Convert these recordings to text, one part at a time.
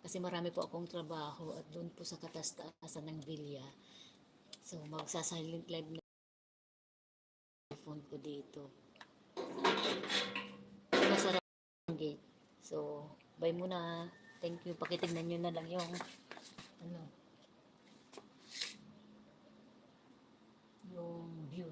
Kasi marami po akong trabaho at doon po sa katas-taasan ng Villa. So, magsa-silent live na yung phone ko dito. Nasara ang gate. So, bye muna. Thank you. Pakitignan nyo na lang yung ano, yung view.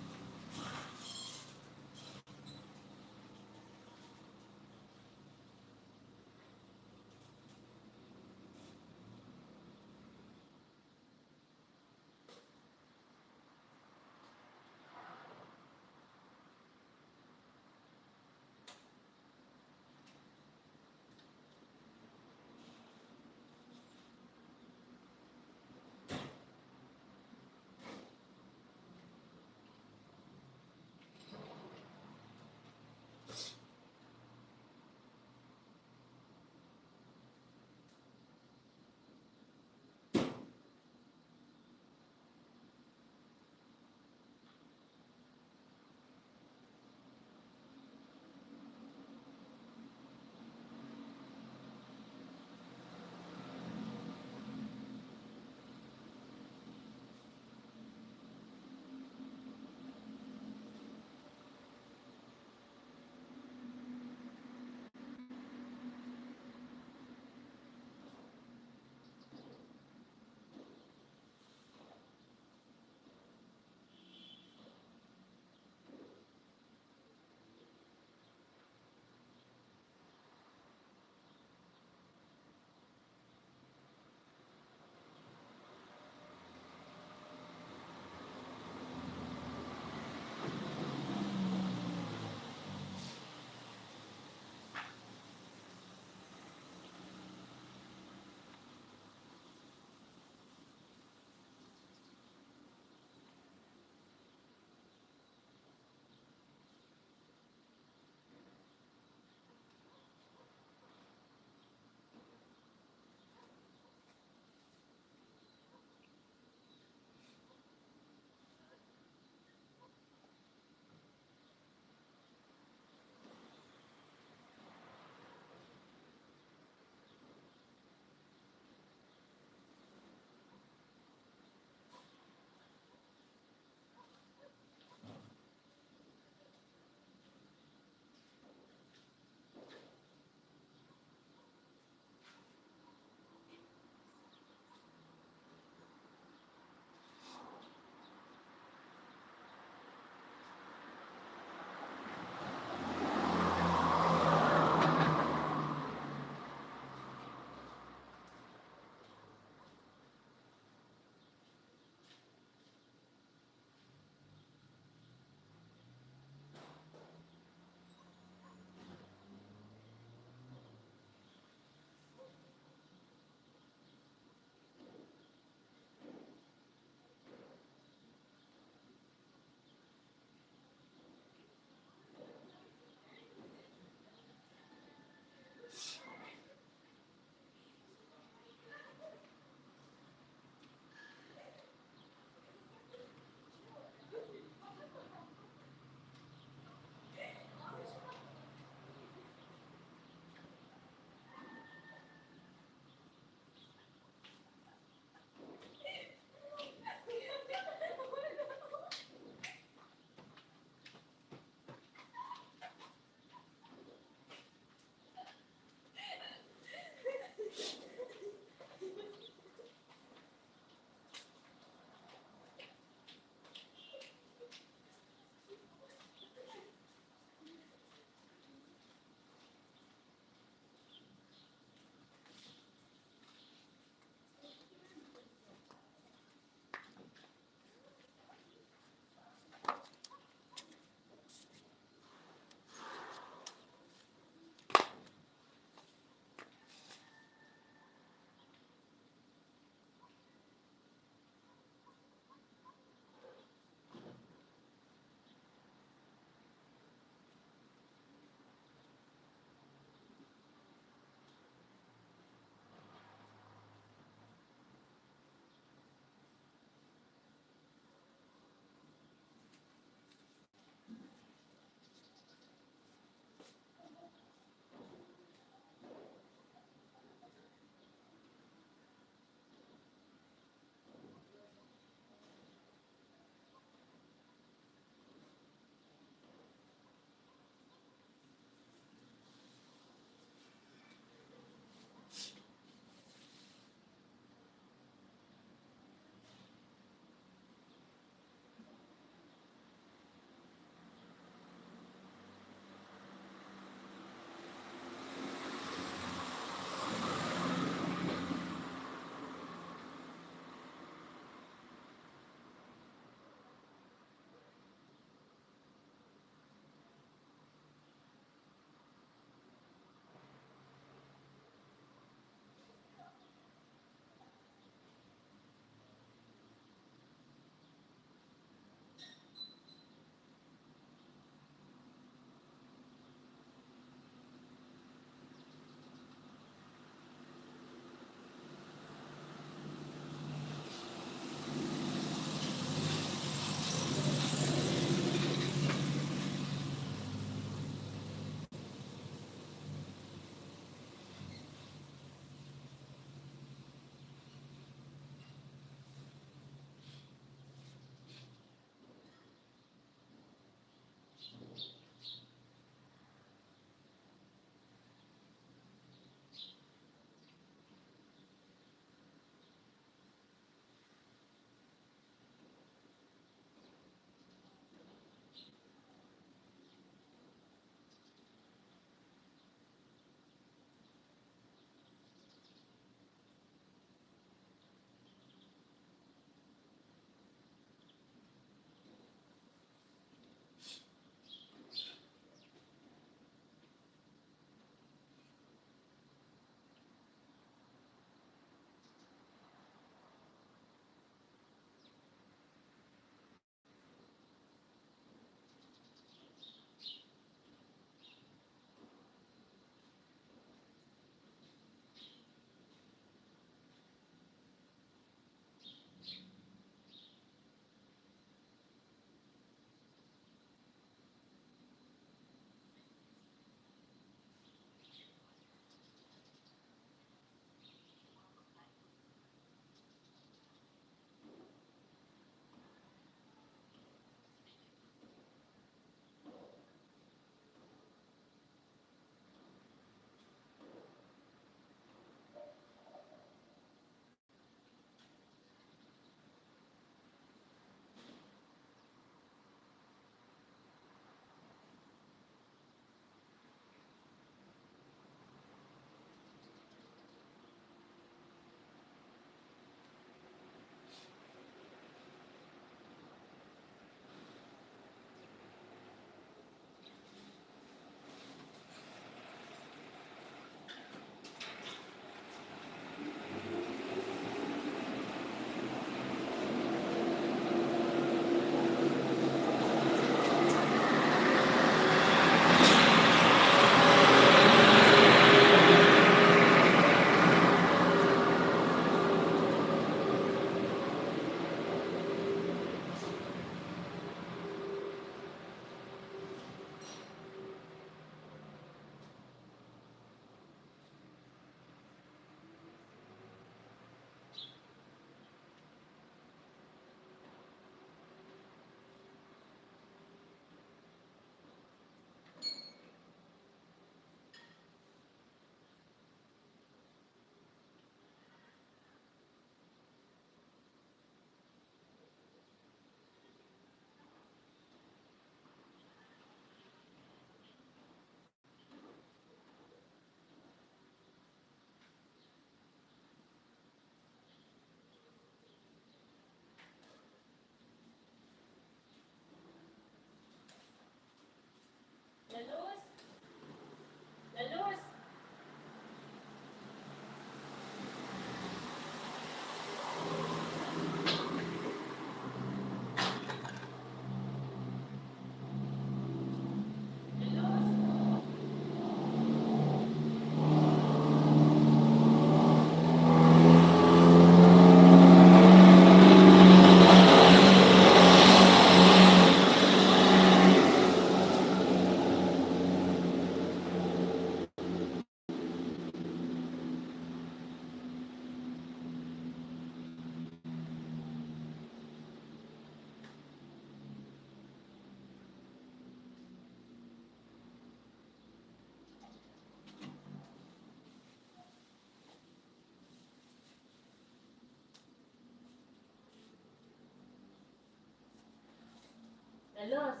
Dalos.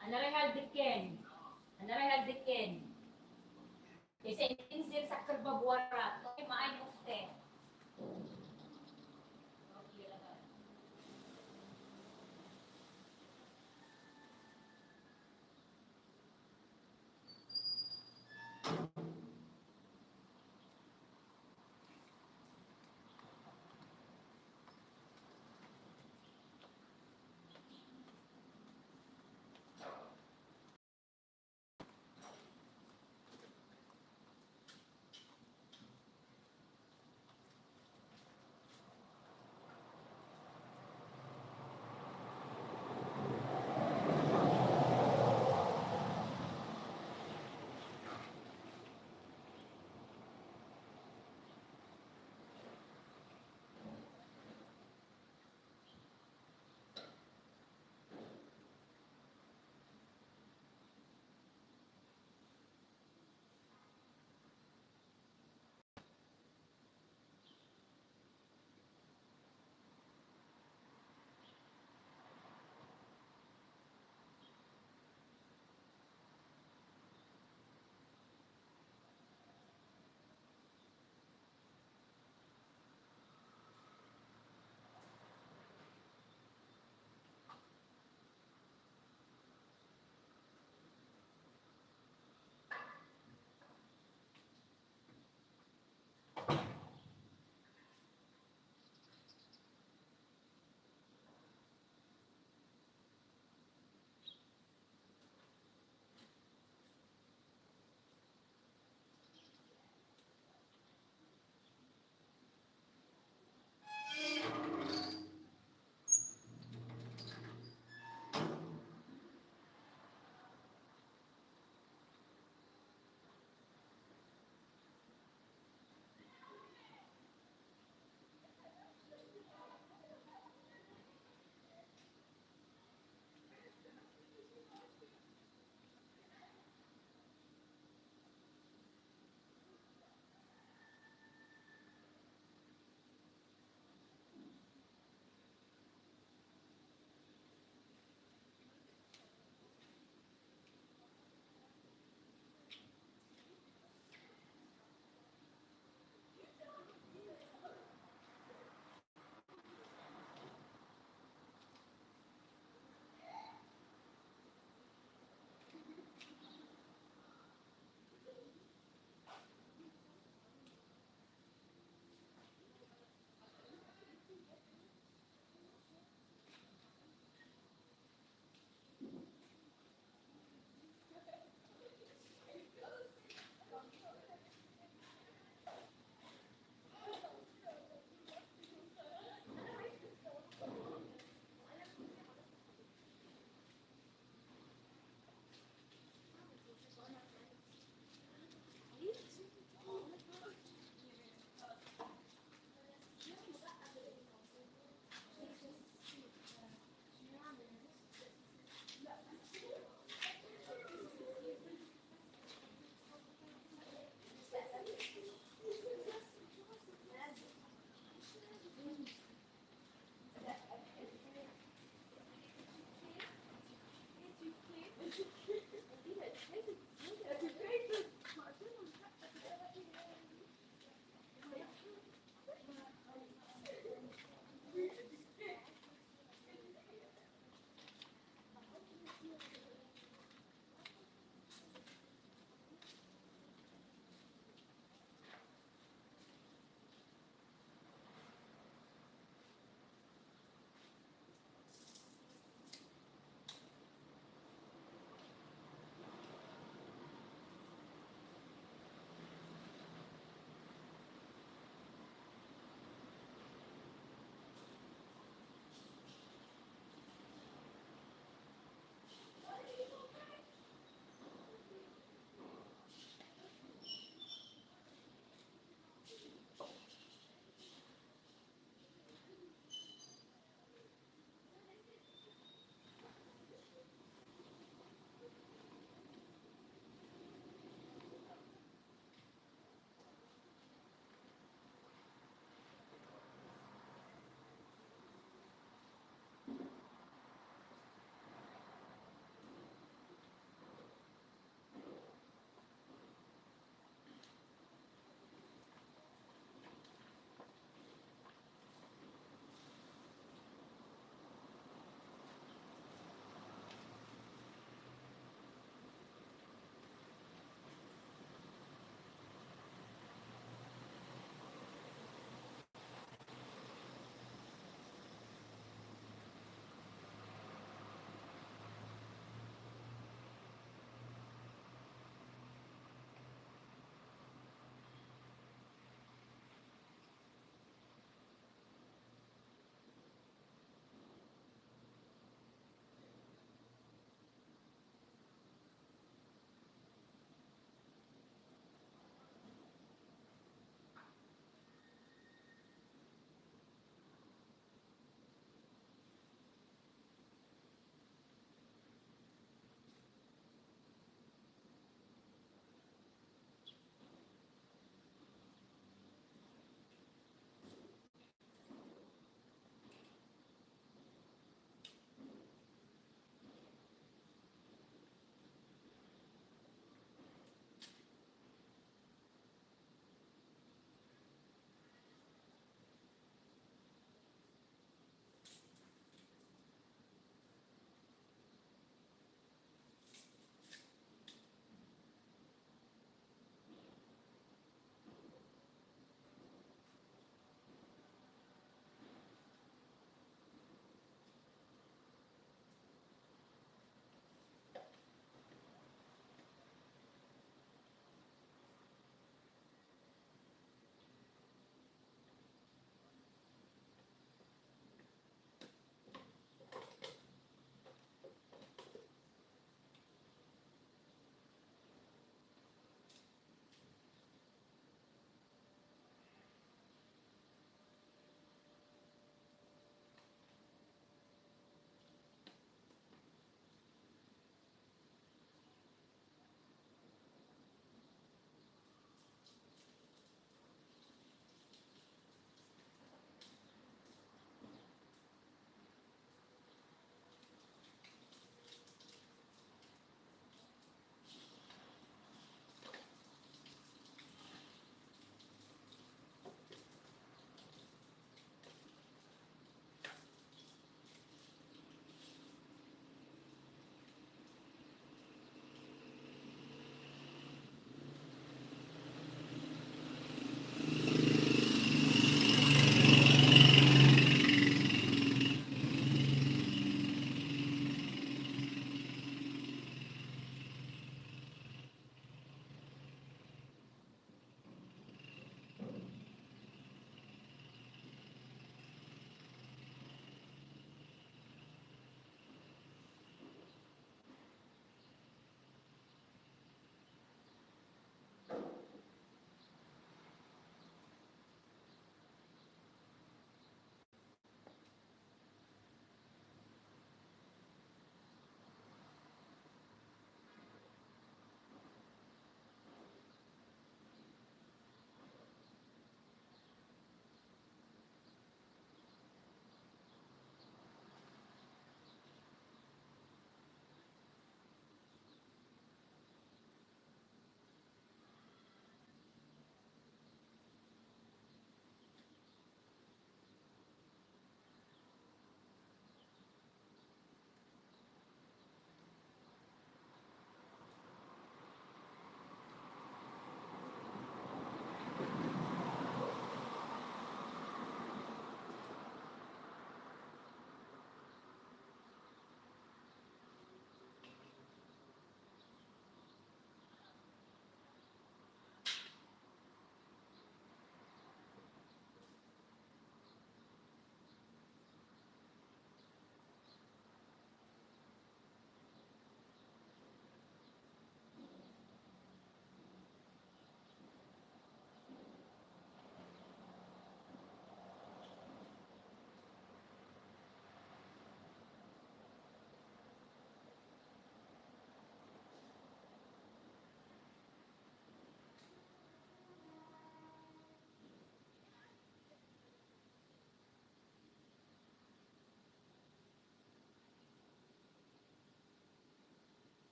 Anara haldiken. Anara haldiken. Kasi insir sa kerbabuara. Okay, maayon ko te.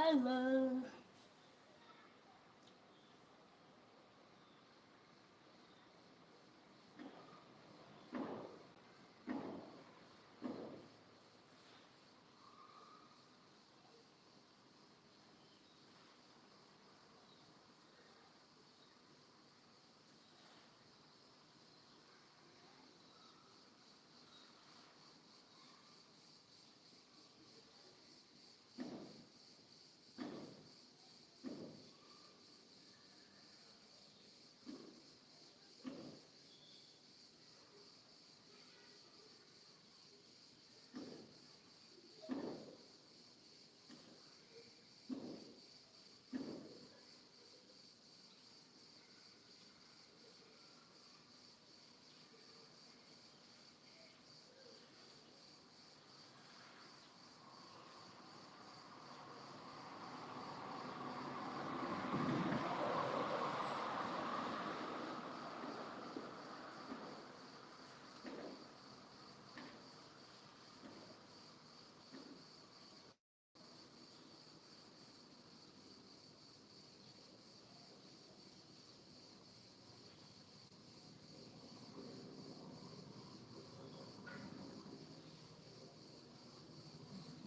Hello.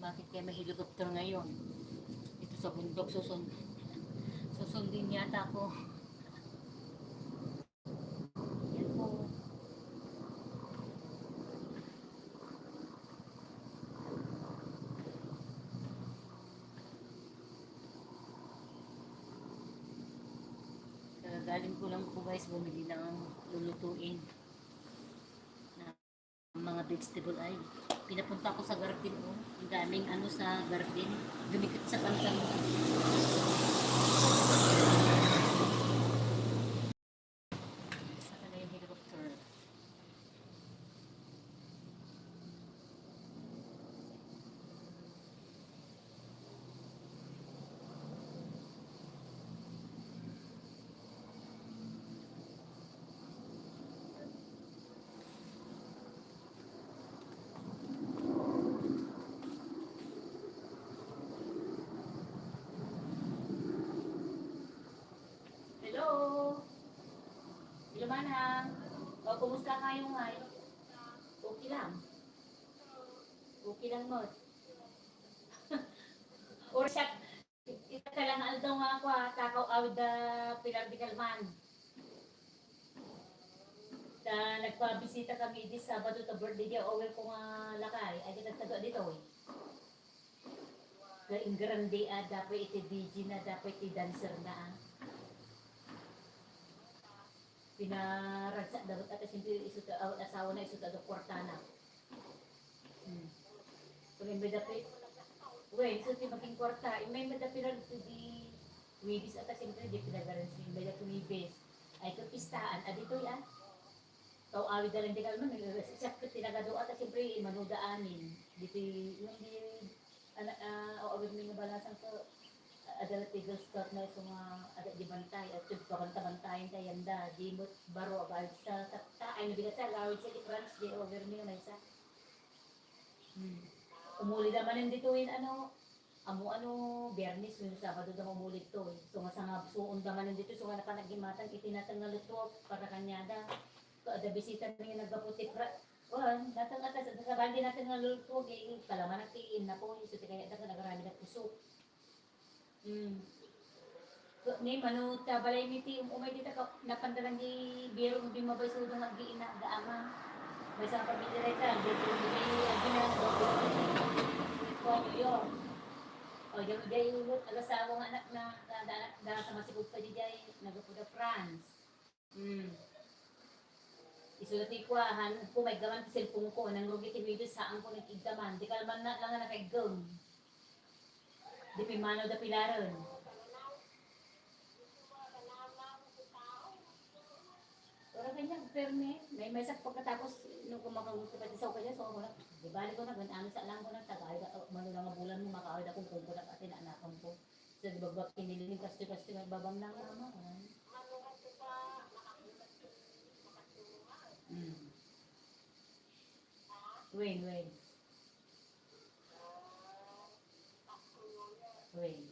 Bakit kaya may helicopter ngayon? Ito sa bundok susundin yata ako. Yan po. Galing ko lang po guys, bumili ng lulutuin na mga vegetable ay pinapunta ko sa garden oh. Ang daming ano sa garden, dumikit sa kantang. Sa kanila yung helicopter. Hello? Hello, Manang. O, kumusta kayo ngay? Okay lang. Okay lang mo. Or siya, ita lang aldaw nga ako takaw awid da Pilar de Calman. Da nagpabisita kami di Sabado ta birthday dia over ko nga lakay. Ay nagtago dito eh. Kaing grande dapat iti DJ na dapat iti dancer na pinaragsa dapat at siyempre isuta asawa na isuta do kwartana. So may dapat wait, so ti maging kwarta, may madapiran to di wibis at siyempre di pinagaran si may dapat wibis. Ay kapistaan, adito yan. Tao awid na lang di kalman, siya tinagado at siyempre manudaanin. Dito hindi awid mo nga balasan ko adalat tigil start na itong adat di bantay at yung pagkanta-bantayin tayo yanda di mo baro abad sa tapta ay nabigat sa gawid sa di France di over me na isa umuli naman yung dituin ano Bernis yung Sabado na umulit to so nga sa nga suon naman yung dito so nga napanagimatan itinatang nga luto para kanyada ada bisita na yung nagpaputik datang atas sa bandi natin nga luto kalaman natin na po so kaya dapat nagarami na puso ni manu tabalay miti umay dita ka napandalan di biro di mabay sudong ag-iina gaama may sa pamilya reta dito di agina ko yo o yung day alasawang anak na sa masigod pa di jay nagapuda France isulati ko han ko may gaman cellphone ko nang rugi ti video saan ko nagigdaman di kalman na lang nakaigam di pimano da pilaron. Pero ganyan, perme, may sak pagkatapos nung kumakagusto pa sa kanya, so ako na, di bali ko na, ganaan sa lang ko na, tagay ka, mano lang bulan mo, makawid akong kung kulang at inaanakan ko. So, di ba, kiniling kasto-kasto, babam lang mama. Wait.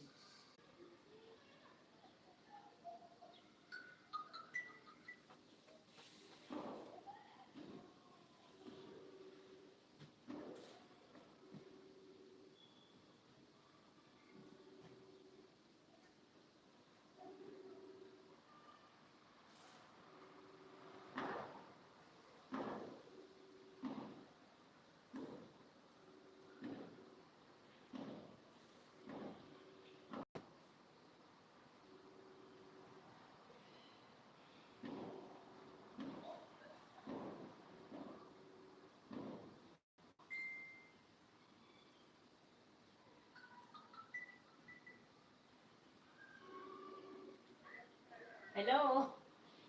Hello?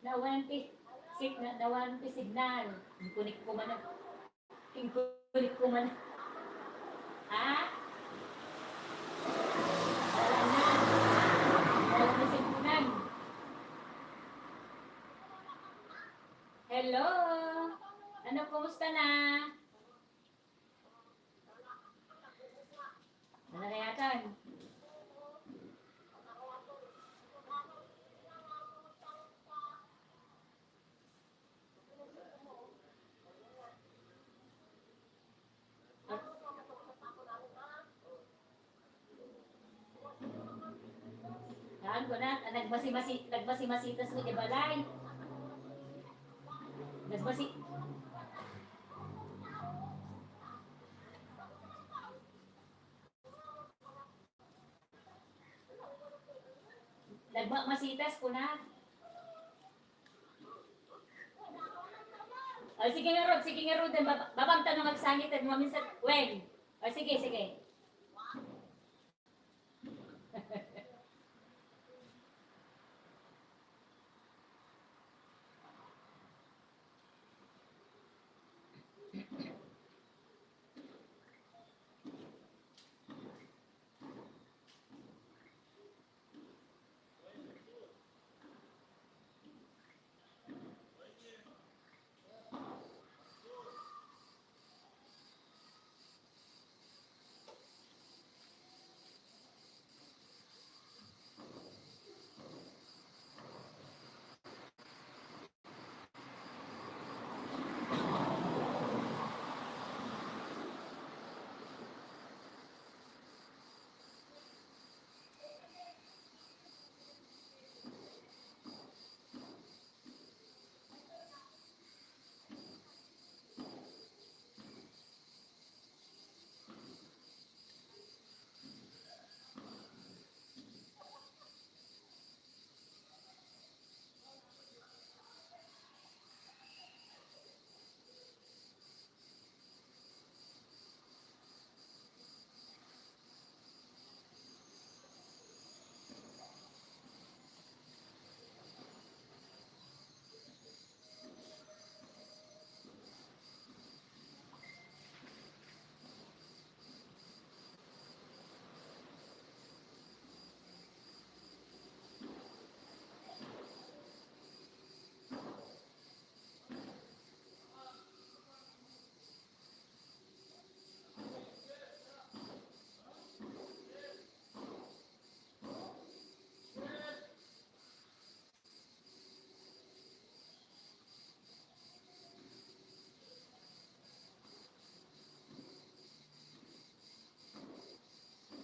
Nawan ti nawan ti signal. Kunik ko man. Kunik ko man. Ha? Wala na. Wala na signal. Hello? Ano, kumusta na? Ano na yatan? Saan ko na? Nagbasi-masitas ko di balay. Nagbasi... Nagmasitas ko na. O, sige nga Rod. Babang tanong magsangit at maminsan. Well. O, sige, sige.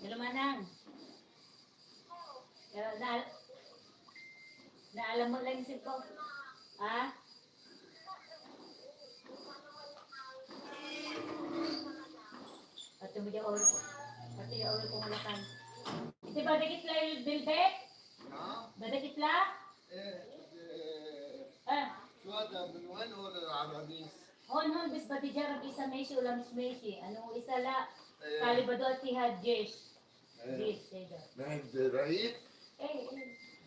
Hello, Manang. Na, naalam mo lang yung ko. Ha? At tumidya ko. At yung awal kong malakan. Ito ba dikit lang yung bilbek? Ba dikit lang? Ah. شو هذا من وين هون العربيس؟ هون بس بدي جرب إذا ماشي ولا مش ماشي أنه إذا لا قال بدو اتحاد جيش جيش هيدا ما عند رئيس؟ إيه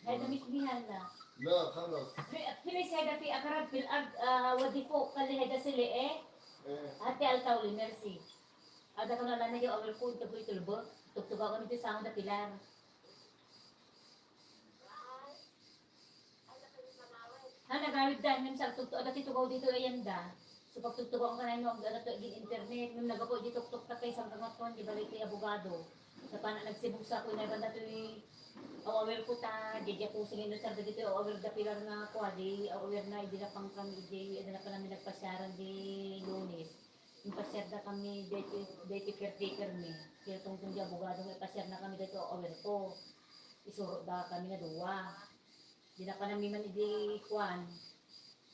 هذا مش بيهنا لا خلص فينيس هذا في أقرب في الأرض ودي فوق قال لي هذا سلي إيه ايه هاتي التاولي ميرسي هذا كنا لنا جو أول كون تبوي تلبو تكتبا كنا في ساوند pilar nagawid dan nung sa tugto ada titugaw dito ayan da. So pag tugtugaw ka na nung ada to internet nung nagapo dito tuk ta kay sang kangaton di balik kay abogado. Sa pana nagsibog sa ko na banda to aware ko ta di ko singin no sa dito aware da pilar nga ko di aware na di na pang kami di na pa namin nagpasyaran di Lunes. Yung pasyar da kami dito caretaker ni. Kaya tungtong di abogado may pasyar na kami dito aware ko. Isuro da kami na duwa. Di na pa namin man idi kuan.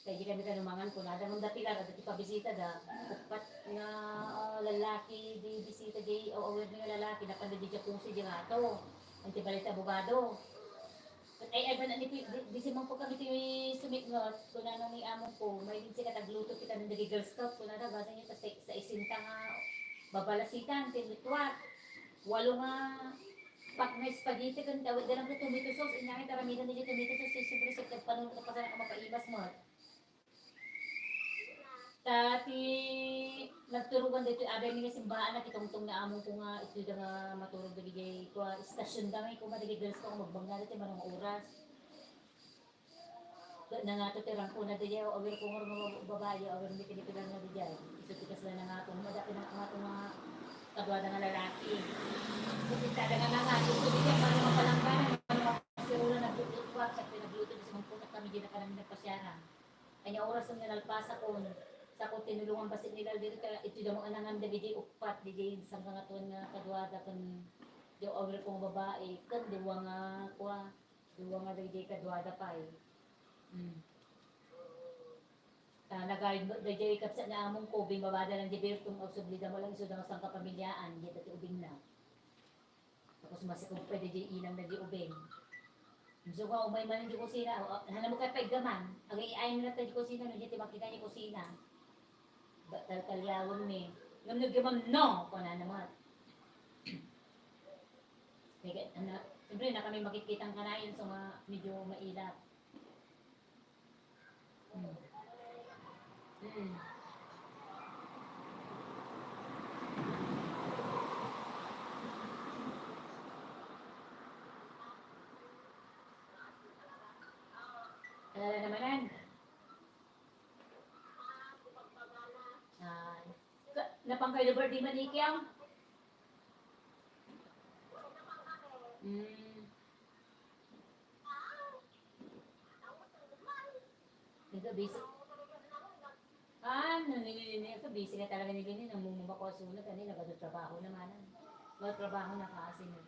Kaya di kami kanumangan ko na. Damang dati lang, dati pa bisita da. Upat nga lalaki, di bisita di, o aware nga lalaki, na pala di kung si Dinato. Ang tibalit abogado. At ay ba na di simang po kami sumiknot, kung ano ni among ko, may din siya katagluto kita ng Girl Scout, kung ano, basa niya sa isinta nga babalasitan, tinitwat. Walo nga pag may spaghetti kung tawid na lang ko tomato sauce, inyakin taramihan na dyan tomato sauce, siyempre sa panunod ka pa sa mapaimas mo. Tati, nagturugan dito, abay nga simbahan na kitong na among ko nga, ito na nga maturog dali ko, istasyon dami ko madigigils ko, magbangga dito manong oras. Na nga to tirang ko na dali, awir ko nga mga babae, awir hindi pinipilang na dali. Isutikas na nga to, madapin na nga to nga kadwada nga lalaki. Kupitada nga nga, ito dito, parang mapalangganan, parang mapasirula na bluetooth, sa pinag-bluetooth, sa mga punak kami, di na ka namin nagpasyara. Kanya oras ng nalpasa ko, sa ko tinulungan basit nila dito ka ito daw ang anangan DJ upat DJ sang nga tuon nga kadwada kan di over kong babae kan duwa nga kuha duwa nga DJ kadwada pa eh. Nagay DJ kapsa na among ko bing babada lang di tong sublida mo lang iso daw sang kapamilyaan di dati ubing na. Tapos masikog pa DJ inang na di ubing. So ko umay man di kusina hanamo kay paigaman ang iay na di kusina no di makita ni kusina. Tal-talyawon ni. Yung naggamam, no! Kung na naman. Siyempre na kami makikitang kanayon sa mga medyo mailap. Alala namanan. Napangkay na birthday man ikyang? Ito busy. Nanilini ito busy na talaga ni Lini. Namumumba ko sunod. Kanina nagtrabaho naman. Nagtrabaho na kasi na.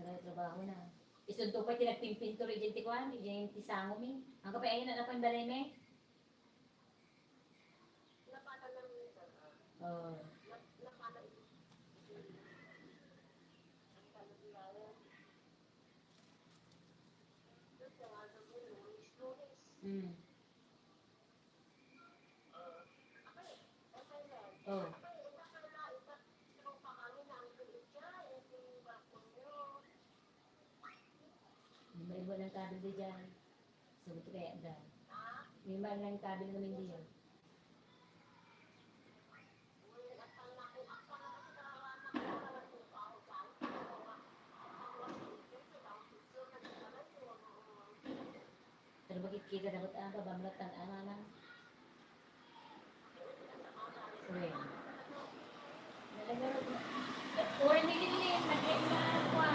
Nagtrabaho na. Isunto pa tinagpimpinto rin dyan tikuan. Dyan tisango mi. Ang kapayayin na napang balay me. Oh. Oh. May iba ng kabel dyan. Sulit kaya dyan. May iba ng kabel namin diyan. Pero makikita dapat ang pabamlatan ang uy. Nalagaro ko. Uy, hindi nag-read na kuha.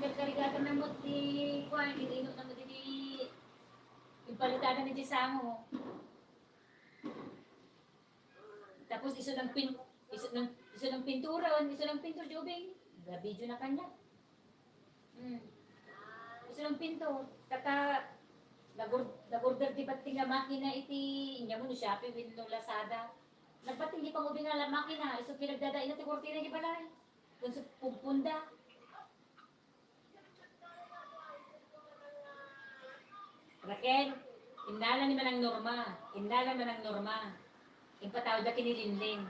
Nagkarigatan na mo di kuha. Hindi inot na mo di yung palitadan ni Jisango. Tapos iso ng pintura, iso ng pintur jubing. Video na kanya. Iso ng pinto. Nag-order di ba't nga makina iti, inya mo no Shopee, with no Lazada. Nagba't hindi pang ubing nga makina, iso pinagdadain na ti kortina di balay. Kung sa pupunda. Raquel, inala ni manang norma. Impatawad na kinilinlin.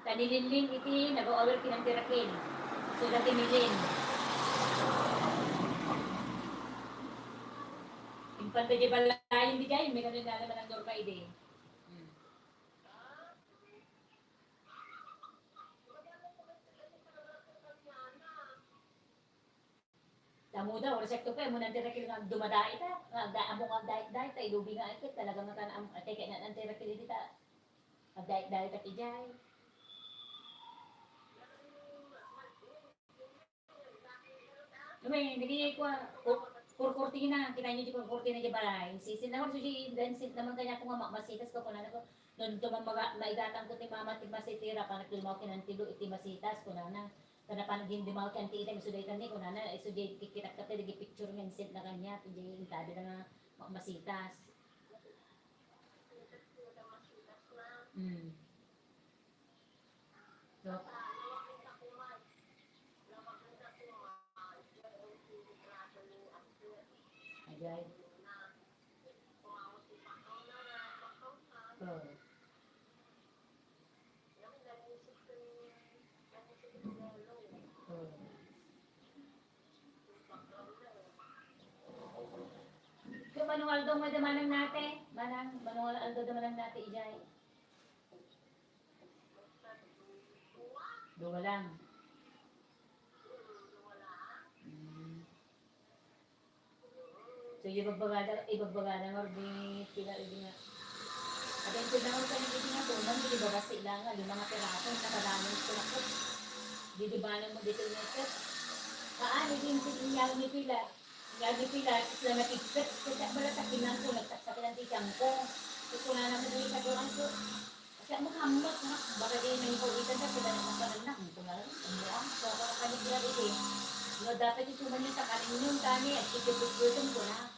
Tanilinlin iti, nag-o-over kinang ti Raquel. So dati nilin. Impante di balayin di kayo, may ganun na naman ang norma ide. Tamo daw, resekto pa, muna ang tirakil nga dumadait ha. Amo nga dait-dait, ay lubi nga ikit, talagang nga tanam, at kaya na ang tirakil dito. Dait-dait at ijay. Lumay, nagigay ko, kurkurtina, kita nyo di kurkurtina di balay. Sisin na ko, dansit naman kanya kung masitas ko, kung ko, noon tumang maigatang ko ti mama, ti masitira, pa nagtumaw kinantilo, iti masitas, kung kana pa naging dimaw kan ti itang isuday kan ni kun ana isuday kikitak ka lagi picture nga sent na kanya pidi intabi na nga masitas. So, ajay. Oh. Manual daw madamanang natin. Manual daw damanang natin, Ijay. Dua lang. So, ibagbaga na di pila di nga. At yung pinawag ka nito nga tunan, di ba kasi lang nga, yung mga piraso, nakadaming ko. Di ba mo dito nga ito? Din yung ni pila. Yung ni pila, isla na pigkat, kasi malatakinan ko, nagsasakinan di ko. Ito na naman yung ikaduan ko. Kasi mahamot na, baka din may ipawitan na sila na makanak. Ito na lang, ang so ako na kanigla ito. Dapat isuman yung sa kanin yung tani at ikipagputan ko na.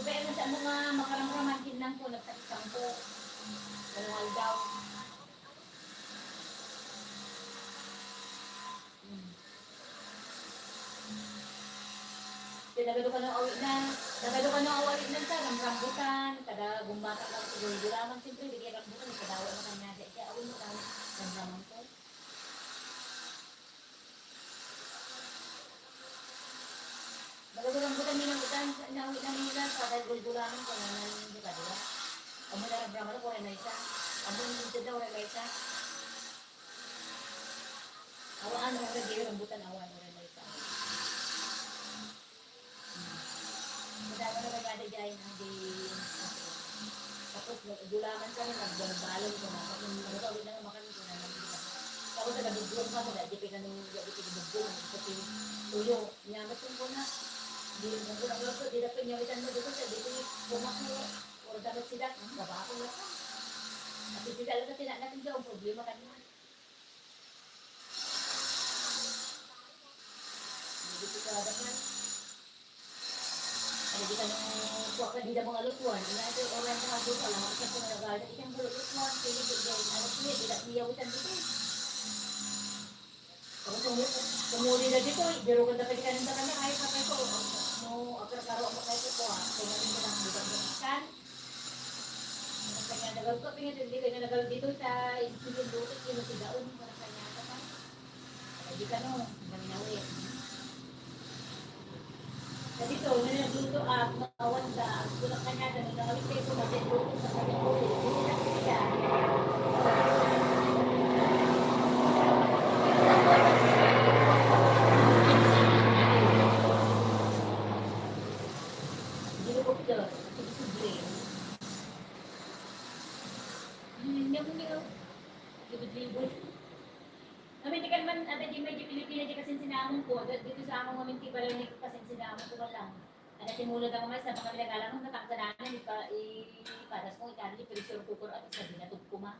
Kaya na sa mga makaramraman lang ko, nagsakitang ko. Manual daw. Nagado ka ng awit ng sa rambutan, kada gumbata ka siguro gulaman siyempre bigyan rambutan ni kadawa na kanya kaya awin mo daw rambutan ko. Nagado rambutan ni rambutan na awit na nila kada gulaman ko na nang di kadwa. Amo na rambutan ko na isa. Amo ni dito daw na isa. Awan mo ra gyud rambutan awan mo ra isa. Madama na maganda dyan ang di... Tapos gulaman kami, nagbalon ko na. Tapos nagawin na naman kami ko na nagbilang. Tapos nagabugong ka mo, di pa nung bugong. Kasi tuyo, nyamat ko na. Di magulang lang ko, di na pinyawitan mo dito sa dito pumak mo. O dapat sila, baba ako lang. Kasi sila lang natin natin daw, problema kanina. Hindi ko dapat. Jadi kan kuat kan di dalam alutuan, ini ada orang yang ada kalau macam pun ada ikan alutuan, jadi dia alutuan tidak dia hutan itu. Kalau kemudian dari itu, baru kita petikan kita kan air pakai itu, mau agar taruh pakai itu kuat, kemudian kita bukan ikan. Makanya ada kalau pengen jadi pengen ada itu saya itu dulu itu tidak para kanya apa. Jadi kan menawir. Jadi ito, nilagluto matawan sa tulak kanya na nagkakalitin ko na nilagluto sa kanya ko. Hindi na siya. Ginugop ito. Subli. Nyam-nyam. Libod-libod. Di kan man, ada di medyo Pilipina di kasi sinamon ko. Dito sa among maminti pa lang kasi sinamon ko lang. Ada timulod ang mga sa mga pinagalan ng nataksanan ipadas ko ikali pero sure ko at sa binatog ko ma.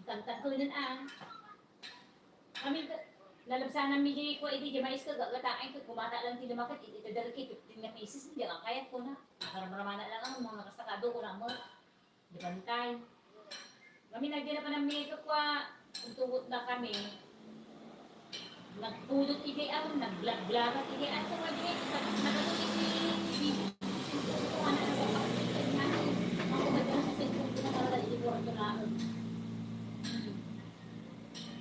Tantang ko din Kami lalabsan mi di ko idi di mais ko gagatain ko kumata lang ti lumakit itadalki 15 pieces hindi ka kaya ko na. Para maramana lang ang mga kasakado ko na mo. Di bantay. Kami nagdala pa ng makeup ko, tugot na kami. Nagpudot iti ako, naglaglagat iti ako. Nakatulit iti ako magdala sa cellphone ko na para iti ko ang tunaon.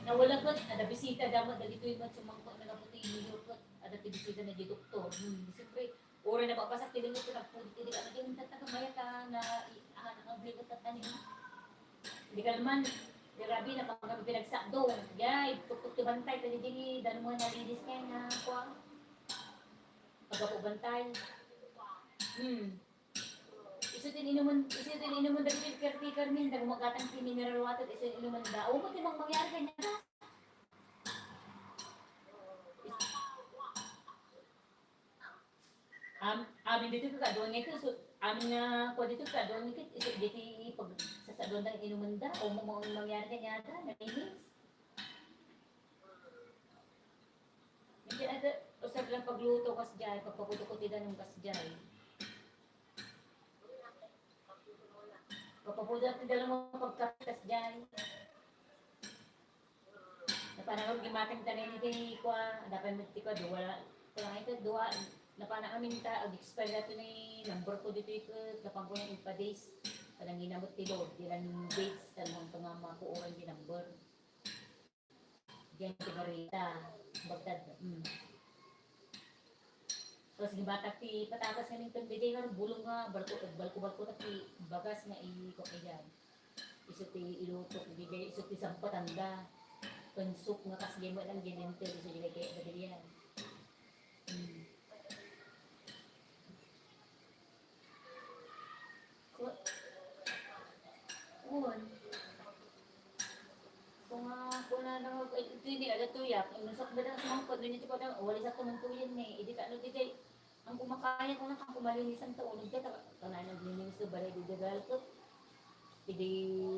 Nawala ko, ada bisita damot, dito yung sumangko, nagaputi yung ko, ada bisita na di doktor. Siyempre, ora na papasak, tiling ito, nagpudot iti ako. Yung tatakabaya ka na nakabligot at tanin. Hindi ka naman, grabe na pag kami pinagsakdo. Yay, tuktok bantay, pwede din dano mo nalinis kayo na kuha. Pagkapubantay. Iso din inuman dahil caretaker min, dahil magatang si mineral water, iso din inuman da. O, buti mang mangyari kanya ka. Amin dito ka, doon nga ito, amin nga po dito ka, doon nga ito, dito pag sasadon ng inuman da, o mangyari kanya da, nalinis. Hindi na usap lang pagluto kas dyan, pagpaputo-kutida ng kas dyan. Pagpaputo-kutida ng mga pagkakas dyan. Napanagod gimatang tanin iti kwa, dapat mo iti kwa, duwa, kaya ito, duwa, napana kami nita, ag-expire na ito ni number ko dito ikot, napang ko ng days. Parang ginamot ti Lord, ilan dates, talagang ito nga mga kuuran di number. Diyan ti Barita. Bagdad. Tapos ni bata ti patakas nga nito DJ nga bulong nga balko ti bagas nga ko kaya. Iso ti ilutok DJ iso ti sampatanda. Pensuk nga kas game lang ginente iso DJ kay badilian. Kun kung na hindi ada tuyak, nusok ba lang sumangkot, hindi ko pa wala sa tumuntuyan ni, hindi ka ano DJ, ang kumakaya ko na kang kumalinis ang taunod ka, kanay naglilinis to balay didagal ko, hindi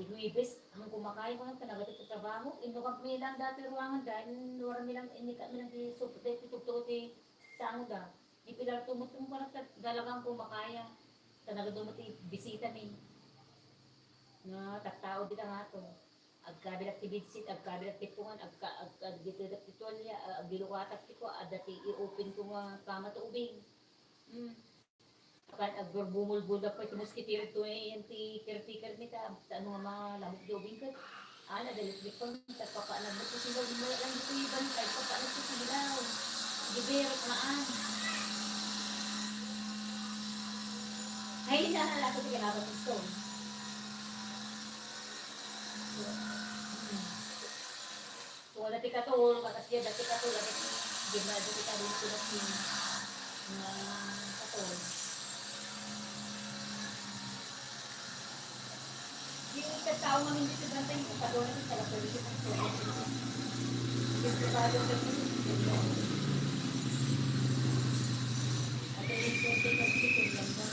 huibis, ang kumakaya ko na talaga ito trabaho, inukap mi lang dati ruangan dahil wala nilang, hindi ka nilang di supte, tutugtog ti sa ano da, di pilar tumutong para dalagang kumakaya, talaga dumati bisita ni, nga taktao din nga to. Agkabilat ti bidsit, agkabilat ti pungan, agkabilat ti tuwalya, agbilukatak ti ko, adati i-open ko nga kama to ubing. Akan agburbumulbul na po iti muskitiro to yan ti caretaker ni ta, ano nga malamok di ubing ka. Ala, dalit pang tagpapaalam mo ko silaw, mo lang dito yung bantay, papaalam ko silaw. Giberok na Ay, nahalala ko ti kanabat ng stone. So, dati ka to, katas dia, dati ka to, dati gimana dati ka rin tulad ng katol. Yung ikatao nga hindi sa bantay, yung katol natin talaga pwede siya ng tulad. Yung katol natin, at yung tulad natin, tulad na.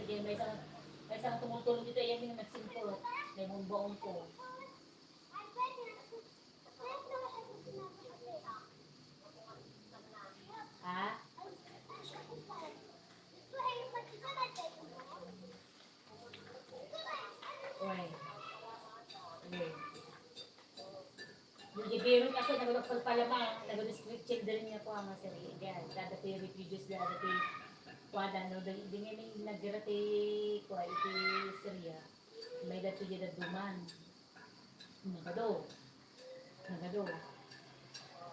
Sige, may isang tumutulong dito, yan yung nagsimpo. May mumbaon ko. Ha? Oy. Okay. Yung gibirot ako, nagpagpalamang, nag-restrict children niya po ang masari. Diyan, kada po yung refugees, kada po kuada no di nga may nagdirati ko iti Syria may dati dia duman nagado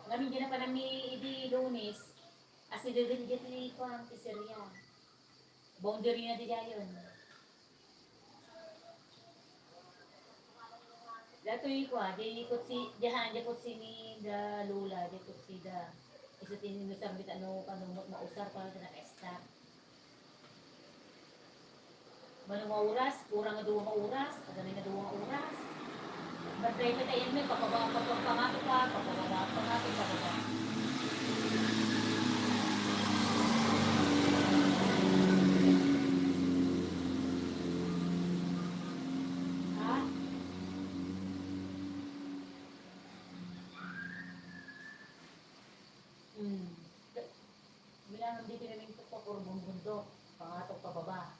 ngamin gina pa nami idi Lunes as idin diti ko ang ti Syria boundary na di dayon dato ko di ko si jahan di ko si ni da lula di ko si da isa tinusar bit ano mausar para na start Manong oras, kurang nga 2 oras, kadali nga 2 oras. Bantay ka tayo may papamato ka, papababa. Ha? Bilang dito namin ito pa kurmong bundok, pangatok pababa.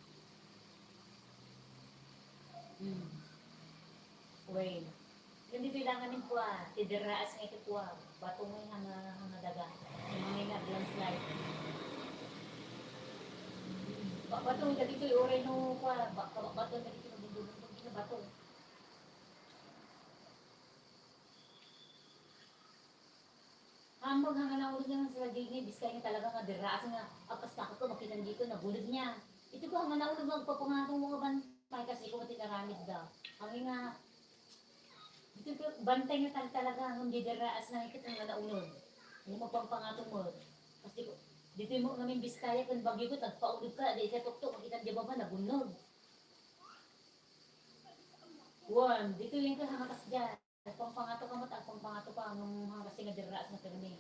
Wait. Hindi kailangan ng kuwa. Tidiraas nga ito kuwa. Bato mo yung daga. Yung mga landslide. Bato nga dito yung oray no kuwa. Bato nga dito yung bundulong. Hindi na bato. Hambag hanga na ulit nga sila dini. Biskay nga talaga nga diraas nga. Apas takot ko makita dito na bulid niya. Ito ko hanga na ulit magpapangatong mga bantay kasi kung matinaramid daw. Hangin nga dito bantay nga talaga hindi diraas na ikit ang naunod. Hindi mo pangpangatong mo. Kasi dito mo namin Biskaya kung bagyo ko tagpaulog ka, di ka tuktok makita di ba ba nabunod. Dito yung kahangakas dyan. Pangpangato ka mo, pangpangato pa ang hangas nga diraas na pirmi.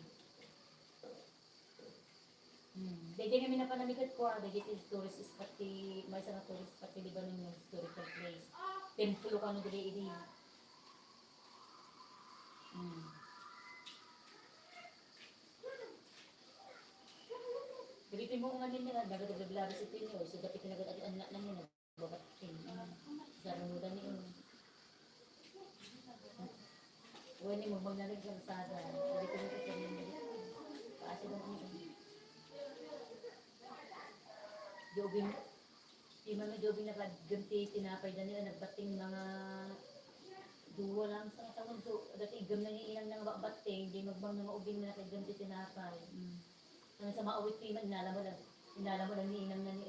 Dito kami na panamikot ko, dito is tourist spot, may isang tourist spot, di ba nun yung historical place. Templo ka nung dili. Dito mo nga nila, nagadaglablabas ito niyo, so dapat nagadaglablabas na niyo, babatin, sarunudan niyo. Huwag niyo magnalig sa masada, dito mo ito sa niyo, paasi lang niyo. Jobing, di man na jobing nakaganti, tinapay na nila, nagbating mga duwa lang sa taon. So, dati igam na niya ilang nang bating, di magbang mga ubing na nakaganti, tinapay. Nang sa maawit ko iman, inala mo lang ni inang na ni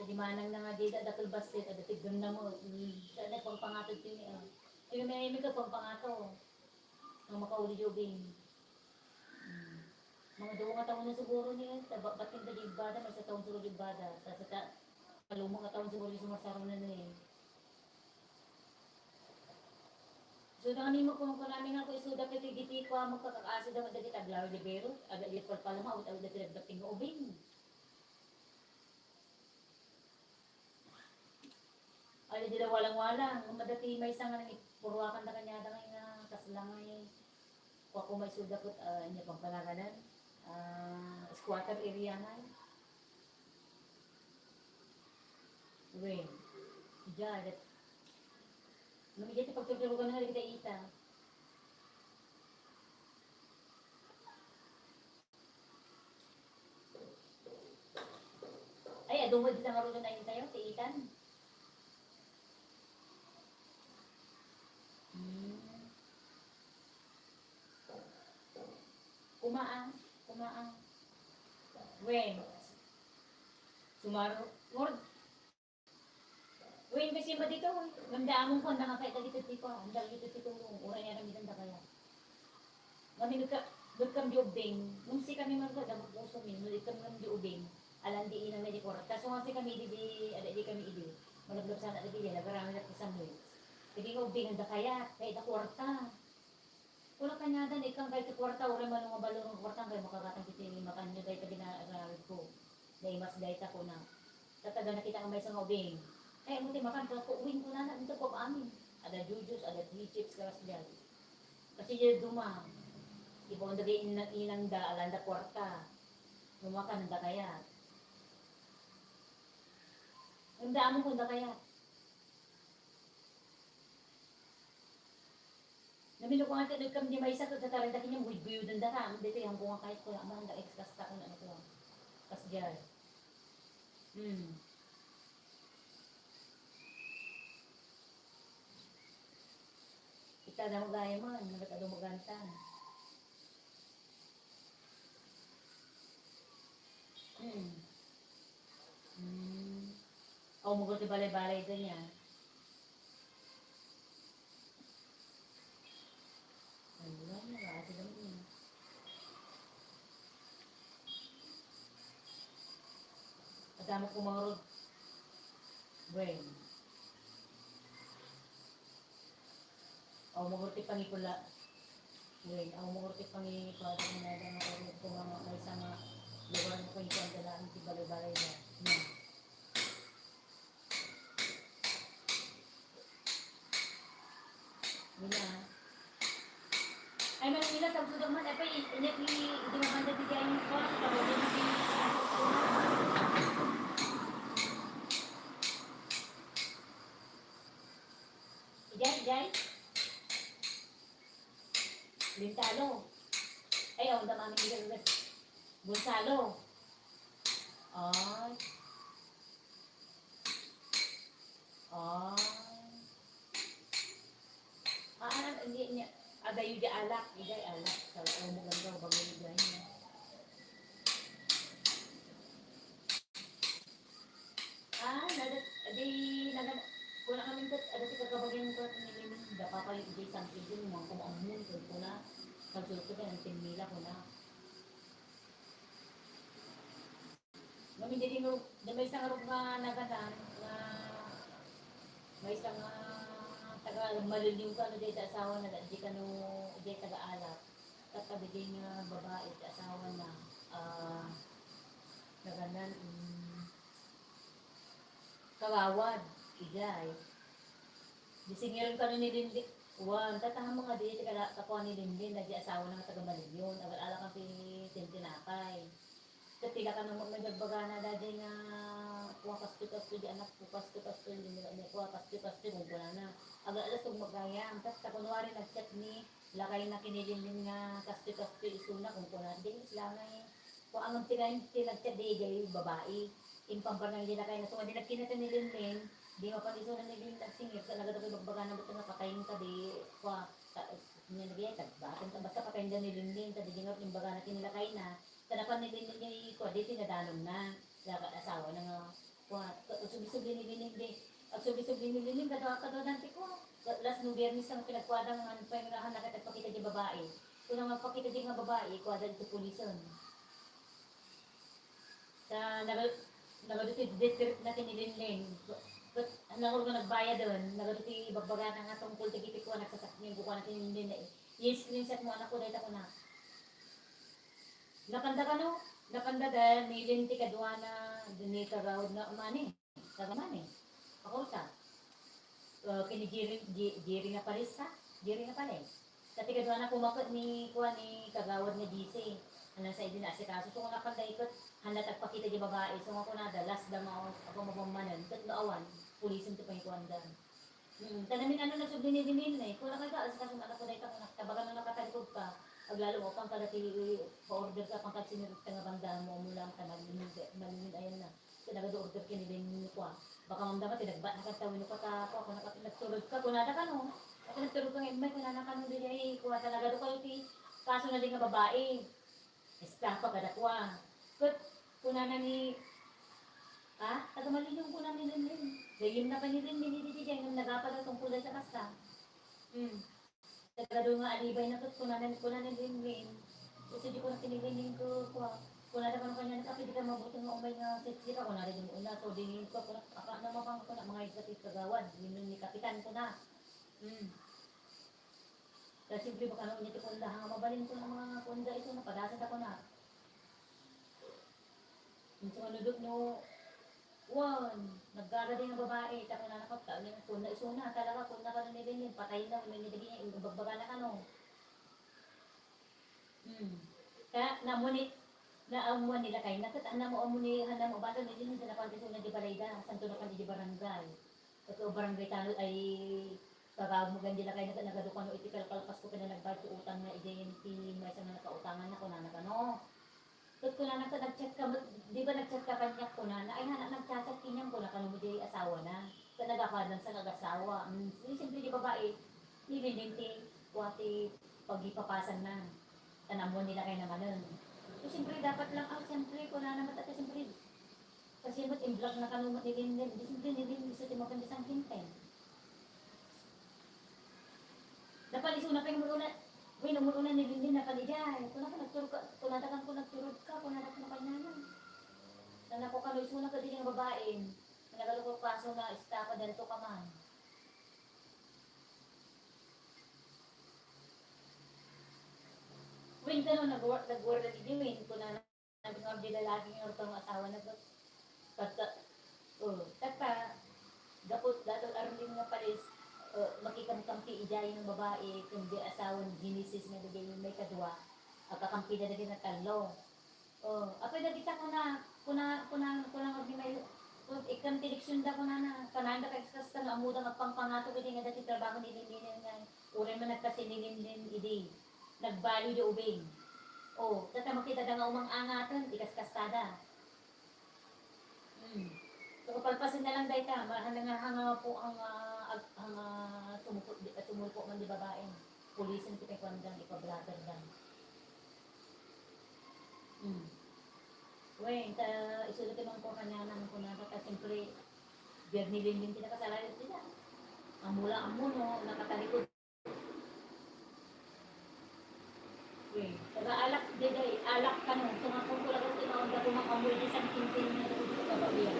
Di manang na nga di datul basit, dati igam na mo, sa na pangpangatod ko ni Sino may ka pangpangato, ang makauli jobing. Mga duwa nga taon na siguro niya, bating da di bada, may sa taon siguro di bada. Tapos sa kalumang nga taon siguro di sumasarang na niya. So nami mo kung namin ako isuda ka tigiti ko magkakaasa daw dagit aglaw libero, aga lit pala maawit awit dati nagdating nga ubing. Ay di daw walang-walang, madati may isang nga purwakan na kanya da nga kaslangay. Wa ko may suda ko nya pang panagalan. Squatter area nga. Wait. Diyan, namigit pagtutulugan na kita ita. Ay, adungod kita maruto na yun tayo, tiitan. Kumaang. Wen. Sumaro. Ngord. Wen, kasi ba dito? Ganda among ko, handa nga kahit dito tiko. Handa dito tiko. Ura niya kami ganda kaya. Kami nagkam di ubing. Nung si kami marga, damag puso min. Nagkam ng di ubing. Alam di inang medyo korat. Kaso nga si kami, ada di kami idi. Malablab sana ada di. Nagarami na isang minutes. Hindi nga ubing, handa kaya. Kahit ako kwarta. Wala kanya dan, ikang kahit kwarta. Ura man nga balong ng kwarta. Kaya makakatang kitili. Makanyo dahil ka ginagalit ko. Dahil mas dahil ako na. Tataga nakita ang may isang ubing. Eh, mo di makan ko uwing ko na dito ko amin. Ada jujus, ada chips karas diyan. Kasi diyan duma. Ibo ang dagi inang da alanda kwarta. Lumakan da kaya. Ang damo ko da kaya. Namilo ko nga nagkam di may isa ko tataran da kanya buyo dan da dito yang ko kahit ko amang da extra ta ko na ito. Kas diyan. Kita na magaya man, nagkatado magantan. Ako mo ti balay-balay din yan. Ayun, nakasi naman yun. At damo ko mga road. Bueno. Ako magurti pangipula. Ngayon, ako magurti pangipula. Ako na magurti ko mga may isang lugar na kung ito ang dalaan si balay-balay na. Mila. Ay, man nila sa sudog man. Ay, inyat ni hindi mabanda bigay niyo ko. Kapag din natin Ijay. Lintalo. Ay, ang damami nila. Bunsalo. Ay. Hindi niya. Adayo di alak. Ijay alak. Sa mo ganda. Bago nila niya. Kung na kami ada ti kagabagyan ko nilimin. Dapa pa yung ijay something din. Mga kumaamun. Kung na. Pagsulot ko ng tinmila ko na. Kami din mo, may isang arog nga nagadan na may isang taga maliliw ka no dito asawa na di ka no di taga-alap. Katabi din nga babae at asawa na nagadan kawawad ijay. Disingiran ka no ni Lindy. Wan, tatahan mo nga di kakuha ni Lindy na di asawa na taga maliliw. Agal-ala kang tinapay. Katila ka nang magbaga na dadi nga kuha kasto di anak ko kasto di nila kuha kasto kung kuna na aga alas kung magayam tapos kunwari nagchat ni lakay na kinilin nga kasto isuna kung kuna di isla nga kung ang tinagchat di jay babae impambar ng nila kayo na tunga din nagkinata ni Linlin, di mapaliso na nilin nagsingir, talaga daw bagbaga na ba't nga patayin ka di, kwa, niya nagayay, bakit ka basta patayin na ni Linlin, tadi di nga imbaga natin nila kayo na, tanapan ni Linlin niya kwa, di tinadanom na, asawa na nga, kwa, subli-subli ni Linlin di, ang subli-subli ni Linlin, kadawa dante ko, last nung biyernes ang pinagkwadang nga, pangirahan na katagpakita di babae, kung ang magpakita di nga babae, kwada dito pulison. Sa nagaduti natin ni Linlin. But ano ko nagbayad doon, nagaduti bagbaga na nga tungkol tigitik ko nagsasakyan ko natin ni Linlin na i-screenshot mo anak ko dahil ako na. Napanda ka no? Napanda dahil ni Linti kadwa na dinita raw na umani. Kagamani. Ako sa. Kini Jerry nga palis ha? Jerry nga palis. Sa tigadwa na kumakot ni kuha ni kagawad na GC. Ano sa idin asikaso. So kung napanda ikot, handa tagpakita di babae. So ako na dalas dama ako mapamanan. Tatlaawan, pulisin to pa yung kuwanda. Tanamin ano na subli ni Dimin eh. Kung nakaga, asikaso na ako na ito, tabagan na nakatalikod ka. Aglalo mo pang kalati pa-order ka pang katsinirot ka nga banda mo mula ang malimit ayan na. Nagado-order ka nilin ko baka mamdama tinagbat na katawin ko ta ako nagturod ka kunada ka no. Ako nagturod ka ng may kunana ka no dili ay kuha talaga do kayo ti kaso na din nga babae. Estapa kada kuha. Kut kunana ni tagamali yung kunana ni Linlin. Dayim na pa ni Linlin dito diyan nung nagapala tungkol sa kasta. Nagado nga alibay na kut kunana ni Linlin. Kasi di ko na tinilinin ko kuha. Kung nada ka kanya nakapili ka mabuting nga umay nga sexy ka, kung nada yung una, so din ko, ako na mapang ko na mga ikatid kagawad, yun ni kapitan ko na. Kasi simple baka nung nito kung lahang mabalin ko ng mga kunda iso na, padasad ako na. Yung sumunod no, naggaga din ng babae, tako na nakapta, yung kunda iso na, talaga kung naka na nilin, patay na, may nilagay niya, bagbaga na ka no. Kaya namunit, naamuan nila kayo, nakatana mo amunihan na mo, bata nila hindi na pantiso na di balayda, santo na pandi di barangay. Ito barangay tanod ay kagamugan nila kayo nagadukan no, itikal kalpas ko pinanagbayad ko utang na identity, may isang na nakautangan na kunana ka no. Tut kunana ka nag-chat ka, di ba nag-chat ka kanyak kunana, ay hana nag-chat kinyang kunana ka no, di asawa na. Ka nagakadan sa nag-asawa, simple di babae, nilindinti, wati pagipapasan na. Tanamuan nila kayo naman nun. So, siyempre, dapat lang, siyempre, kung na naman siyempre, kasi ba't in-vlog na kanumat ni Linlin, di siyempre, nilin, isa timapan di sang kinten. Dapat, iso na kayo umuruna ni Linlin na kalijay, kung nagturog ka, kung natakan ko nagturog ka, kung natak na kanya na. Sana ko kalo, iso na ka din yung babae, nagalo ko kaso na, istapa, dalito ka man. Win ka no, nag-work na din win. Kung na nag-work din lalaki yung ortong asawa na ba? Gapot, dato aron din nga palis, makikamkampi ijay ng babae, kung di asawan, ginisis na din may kadwa, kakampi na din na talo. Apoy na kita ko na, may, kung ikam direksyon da ko na, kananda ka na, amuda nga pangpangato ko din nga dati trabaho nilinin nga, urin mo nagkasinilinin idi. Nagbalo di ubing. Tata makita da nga umang angatan, ikas-kastada. So kapalpasin na lang dahi ta, hanga po ang sumulpo man di babae. Pulisin kita kwandang, ipablatter lang. Isulot yung mga kanyanan ko na kata siyempre, biyag nilin din kasalayan sila. Ang mula ang muno, nakatalikod. Alak day alak ka no. So nga kung lang ito na onda kumakamoy di sang kintin na dito sa kababiyan.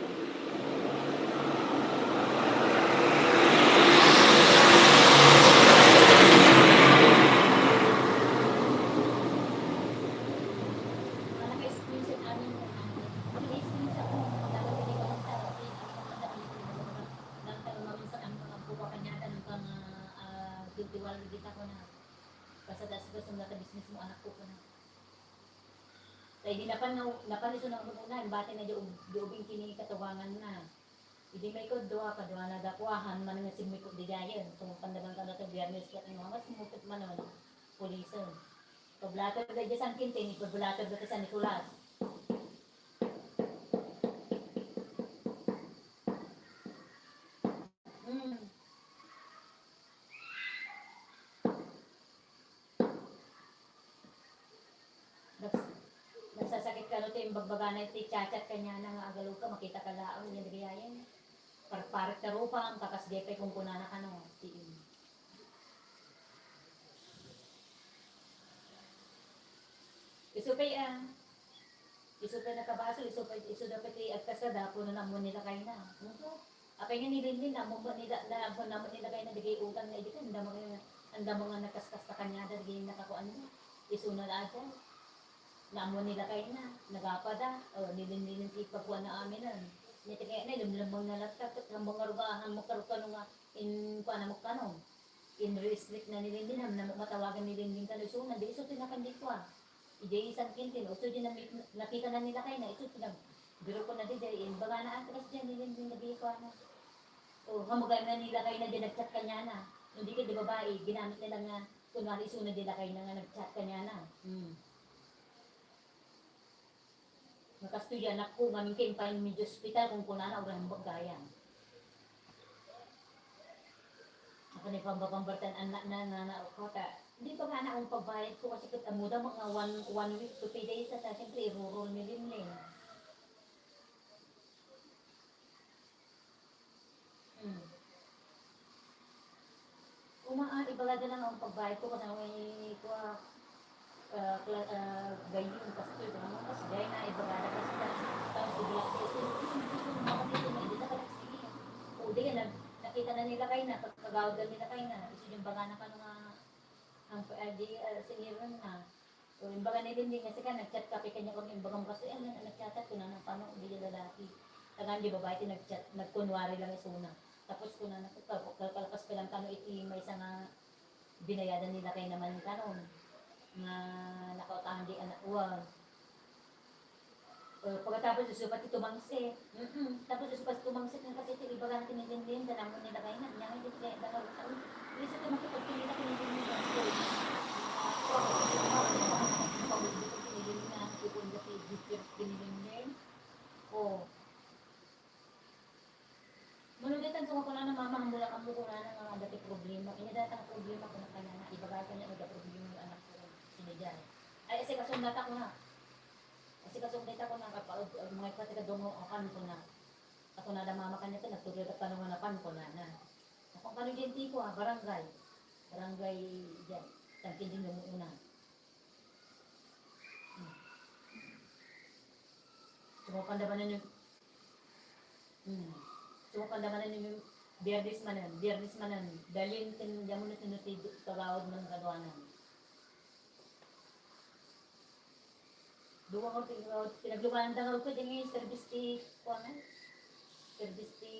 Naka-screenshot amin ko. Naka-screenshot ko. Dapat hindi ko magtarapi. Nang tanong sa ang buka kanya tanong kang ditiwala kita ko na. Kasadas ko sa mga business mo anak ko na. Kaya di napaniso na umunan, bati na di ubing kini katawangan na. Hindi may ko doa na dakuahan man nga simikot di dayon. Sumupandagan ka na ito biyernes kaya ng mga sumupit man naman pulisan. Pablater da sang kintin, pablater da sa Nicolas. yung bagbaga na iti chat-chat kanya na nga agalo ka, makita ka laang, yan gayayan. Parparit na rupang, kakasgepay kung kunana ka no. Tiin. Isupay isupay na kabaso, isupay dapat agkasada, puno na mo nila kayo na. Apay nga nilin na mo nila kayo na digay utang na idikan, anda mo nga nakaskas na kanya, digay nakakuan mo. Isuna na dyan. Naamo nila kayo na, nagapada, nilin ipagkuha na amin na. Nito kaya na, lumlambang na laptop, at hambang karugahan mo karukan nga, kuha na mo kanong. In-restrict na nilin na matawagan nilin ka, so nandi, iso tinakandi ko Ije isang kintin, uso din nakita na nila kayo na, iso biro ko na di, baga na atras dyan, nilin nabili ko na. Hamugan na nila kayo na din, nag-chat kanya na. Hindi ka di babae, ginamit nila nga, kunwari iso na nila kayo na nga, nag-chat kanya na. Nakastuya na ko, ngamin kayo pa yung medyo hospital kung kunana orang bagayan. Ako na pambabambartan anak na kota. Hindi pa nga na akong pagbayad ko kasi katamuda mga one week to 2 days na siyempre irurol nilin. Ibagada lang ang pagbayad ko kasi may gayon kasi ito naman kasi gaya na ibagada kasi tapos bigla ko ito makapito na hindi na sige o di nakita na nila kayo na pagkagawad na nila kayo na iso yung baga na ka ang siniran na o yung baga nila hindi kasi ka nag-chat ka kanya kung yung baga mo kasi nag-chat ko na ng paano hindi lalaki tagaan di babae ito nag-chat nagkunwari lang isuna tapos ko na kalkas ka lang kano iti may isang binayadan nila kayo naman yung kanon na nakautahan di anak uwag. Pagkatapos susupat ito mangsit. Tapos susupat ito mangsit ng kasi ito iba ka natin nilindin, tanamon nila kayo na. Nyangin dito kaya dagal sa ulo. Hindi sa ito makipagpilita kinilindin na. Pagod dito kinilindin na. Pupunda si district kinilindin. Manulitan sa ko na mama, mula kang buko na nga dati problema. Inadata ang problema ko na kanya na. Ibagay ka niya problema yung anak ko. Sinidyan. Ay, kasi kasundata ko na. Kasi kasundata ko na kapag mga ipatiga dungo akan ko na. Ako na da mama kanya ka, nagtuloy ka tanong na pan ko na. Akong kano dyan tipo barangay. Barangay dyan. Sangkin din yung una. Sumukan na ba na yung... Sumukan na ba na yung Biyernes manan. Dalhin din mo na tinutid kagawad man kadwanan. Duwa ko pinaglubanan daw ko din yung service ti kuanan. Service ti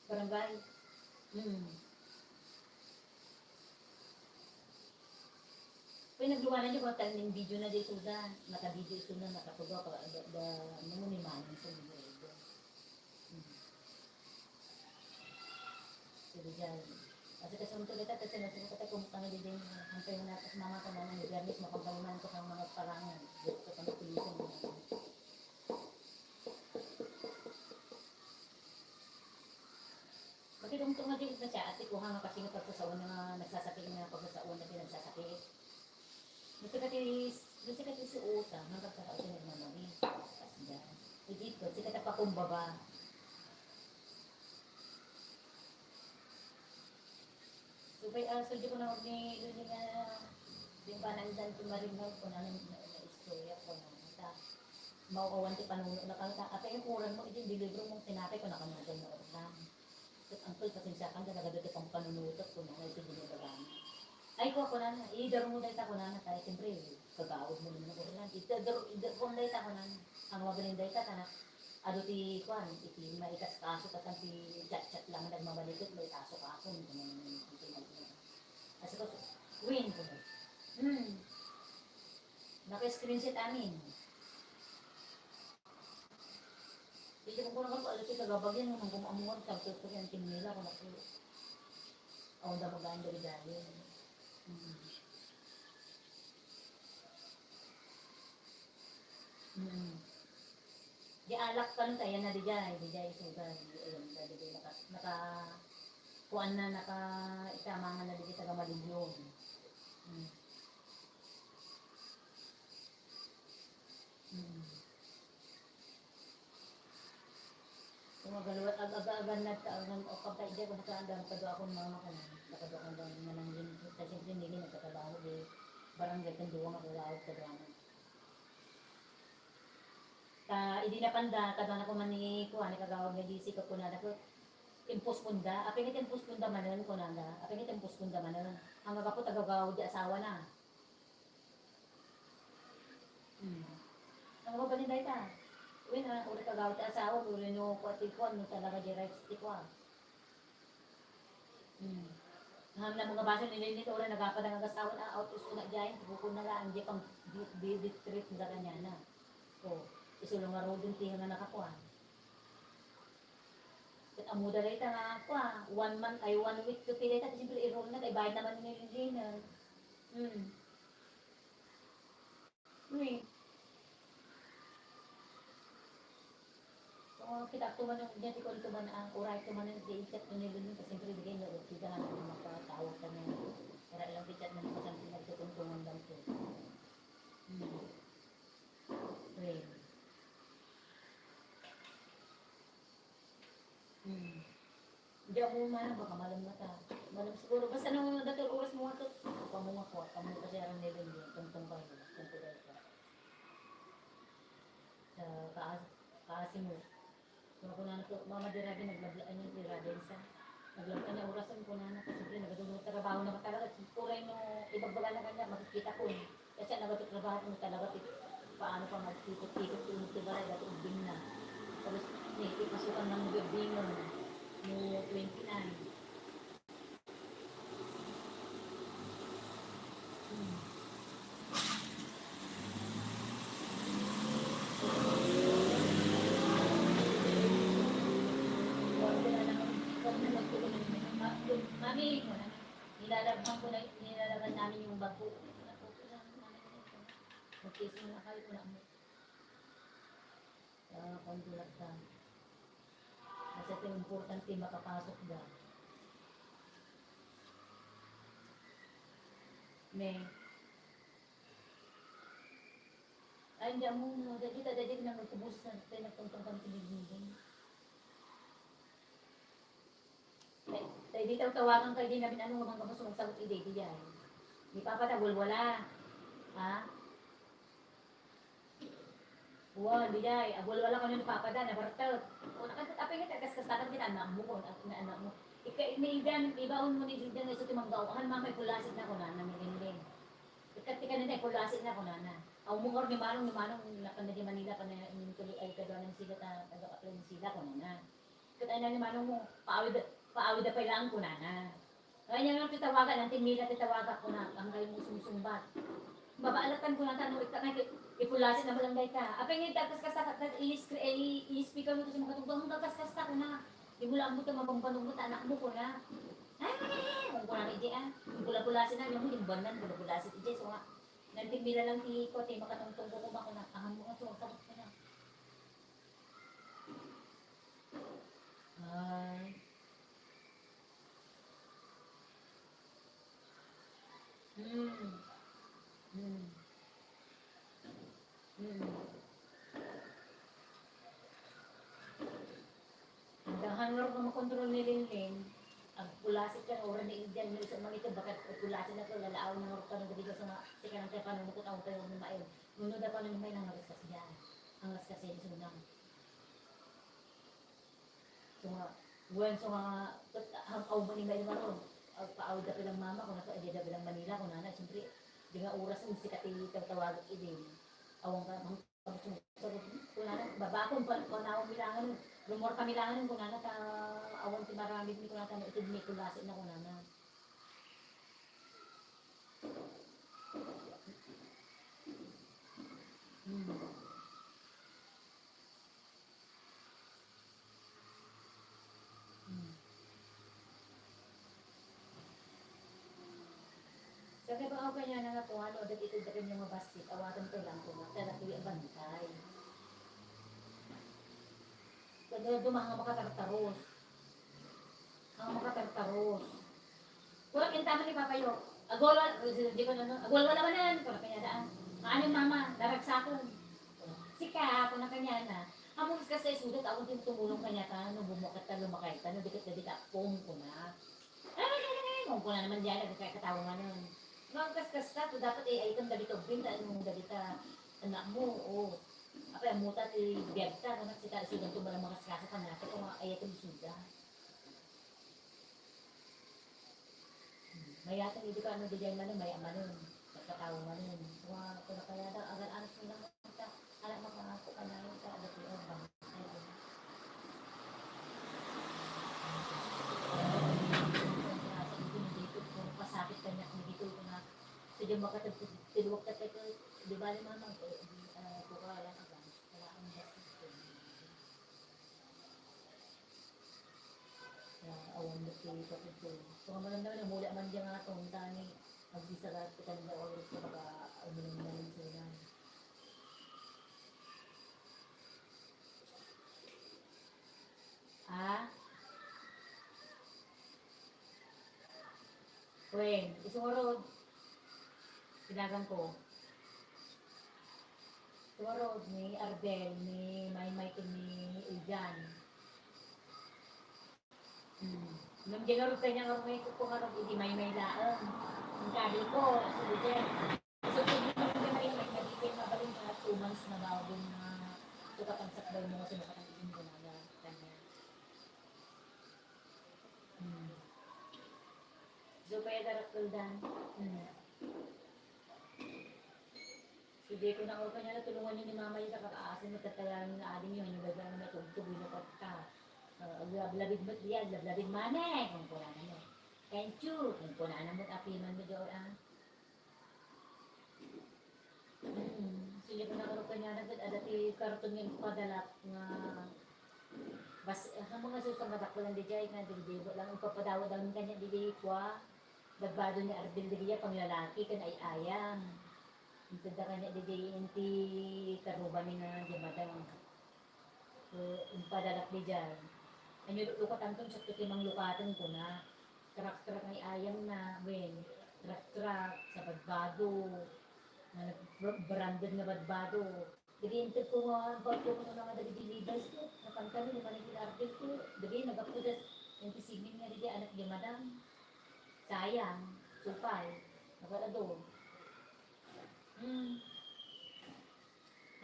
barangay. Pinaglubanan niyo ko tayong video na di suda, naka-video suda nakatugaw pa ano ni maning sa video. Sige dyan. Kasi kasunod ulit at sinusunod ko tayo kumusta nga din ang tayo na tas mama ko na ng Biyernes makabalunan ko ng mga parangan. Dito sa panapulisan mo natin. Magkitong nga din na siya ate ko hanga kasi nga pagsasawan na nagsasakit na pagsasawan na pinagsasakit. Gusto ka si Uta, hanggang sa kasi nagmamali. Kasi dyan. Dito, sika pa kumbaba. So, di ko na doon yung panandan tumaringaw ko na istorya ko na maukawan ti panuno na kanta. At yung kurang mo, yung dilibro mong tinapay ko na kanugan na organ. At angkol, pasensya ka, talaga doon itong panunutot ko na ito dinibagana. Ay ko ako na, i-idaro mo dahil ako na, kaya siyempre, kagawad mo naman ako na. I-idaro mo dahil ako na, ang magaling dahil ka na, ado ti kwan, iti maikas kaso katang ti chat-chat lang nagmabalikot, may kaso-kaso, hindi naman yung tinagin. Kasi ko, win ko na. Naka-screenshot amin. Hindi ko na ako, alam ti kagabagyan, nung kumamuhan, sabi ko yung team nila, kung ako, ako na magaan dari-dari. Di alak ka nun tayo na di jay sugar di kuan na itamangan na di taga maligyon. nagkaroon o kapag hindi ako nakaandang kado ako ng mama ko na nakado ako ng nanangin kasi siyempre hindi nagkakabaho di barangay kanduwang ako laot sa drama. Hindi na panda kada na ko man ni kuha ni kagawad nga DC ko kunada ko impos punda aping impos punda manan kunada aping impos punda manan ang ako tagagawad di asawa na. Ang mga banin dahil ta. Uwi na, uli kagawad di asawa, uli no ko tikwan, no talaga di rights tikwan. Ang na mga baso nililit ora nagapad ang agasawa na out is una dyan, bukod na lang, di pang trip na kanya na. O, isulong nga road yung tinga na nakakuha. At amuda rin nga ako 1 month, ay 1 week to pila ita, siyempre i-roll na, kay bayad naman nililin. Uy. Kita tuman ng dyan, ikaw tuman ang uray tuman ng ikat ko nililin, kasi siyempre bigay na kita nga ng makatawag ka na. Para ilang ikat na naman pinagtutuntungan lang ito. Uy. Hindi ako umana, baka malam na ta. Malam siguro. Basta nung dator oras mo ito, pamunga ko. Pamunga kasi ang nilin yun. Tungtong kayo. Tungtong kayo ka. Sa kaasin mo. Kung ako na ito, mama dirabi, naglablaan niya dirabi sa. Naglablaan niya orasan ko na kasi siyempre nagatulong trabaho na talaga. Puray no, ibagbaga na kanya, makikita ko. Kasi nagatulong ko talaga. Paano pa magkikot-kikot ko yung tibaray, dati ubing na. Tapos, ipasukan ng ubing mo. No 29. Mami, nilalaban namin yung bago. Mag-kiss mo na kayo na mo. Kondulat ka. Kasi ito importante makapasok ka. May. Ay, hindi mo, dadi na magtubos na tayo nagtungtong kami tinignigan. Tayo dito tawagan kayo din namin anong mga kamas sumasagot ide diyan. Di pa patagol wala. Ha? Wow, biday. Agol wala ko nung papada na bartel. O nakatapay nga kaskasakan din anak mo ko na anak mo. Iniidan, ibaon mo ni Jordan sa timang gaw. Ang mamay pulasit na ko na namigin. Ika na pulasit na ko na. Aw mo or ni manong napan di Manila pa na tuloy ay kadwanan sila ta taga-apply sila ko na. Kat ay na ni manong mo paawid pa lang ko na. Kaya nga titawagan ang timila titawagan ko na ang kayo mo sumusumbat. Babaalatan ko na tanong ipulasin na malangday ka. Apay nga datas ka sa i-speaker mo to sa mga katubang mo datas ka ko na. Di mo lang mo ito mabangbanong mo anak mo ko na. Kung ko na ije pula-pulasin na yung banan pula-pulasin ije so nga. Nantimila lang ti ko ti makatungtong ko ba ko na aham mo nga so sabot ko na. Ay. Hanggang hangar ko makontrol ni Linlin, ang pulasit ka, oras na Indian, yung isang mga ito, bakit pulasit na ito, lalaaw ng mga tanong dito sa mga, sika ng tayo, paano mo kung tayo ng mail. Nunod na paano ng mail, ang haras kasi yan. Ang haras kasi yung sunang. So nga, buwan, so nga, hangaw mo ni mail maron. Paawid na pilang mama, kung nato, edya bilang Manila, kung nana, siyempre, di nga oras mo, sikat yung tawag idin. Awang ka, kung nana, babakon, panawang bilangan, rumor kami lang kung nana, awang timaramid ni kung nana, itid may kulasin na kung nana. Sabi ba ako kanya na po, ano, dati ito rin yung mabasit, awakan ko lang kung talaga yung bantay. Kaya dumang ang makatartaros. Ang makatartaros. Kurang yung tama ni Papayo. Agol wala, hindi ko na, agol wala manan, kurang kanya daan. Ano mama, darag sa akin. Sika, ako na kanya na. Amo mas kasi sudat ako din tumulong kanya ta no bumukat ta lumakay ta no dikit na dikit pum ko na. Kung ko na naman diyan nagkakatawa nga nun. Mga kaskas ka to dapat ay itong dagito binta nung dagita anak mo o apa ang muta ti biyagta kana kita sudan to mga kaskasa ka na kung ay itong suda. Mayata hindi ka ano diyan man may ama nun. Nagkatawa nga nun. Kung kaya da agal anas mo lang ta anak makako ka na yung ka dati o ba. Pasakit kanya kung dito ko na sadya makatagtiluwag ka tayo di ba ni mamang kukalan ang gano'n kaya ang gastos ko awan mo kayo kapit ko so nga man naman mula man dyan nga itong tani magbisa ka ito kanila o rin ko baka uminom na rin sila ah Wen, isungurod. Tinagan ko. Isungurod ni Ardel, ni Maymay, ni Iljan. Nung ginarod ka niya may kukungarap, hindi Maymay laang. Ang kari ko, sa Iljan. So, hindi mo yung Maymay, nagipin mabaling na 2 months na bago na sukat ang sakbay mo kasi nakatangin ko na kanya. So, kaya darakul dan. Sige ko na ako kanya na tulungan niyo ni mama yung kakaasin mo tatalan na ading yun. Yung gagawin na tugtuboy na pagka. Lablabig mo diyan, lablabig manay. Kung kuna na mo. Thank you. Kung kuna na mo, apiman mo doon ah. Sige ko na ako kanya na adati karton yung padalap nga bas ang mga susang kadakulan di jay nga di lang ipapadawa daw kanya di kwa dagbado ni Ardel Diria pang lalaki kan ay ayang. Intada kanya di inti karuba ni nga jamadang. So impadalak di dyan. Anyo lukat antong sa tutimang lukatan ko na trak-trak ay ayang na wen. Trak-trak sa badbado. Na branded na badbado. Dagi inti ko nga bato ko na nga dagi dilibas ko. Nakangkano ni Manigil Ardel ko. Dagi nagapudas inti sigmin nga di anak jamadang. Sayang, supay, nakalado.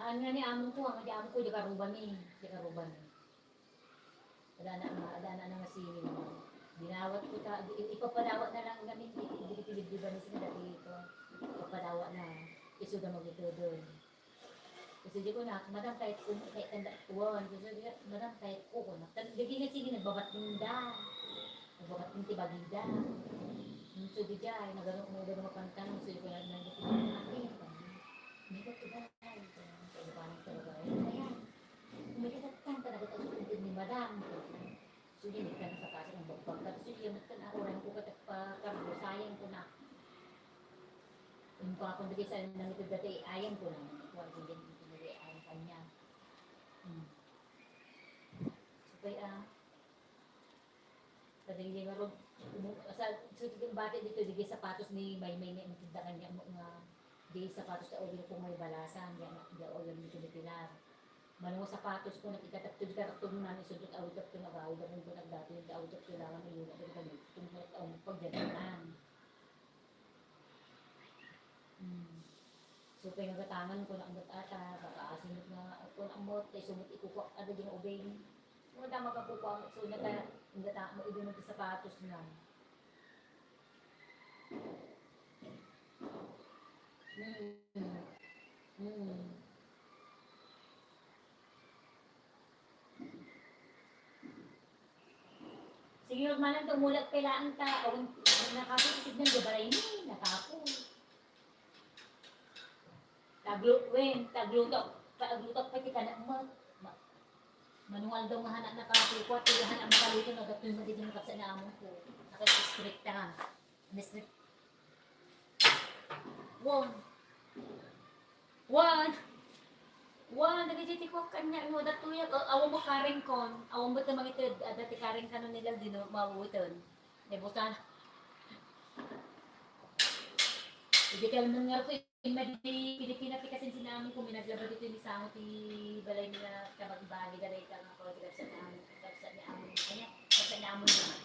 Ang nga ni amon ko, ang amon ko, di karuban ni. Ada na nga sinin mo. Dinawat ko ta, ipapadawat na lang namin, di ba ni sila dati ito. Ipapadawat na, isuda magito doon. Kasi di ko na, madam kahit tanda kuwan, kasi madam kahit kuko na. Dagi nga sige, nagbabat ninda. Nagbabat ninti bagida. So di jay nagano mo daw mapantan so ko lang nang dito natin. Hindi ko tuday. Ano pa nang talaga. Ayan. May katatan talaga ito ni madam. So di ka na sa kasi ng bagpagkat. So di mat na oran ko katak pa karbo sayang ko na. Yung pa kung dito sa nang ito dati ayang ko na. Wala din dito ni ayang kanya. So kaya kadili nga ron sa yung bati dito di sapatos ni Maymay na intinda kanya mo nga di sapatos sa oil kung may balasan yan di oil ni Pilipinar manong sapatos ko nakikatap to di karakter na ni sudot awit up to nag-awit up ko nagdati yung awit up kailangan ni yun at kami tungkol ang pagdadaan so kaya nagatangan ko na ang ata kakaasinot nga kung ang mot kay sumot ikukwak ada din obeng mo da magkakukwak so nagata mo idun ng sapatos na Sige, malang tumulat kailangan ka o nakakasisig ng gabaray ni, nakako. Taglutok pa kita na manual daw nga hanak nakakukwa, tigahan ang makalito, nagatuloy mo dito nakapsa na amon ko. Nakasistrict ka. Strict. One, nagigiti ko kanya mo datuya awon mo karen kon awon mo ta mangitid dati karen kanon nila dino mawuton ne busan hindi ka nang ngarto Hindi Pilipina ti kasi sinamin ko minaglaba dito ni Sango ti balay nila kabagbagi dalay ka ng ko sa namin sa ni amon kanya sa ni amon na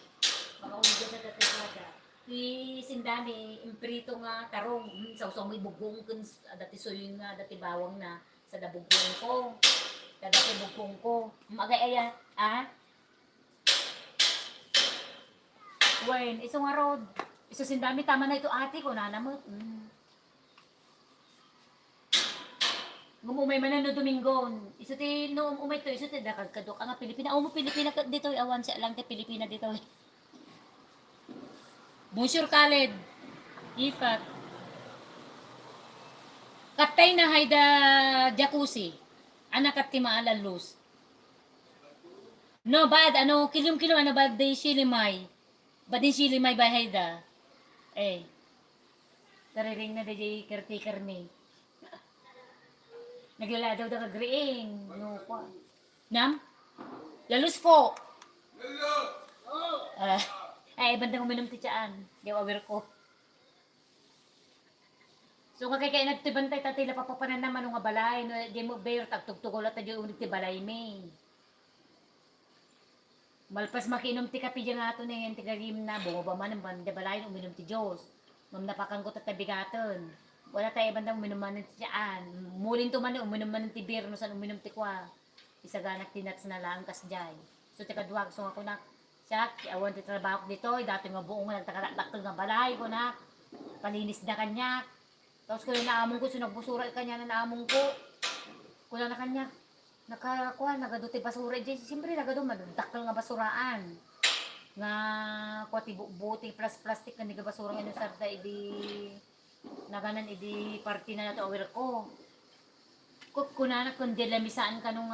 mga ulo na tatada ti sindami imprito nga tarong sausaw mo ibugong kun dati soyun nga dati bawang na sa dabugong ko dati bugong ko magayaya ah Wen iso nga road iso sindami tama na ito ate ko nanamot Umay man no Domingo. Iso ti no umay to iso ti dakag kadok ang Pilipina. Mo Pilipina dito awan sa lang ti Pilipina dito. Bonjour Khaled. Ifat. Katay na hayda jacuzzi. Anak at ti maalan luz. No bad ano kilom ano bad day silimay. Bad din silimay ba hayda. Tariring na DJ caretaker ni. Naglala daw daw agreeing. No pa. Nam? Lalus po. Ay, bandang uminom ti tiyaan. Di aware ko. So kay nagtibantay tatay papapanan naman nga balay. No, di mo bear tagtugtugol at di ulit ti balay me. Malpas makinom ti kapi dyan nga ito na yan ti karim na. Bumaba man ang banda balay uminom ti Diyos. Mam napakanggot at tabigaton. Wala tayo bandang uminom man ng tiyaan. Mulin to man uminom man ng tibir no san uminom ti kwa. Isaganak tinats na lang kas jay. So tika duwag so ako na siya awan ti trabaho dito dati nga buong nagtakadak nga balay ko na palinis na kanya. Tapos ko na among ko so nagbusura kanya na naamong ko. Kulang na kanya. Nakakuha nagaduti basura jay. Siyempre nagado madakkel nga basuraan. Nga kwa ti buti plastic nga basura nga no sarda idi naganan idi party na nato aware ko. Kunana kundi lamisaan ka nung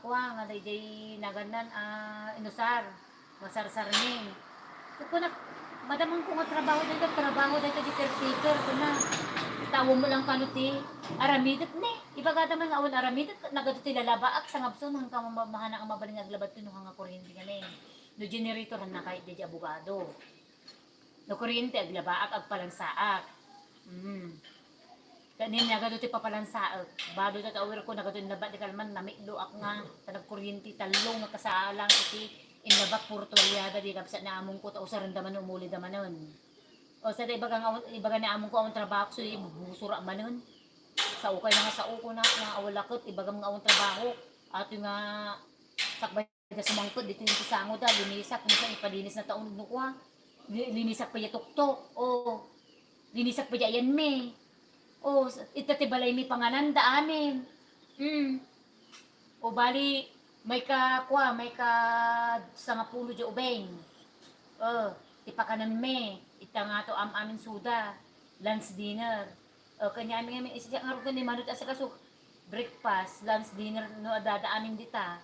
kuha nga day naganan inusar masarsar ning. Kuna madamang ko nga trabaho dito di caretaker kuna. Tawo mo lang kanu ti aramidot ni. Iba gada man awon aramidot nagado ti lalabaak sa ngabson hanggang mamahana ang mabaling aglabat tino nga kuryente gani. No generator na kahit di abogado. No kuryente aglabaak ag palansaak. Kanin nagado ti papalansaak. Bado ta awir ko nagado nabat di kalman namikdo ak nga tanag kuryente talong nga kasaalang iti inabak purtulyada di kapsa na among ko ta usaran daman umuli damanon. O sa ibaga na among ko ang trabaho so ibusura manon. Sa ukay na nga sa uko na nga awalakot ibaga mga awong trabaho ato nga sakbay ka sumangkot dito yung sango da linisak kung saan ipalinis na taon nukwa. Linisak pa ya tuktok. Linisak pa ya yan me. Itatibalay mi pangananda amin. Bali may ka sangapulo di ubeng. Tipakanan me. Ita nga to amin suda. Lunch dinner. Kanya amin isa nga rin ni manut asa kaso breakfast, lunch dinner no adada amin dita.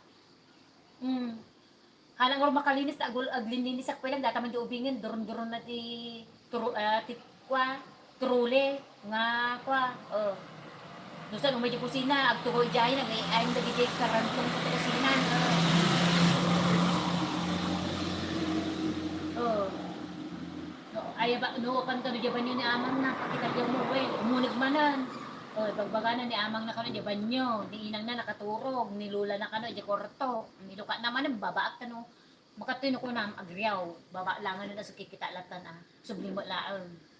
Halang or makalinis aglininis ak lang data man di ubingin duron na ti trule nga nusan umay di kusina agtukoy jay nang ayam dagi di karantong sa kusina ay ba no kan kanu jaban ni amang na pakita mo umunig manan bagbaganan ni amang na kanu jaban nyo di inang na nakaturog ni lula na kanu di korto niluka naman babaak tano makatino ko na agriyaw baba langan na sa kikita latan sublimo laang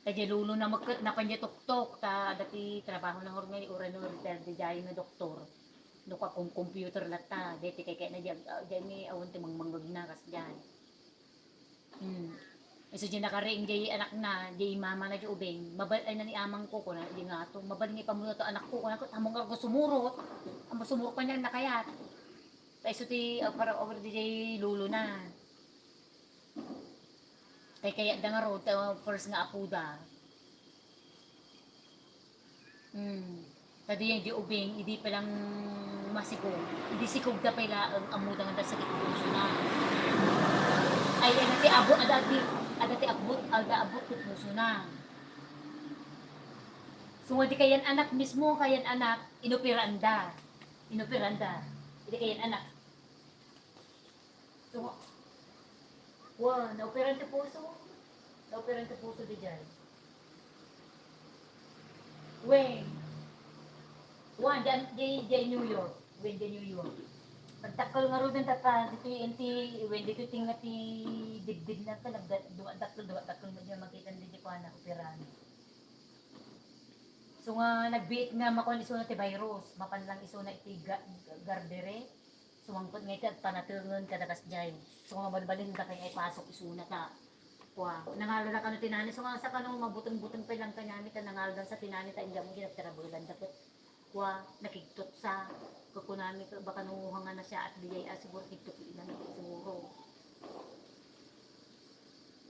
Tadi lulo na magkat na panya tuktok ta dati trabaho ng organ urano retired di jay na doktor no ka kung computer lata dati kay na diyan ni awon ti mangmanggag na kas diyan Iso di nakaring di anak na di mama na di ubeng mabal ay na ni amang ko na di nga to mabalingi pa mo to anak ko kuna ko among ako sumurot ang sumurot pa niya nakayat ta iso ti para over di lulo na kaya da nga ro first nga apuda tadi yung di ubing hindi pa lang masikog hindi sikog da pala ang amuda nga da sakit puso na ay adati abot puso na so hindi kayan anak mismo kayan anak inopiranda hindi kayan anak so naoperan ti puso. Operan ka puso di dyan. When? One, dyan New York. When dyan New York. Pagtakal nga rin tata, dito yung when dito tinga ti dibdib na ka, duwa-dakal mo dyan, makita dito ko na operan. So nga, nagbiit nga makon iso na ti virus, mapanlang iso na iti gardere, sumangkot nga iti at panatungan kadakas dyan. So nga, balbalin ka kaya ipasok iso na ka. Wow, nangalala ka no tinani. So nga sa kanong mabutong-butong pa lang kanyami ka nangaldan sa tinani ta inda mo ginagtarabulan dapat wa nakigtot sa kukunami ka baka nunguha na siya at bigay siguro kigtot ilang siguro.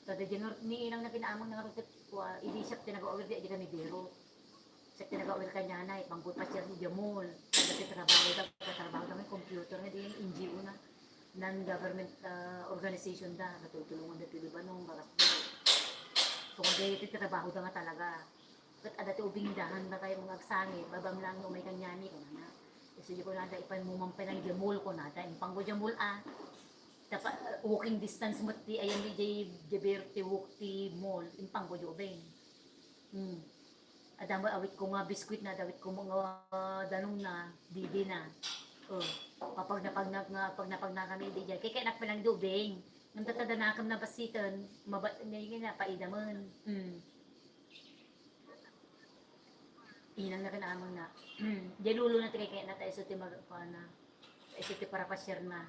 Tada dinor ni ilang na pinaamang nga rutit wa idi siya tinagawer di kami biro. Siya tinagawer kanya na ipanggut pa siya di mall. Dati trabaho kami computer na di NGO na non-government organization da, natutulungan dito di ba nung bakas po. So kung dito trabaho da nga talaga. Kat adati ubingdahan na kayo mga agsangi, babam lang yung may kanyani ko na. Kasi ko na da ipan mumampay ng jamul ko na, da impanggo jamul Dapat walking distance mo ti ayan di jay jeberte walk ti mall, impanggo jo ubing. Adamo awit ko nga biskwit na, dawit ko mga danong na, didi na. Pag napag na kami di dyan. Kaya nakpalang dubing. Nung tatadanakam na basitan, na paidaman. Inang na kanaamang na. Diyan lulo na kaya na tayo sa ti magpana. Tayo ti para pasyar na.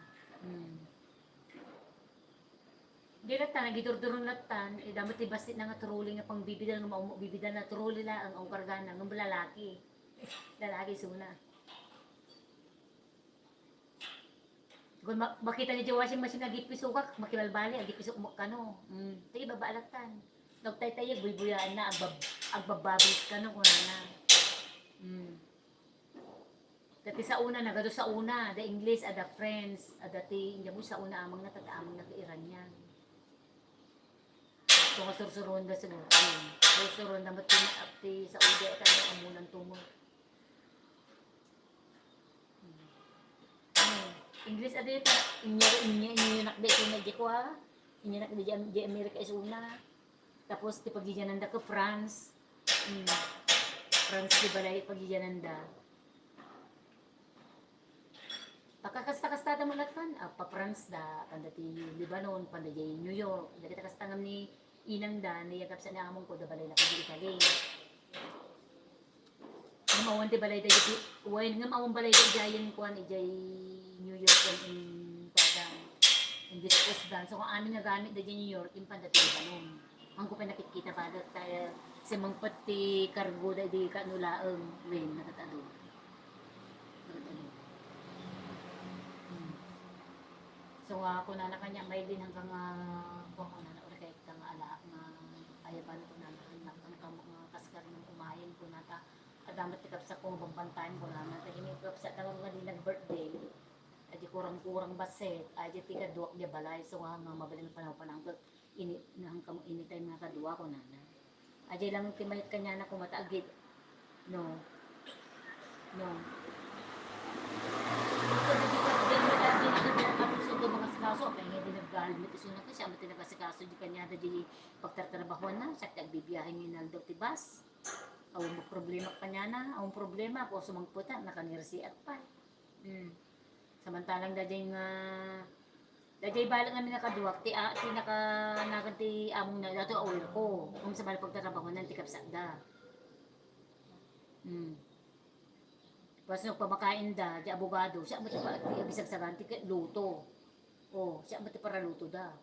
Diyan na tan, nagidurduron na tan. Damat ti basit na nga turuli nga pang bibidal nga bibidal na turuli la ang kargana ng lalaki. Lalaki suna. Kung makita niyo washing machine nagipiso ka, makibalbali, agipiso mo kano. Sige babaalatan. Nagtay-tay buy-buyaan na agbababis kano kuna na. Dati sa una nagado sa una, the English ada French, ada ti mo sa una amang natataamang nag-Iran yan. So kasursuron da siguro. Sursuron da mo ti sa ude at ang amunan tumo. English ada ito, inyo nakde ko na ko ha. Inyo nakde di Amerika is una. Tapos ti paggijananda ko France. France di balay paggijananda. Pakakasta-kasta mo latan, pa France da, panda ti Lebanon, panda di New York. Dati kasta ngam ni inang da, niyagap sa naamong ko da balay na pagdi Italy. Ngamawan ti balay da di, ngam awang balay da jayan kuan ijay New York in padang in this dan. So kung amin nga gamit da New York in panda ti Lebanon. Ang ko pa nakikita pa da tayo sa mga pati cargo da di kanulaang wen nakatado. So ako na kanya may din hanggang kung ano na ora kay kang ala nga ayaban ko na ang mga kaskar ng kumain ko nata adamat tikap sa kong bambantayan ko na nata inikap sa tawag nga din nag-birthday. Adi kurang-kurang baset, adi tika duwak dia balay, so nga mabalin panahon init na hanggang initay nga kadua ko na. Adi lang timayot kanya na kumataagid. No. Ito mga sikaso, kaya nga din nag-galmit iso na kasi, amat nagkasikaso di kanya da di pagtatrabahuan na, siya nagbibiyahin ni Naldo Tibas. Awang problema kanya na, awang problema, ako sumangputan, nakanirsi at pa. Samantalang dadya nga dadya balang kami nakaduwak ti nakanti among na dato awir ko kung sa bal pagtatrabaho nan tikap sakda. Pas nagpamakain da di abogado siya mo pa bisag sa ganti luto. Siya mo para luto da.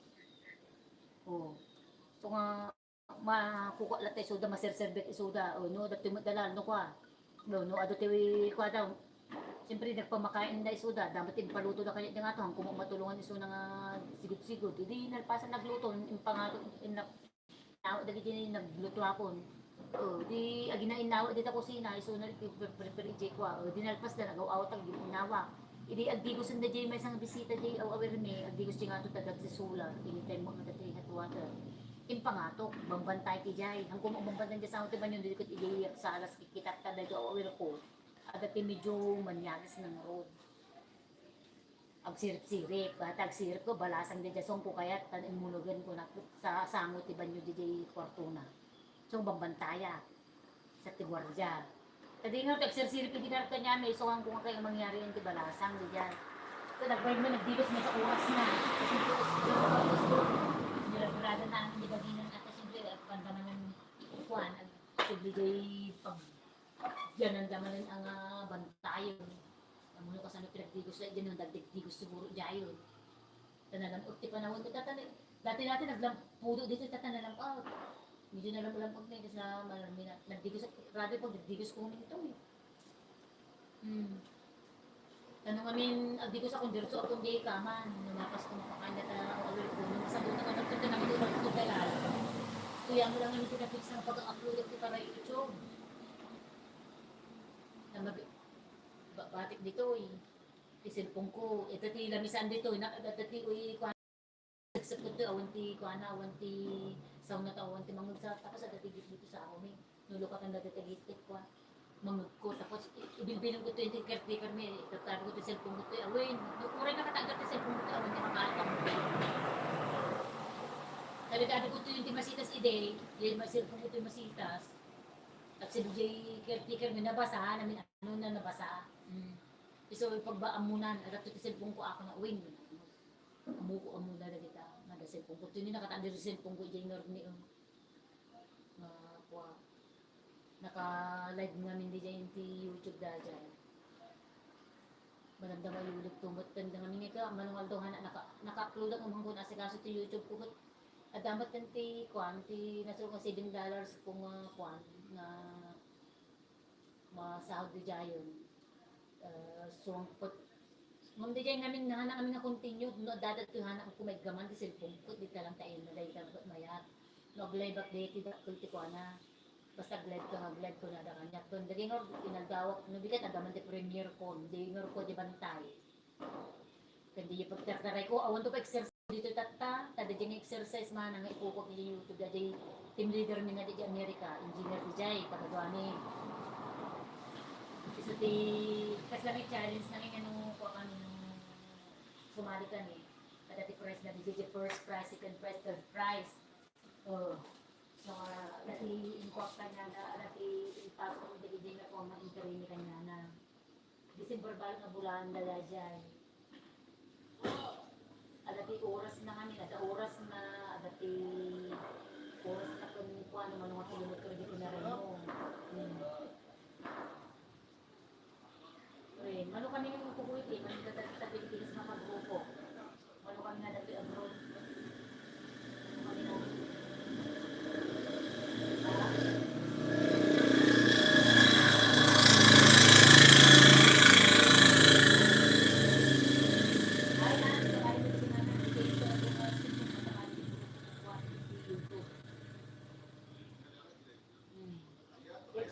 So nga makukuha latay soda maserserbet isuda no dati mo dalal no kwa. No ado ti kwa daw. Siyempre nagpamakain na isuda, dapat paluto na kanya nga to, kung matulungan iso na sigud-sigud. Hindi nalpasan nagluto, impangato inaw dagi din nagluto hapon. Di agina inawa dito kusina, iso na prepare ko. Di nalpas na nagaw-awat ang ginawa. Idi agdigos na jay may sang bisita jay awer me, agdigos jay nga to tadag si Sula, anytime mo nga dati hot water. Impangato, bambantay ki jay. Ang kumabambantan jay sa hotel man yun, dito iti sa alas kikitat ka dahil awer ko. Agad medyo manyagis ng road. ag sirip-sirip, tag sirip ko, balasang di song ko kaya tanimulugan ko na sa sangot iban nyo di kwartuna. So, bambantaya sa tigwardya. Tadi nga, tag sirip hindi na kanya, may so ang kung kayo mangyari yung di balasang di dyan. So, nag-bird mo, nagdilos mo sa oras na. Kasi nilagurado na ang libaginan at siyempre, at panda naman kuwan, at siyempre, pag yan ang damanin ang bantayon. Muna ka sa pinagdigos na dyan, nagdigdigos siguro dyan yun. Tanalang, ti panahon, dati natin naglampudo dito, tatanalang, medyo nalampulampuag na yun, kasi na marami na, nagdigos, grabe pag nagdigos ko ito eh. Tanong amin, agdigos akong dirso, akong di kaman, numapas ko makakanya na ako awal ko, nung masabot na nagpunta namin doon, nagpunta lalo. Kaya mo lang namin pinapix na pag-upload ko para YouTube. Batik dito eh. Isilpong ko. Ito ti lamisan dito. Ito ti uy ko. Sagsap ko awan ti ko ana awan ti sauna ta awan ti mangudsa tapos ito ti dito sa ako mi. Nulukat ang dati tagitik ko. Mangud ko tapos ibilbilin ko to yung caretaker mi. Tataro ko ti cellphone ko to. Awin. Nukuray nakatagat ti cellphone ko to awan ti makakam. Talaga ko to yung ti masitas ide. Yung cellphone ko to yung masitas. At si DJ caretaker mi nabasa namin ano na nabasa. So pagbaammunan at ito cellphone ko ako na uwing amuko amuna na kita nada cellphone ko tuni nakatanda sa cellphone ko jay nor ni kuha naka live namin di jay ti YouTube dajan mananda mayulig tumot tanda namin ka manual daw hana naka-upload ang umanggon asikaso ti YouTube ko at dapat ti kuan ti nasuko $7 kung kuan na masahod di jayon. So, ma'am di dyan namin nahanap kami na continue, no, dadat ko hanap ko may gaman di cellphone ko, di talang tayo na dahil ka mayat. Nag-live update, di tulti ko na, basta live ka, mag-live ko na da kanya. Kung di nga, inagdawak, nabigat, agaman di premiere ko, di nga ko di bantay. Kundi yung pagtartaray ko, awan to pa exercise dito tata, tada dyan exercise man, ang ipukok di YouTube, dyan team leader ni nga di Amerika, engineer di jay, pagagawa ni. Isa ti kasi lang challenge na nga nung ko kami nung sumali kami. Kada ti prize na DJ first prize, second prize, third prize. Oh. So dati import kanya na dati ipasok ng DJ na ko ang interim kanya na December balik na bulan dala diyan. Dati oras na kami, oras na dati oras na kung ano man mga kilometro dito na rin mo. Mano kami ng kukuiti, man dati Pilipinas na pag-grupo. Mano kami na dati abroad. Kami na.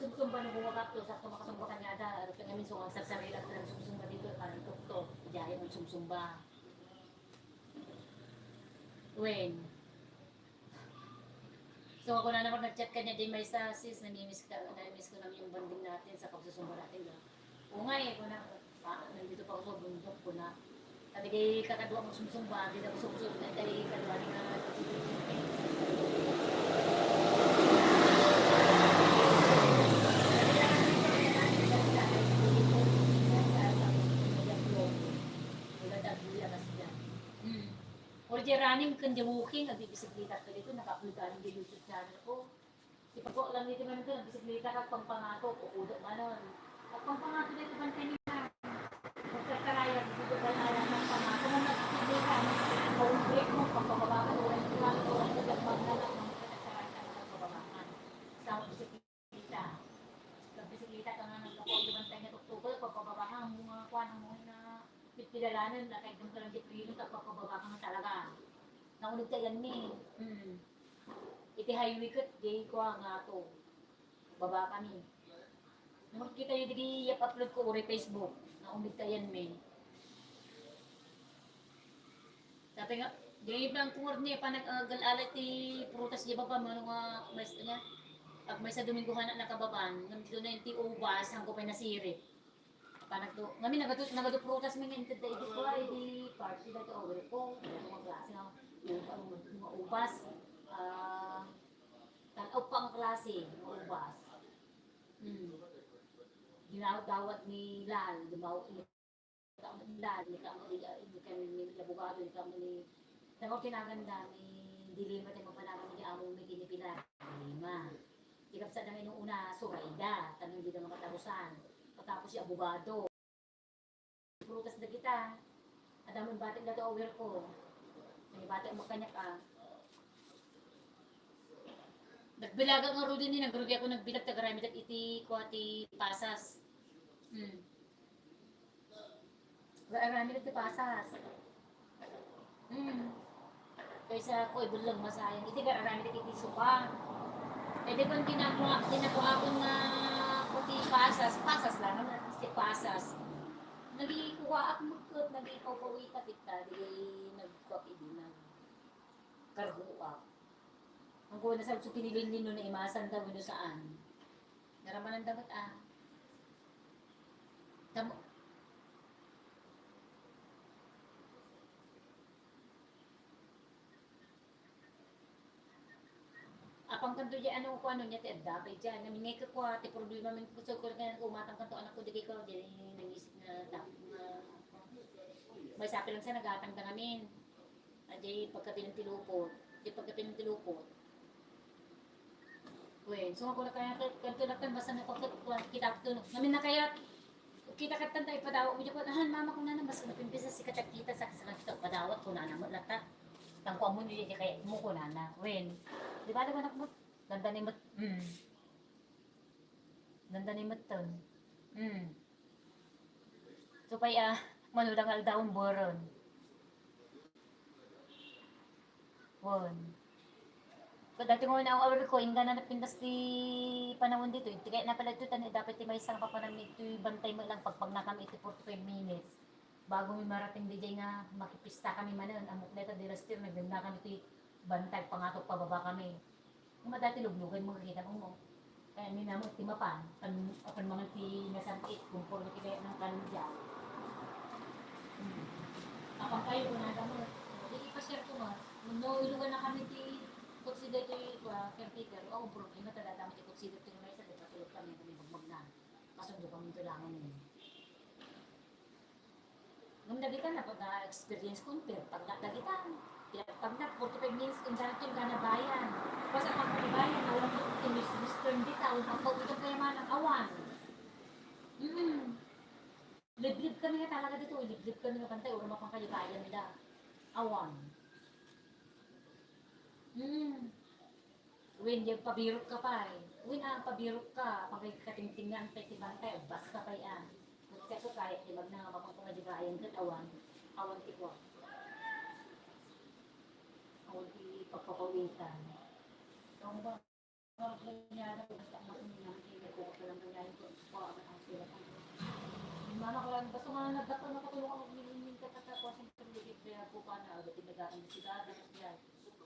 Sumsumba na bumagak to, sakto makasumba ka niya da, ito namin so, ang sarsarila ko ng sumsumba dito, parang tuktok, jaya ng sumsumba. When? So ako na naman nag-chat ka niya, di may sis, nami-miss ko namin yung banding natin sa pagsusumba natin. Oo nga eh, nandito pa ako sa bundok ko na. Sabi kay kakadwa mo sumsumba, di na ko sumsumba, dahil kakadwa ni nga or di running kundi walking, nagbibisiklita ka dito, naka-upload ka ng YouTube channel ko. Ipag ko alam dito man ito, nagbisiklita ka pang pangato, kukudo man nun. At pang pangato dito man kanina, magkakaraya, dito ka na lang ng pangato, kung nagbisiklita ka, kung break mo, pagpababakan, walang pangato, walang nagagmag na lang, magkakaraya ka na pagpababakan. Sa bisiklita. Nagbisiklita ka nga nagkakuha, di bantay na tuktukol, pagpababakan, mga kuha ng mga na pinalanan na kahit kung talang deprino tapos pababa ka na talaga. Naunod ka yan ni. Iti highway ko, di ko nga to. Baba kami. Nung kita yung i-upload ko uri Facebook. Naunod ka yan ni. Sabi nga, di bang kung niya pa nag-alalat ti prutas di ba pa mga may niya. Pag may sa Domingo na nakababan, nandito na yung ti ubas, hanggang pa nasirip. Panagdo, ngami nagado prutas mi ngin tada idi ko ay di party da to over ko. Mga klase nga mga ubas. Tanaw pa ang klase, mga ubas. Dinawat ni Lal, dumaw ni kamo ni Lal, ni kamo ni abogado, ni kamo ni tanaw kinaganda ni dilima tayo mapanaman ni amo mi kinipilar. Dilima. Ikap sa namin nung una, Suraida, tanong di na matapusan. Tapos si abogado. Prutas na kita. Adamon batik na to over ko. May batik mo kanya ka. Nagbilaga nga ro din ni nagrugi ako nagbilag tagarami dat iti ko ati pasas. Garami dat iti pasas. Kaysa ko ibulang masayang iti garami dat iti suka. Eh di kung ginagawa ko na puti pasas lang naman si pasas. Nagikuha ako magkot, nagipawawita kita, di nagkapi din na karguwa. Ang kuha na sa pinilin nino na imasan daw nyo saan. Naraman ang dapat Tamo. Apang kanto dyan, ano niya, te, dapat dyan. Namingay ka ko, te, problema min ko, so, kung umatang kanto, anak ko, di ko, dyan, nangisip na, may sapi lang sa nagatang na namin. Dyan, pagkati ng tilupot. Dyan, pagkati ng tilupot. Wen, so, ako na kaya, kanto lang, basta na ko, kita ko, namin na kaya, kita katan tayo padawat mo dyan ko, mama ko na na, mas napimpisa si katakita sa kasalang kita, padawat ko na naman, latat. Tangko mo niya kaya mo ko na wen. Di ba naman ako ganda ni mat. Ganda ni maton. So pay manulang aldaon boron. Won. Ko dati ko na ang ko inga na napindas di panahon dito. Iti kaya na pala ito tani dapat ti may isang papanam ito bantay mo lang pagpag nakam iti 45 minutes. Bago may marating di nga makipista kami manon, amok neta di rastir, nagdanda kami ito bantay, pangatok pababa kami. Kung madati luglugan mo kakita mo. Kaya hindi naman timapan, apan mga ti nasantit, kung puro na kaya ng kanon dyan. Apang kayo, kunada mo, di ipashare ko mo. No, ilugan na kami ti consider ito caretaker. O, problema talaga kami ti consider ito yung may sabi, patulog kami magmag na. Kasundo kami ito langan yun. Nung nagitan na, pag-experience ko, pero pag nagitan, pag na 45 minutes, kung dahil ito yung ganabayan. Tapos ang pagkabayan, nawalang Mr. Dita, ang pag-utong kayo man ang awan. Liblib kami nga talaga dito, liblib kami nga pantay, urama pang kalibayan nila. Awan. When yung pabirok ka pa when pabirok ka, pagkakatingting nga ang petibantay, bas ka pa yan. Kasi ko kaya, di ba na mapapangadibayan ka, awan ti ko. Awan ti pagpapawitan. Kung ba, kanyara ko, basta ang naman hindi ko pa lang ganyan ko, ang sila pa. Mama ko lang, basta nga nagdato na katulong ako, nilingin ka tatapos, yung pagligit kaya po pa na, agad tinagaan si Dada, kasi yan.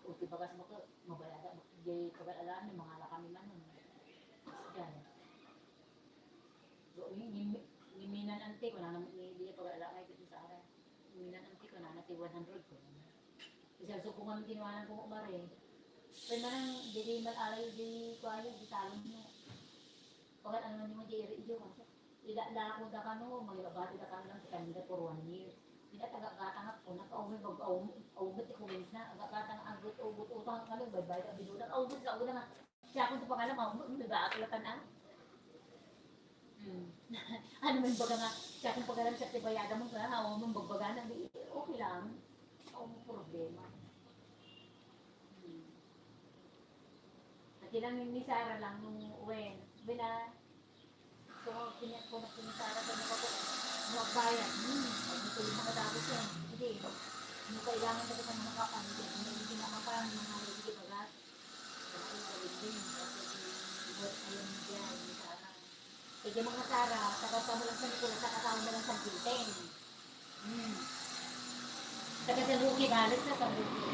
O, tibagas mo ko, mabalada, di pag-alaan, may mga kami man nun. Kasi yan. So, Iminan anti ko na naman hindi pag-alala ay dito sa ara. Iminan anti ko na nati 100 ko. Kasi so kung ang tinawanan ko mare. Pero man dili man alay di ko ay di talon mo. Pag ano man mo di iri ko. Ila la ko da kano magabati da kano lang kanila for 1 year. Hindi taga-gatang ako na kauwi mag-augot ko wins na aga-gatang agot utang kalo bye-bye ta binudan. Augot sa una nga. Siya akong pangalan mo ba ako latan ano man baga nga, siya kung pagalan sa tibayada mo ka, hawa mong bagbaga na, okay lang. Ako mo problema. At ilang ni Sarah lang nung when so pinyak ko na ni Sarah sa mga ko, magbayan, pag ito yung mga tapos yan, hindi, hindi kailangan na sa mga kapan, hindi kinakapan, mga hindi bagat, kaya yung gawin din, kasi ayun dyan, ni Sarah. Sige mga Sara, sakata mo lang sa Nicola, sakata mo lang sa Gilten. Saka sa Luki, balik sa Luki.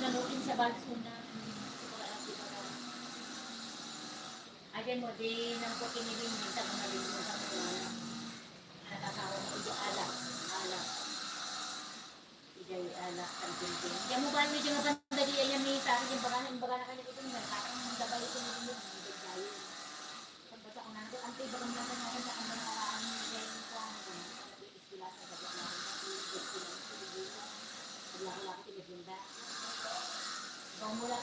Nalukin sa balis mo na. Ay, lagyan mo, di nang po kinilin din sa mga rin mo sa mga nakasawa mo, hindi alak. Alak. Hindi alak. Ang pintin. Diyan mo ba, medyo mabandali ayan ni Tari, yung baga na kanya ito nila. Kakang gabay ito nila yung hindi tayo. Basta kung nandun, ang tiba lang natin natin sa ang mga nakaraan ni Jane ko ang nag-iiskila sa gabay natin. Kasi gusto lang ito, hindi ko. Paglaki-laki tinaglinda.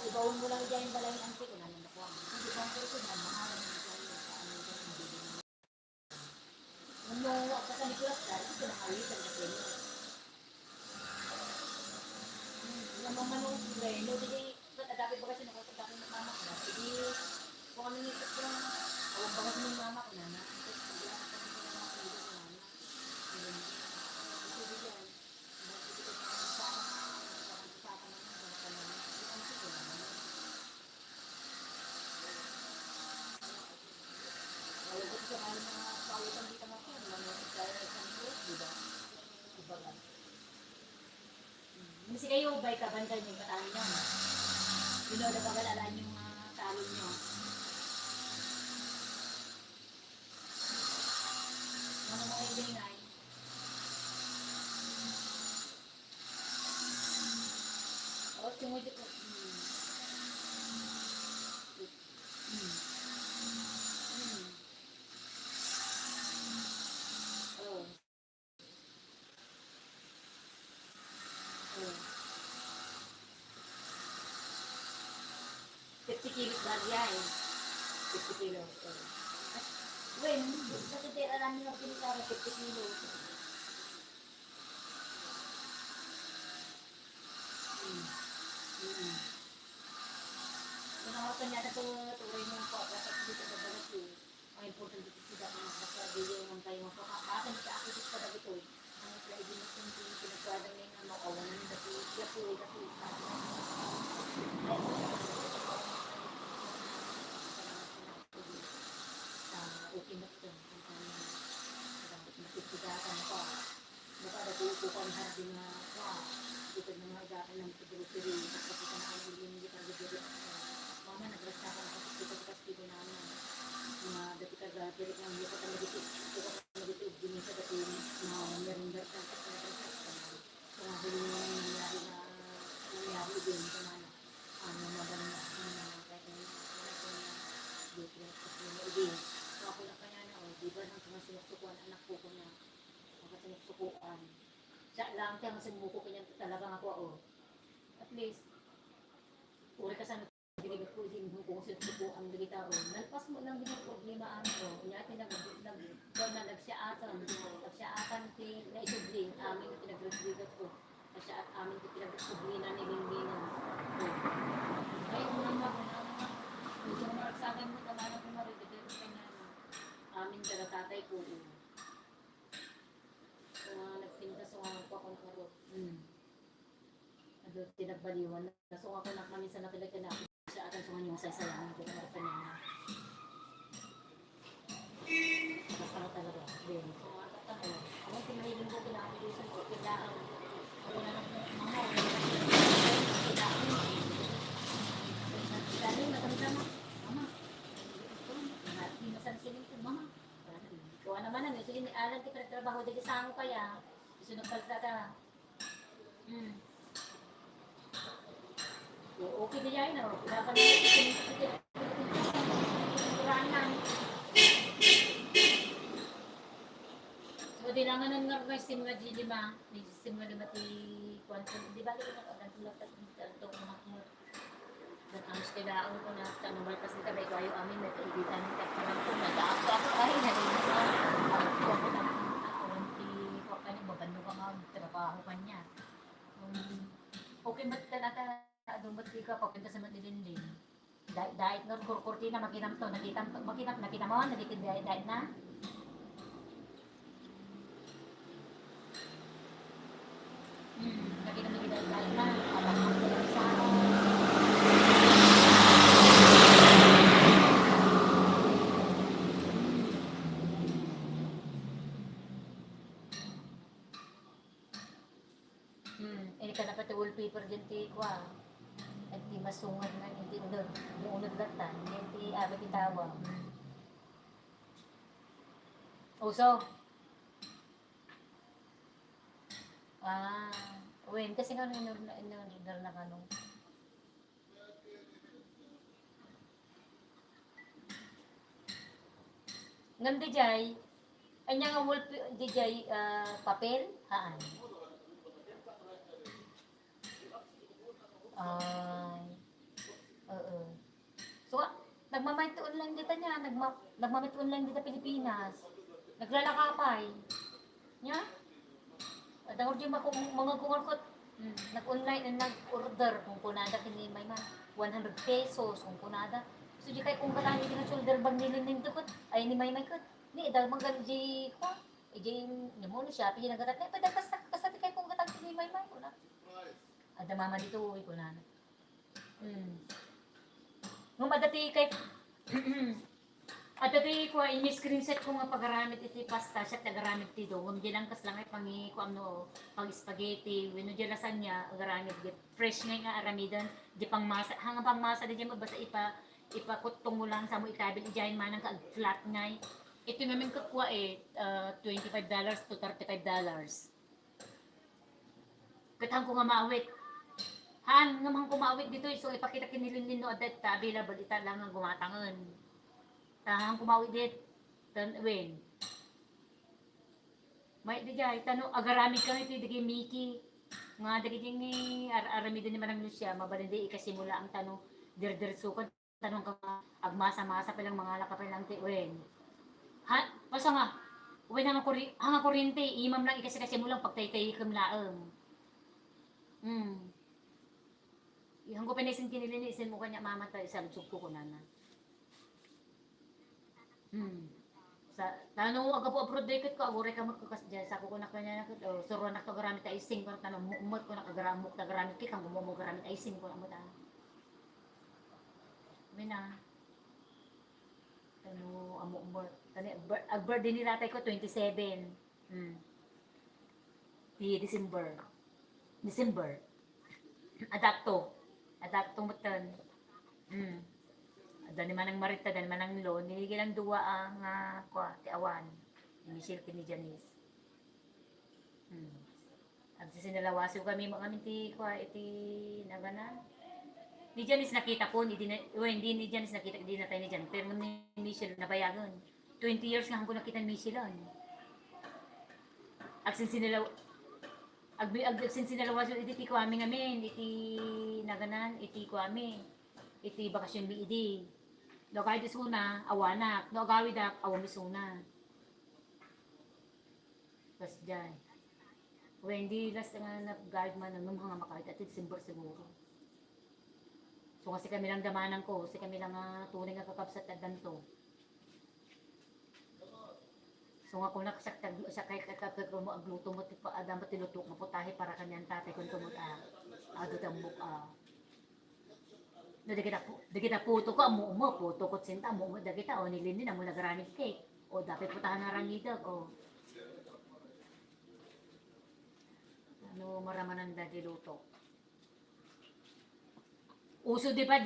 Ibawon mo lang dyan yung balay ng antik ko naman nakuha. Hindi ko ang kurso na mahalan ng dyan yung sa ano dyan yung bibili mo. Nung mo sa Nicolas dahil ito nakawitan na kanya. Yung mga manong no, hindi, dati ba kasi nakasadapi ng mama ko na, hindi, kung ano nito ko lang, awag ba kasi ng mama ko na, Mesti kayo bay ka banda yung katawan niyo. Yun o, napagalaan yung talon niyo. Ano mga ingay? O, sumudyo ko. Oh. 50 kilos ba yan? 50 kilos. Well, kasi tira lang yung pinitara 50 kilos. Kung nakakatan niya na ito, tuloy mo po, kasi dito sa balat yun. Ang important dito sila kung nakasarili yung tayo mo. Kakakan sa ako dito sa balat yun. Ang sila ibinit yung pinagkwadang niya na makawalan ng dati. Kaya po, kasi okay na ito. Nakikitakan pa. Maka dati ko pa ang hardin na dito na mga agakan ng pagdurupiri. Kapag na ang hindi hindi pagdurupiri. Mama, nagrasta ka na kasi dito namin. Mga dati kagapiri ng hindi ka talaga dito. Ito ka talaga dito. Dini sa dati na meron dati ang pagdurupiri. So, nga huli mo yung nangyari din sa mana. Ano magaling na kahit ako na kaya na, di ba nang sinuksukuan anak ko ko na sinuksukuan. Siya lang kaya sumuko ko niya talagang ako, at least, uri ka sa nagbibigat ko, hindi mo kung sinuksukuan ng tao. Nalpas mo lang din ang problema ko. Kunyati nagsiyaatan na isubling, amin na pinagbibigat ko. Kasi at amin na pinagsublinan ni Lingginan. Kaya mo naman, gusto mo maragsagan mo, tama na kung marigagay ko kanya. Amin ka na tatay ko. So, nagpinta sa mga pakong karot. Ano, tinagbaliwan. So, ako na kami sa nakilagay na ako siya atan sa mga yung sasayangan ko na pa niya. Basta na talaga. Then, so, mga tatang ko. Ako, tinahiling ko, pinakapilusan ko, kailangan. Ako na lang, mga, kailangan. Dali, matanda mo. Mama, hindi masansilin ko, mama. Ikaw naman ang sige, alam kita nagtrabaho dito sa ako kaya. Isunod pala ka. Okay na yan, no? Dapat na kuranan. So, di lang nga nga simula di lima. Simula lima ti kwanto. Di ba ito nagtulak at ito mga dan amus kailangan ko na tanong kasi tabi ko ayo amin na kaibigan ni kapatid ko nag-aako ako ay narinig ko ako na ako kani mabando ka nga trabaho kanya okay ba talaga dumot ka papunta sa Manilinding dahil no kurkurtina makinam to nakita mo dahil na nakita mo dahil na sa ini ka dapat wallpaper din ti kwa. At di masungad na hindi unod. Yung unod latan, hindi abot itawa. Uso. Ah, when kasi nga in-order na kanong. Ngam di jay, anya nga wall di jay papel, haan. Ay, oo. So, nagmamahit online dito niya, nagmamahit online dito Pilipinas. Naglalakapay. Nya? At ang order mga kumarkot, nag-online and nag-order kung kunada kini may man 100 pesos kung kunada. So di kay kung katani din ang shoulder bag nilin ko ay ni may kot. Ni dal man gan di ko. Di ni mo ni siya pili nagatat na pada kasta kay kung katani ni may ko na. Ada mama dito uy ko na. Ngum adati kay at dati ko ini screenshot ko nga pagaramit iti pasta siya tagaramit dito. Ngum di lang kas lang ay pangi ko ano pang spaghetti, wenno di lasagna agaramit git fresh nga aramidan di pang masa hanga pang masa di mabasa ipakutong mo lang sa mo ikabil ijayin manang ka flat ngay. Ito namin kakuha $25 to $35. Katang ko nga maawit. Han, nga kumawit dito so ipakita kinilin no adet ta available ita lang ang gumatangan. Tahang kumawit dit. Wen. May di jay tano agarami ka ito digi Mickey. Nga digi ni arami din man ang Lucia mabalindi ikasimula ang tano dir sukad tanong ka agmasa-masa pa lang mga laka pa lang ti wen. Ha, basta nga. Wen hanga kuryente imam lang ikasimulang pagtaytay kam laeng. Yung ko pinisin kinilinisin mo kanya mamatay sa lutsog ko nana. Sa tano aga po abroad deket ko agore ka magkakas diyan sa ko na kanya na suro na to garamit ta ising ko tano umot ko na kagaramok ta garamit kay kang mo garamit ising ko na mo ta. Mina. Tano amo umot tani ag birthday ni tatay ko 27. Di December. Adapto mutan. Dani manang Marita, dani manang Lo, niligilang duwa ang ti awan. Ni Michelle kini Janice. Ang sisinalawaso kami mga minti iti nagana. Ni Janice nakita ko, hindi ni Janice nakita, hindi na tayo ni Jan. Pero ni Michelle nabayagan. 20 years nga ako nakita ni Michelle. Agsin sinalawas yung iti ko amin iti naganan, iti ko amin, iti bakasyon mi idi. No kahit isuna, awanak, no agawid awam isuna. Tapos dyan. Hindi last nga nag-guide man nung mga makahit at December siguro. So kasi kami lang damanan ko, kasi kami lang tunay nga kakabsat at ganito. So nga kung nakasakta sa kay mo agluto mo ti adam tilutok mo putahe para kanyan tatay kun tumot ado tambok no dagita puto ko mo puto ko sinta mo dagita o nilin din mo nagaramit cake o dapat putahan na rangidag o ano maramanan dati luto. Uso pa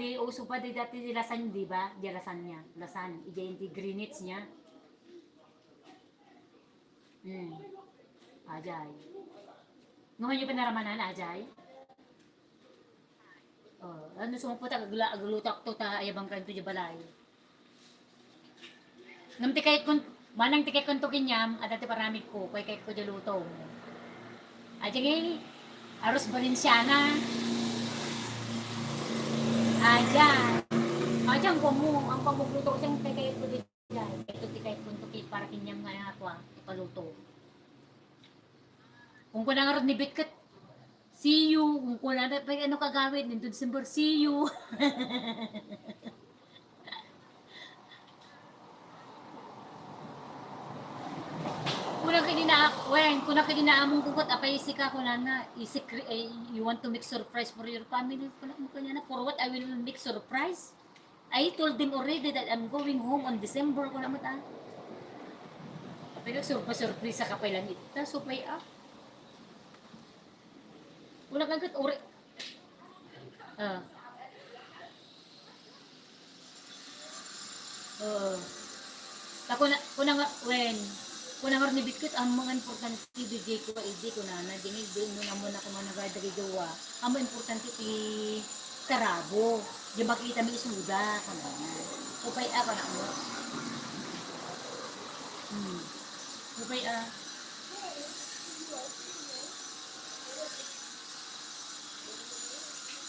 di dati di lasan di ba? Di lasan ije greenets niya. Ajay. Ngayon yung panaramanan, Ajay? Ano sumuputa, aglutak to ta, ayabang kanto yung balay. Ngam tikay kun, manang tikay kun to kinyam, at ati paramit ko, kay ko dilutong. Ajay, Aros Valenciana. Ajay. Ajay, ang pamugluto ko siyang kay ko dilutong. Ito tikay kun to para kinyam nga ako ipaluto. Kung ko na nga ni Bitkat, see you. Kung ko na ano kagawin, nito December, see you. Kuna kininaamong kukot, apay isik ako na, you want to make surprise for your family. Kuna mo kanya na, for what I will make surprise? I told them already that I'm going home on December. Kuna mo ta. Apay surprise ka pa lang ita, supay Wala kagad ori. Kuna nga when Kung naman ni Bitkut, ang mga importante DJ ko, ID ko na, dingig doon nung naman ako managay dagi gawa. Ang mga importante ti karabo. Di makita mi isuda ka na. Upay ako na mo. Upay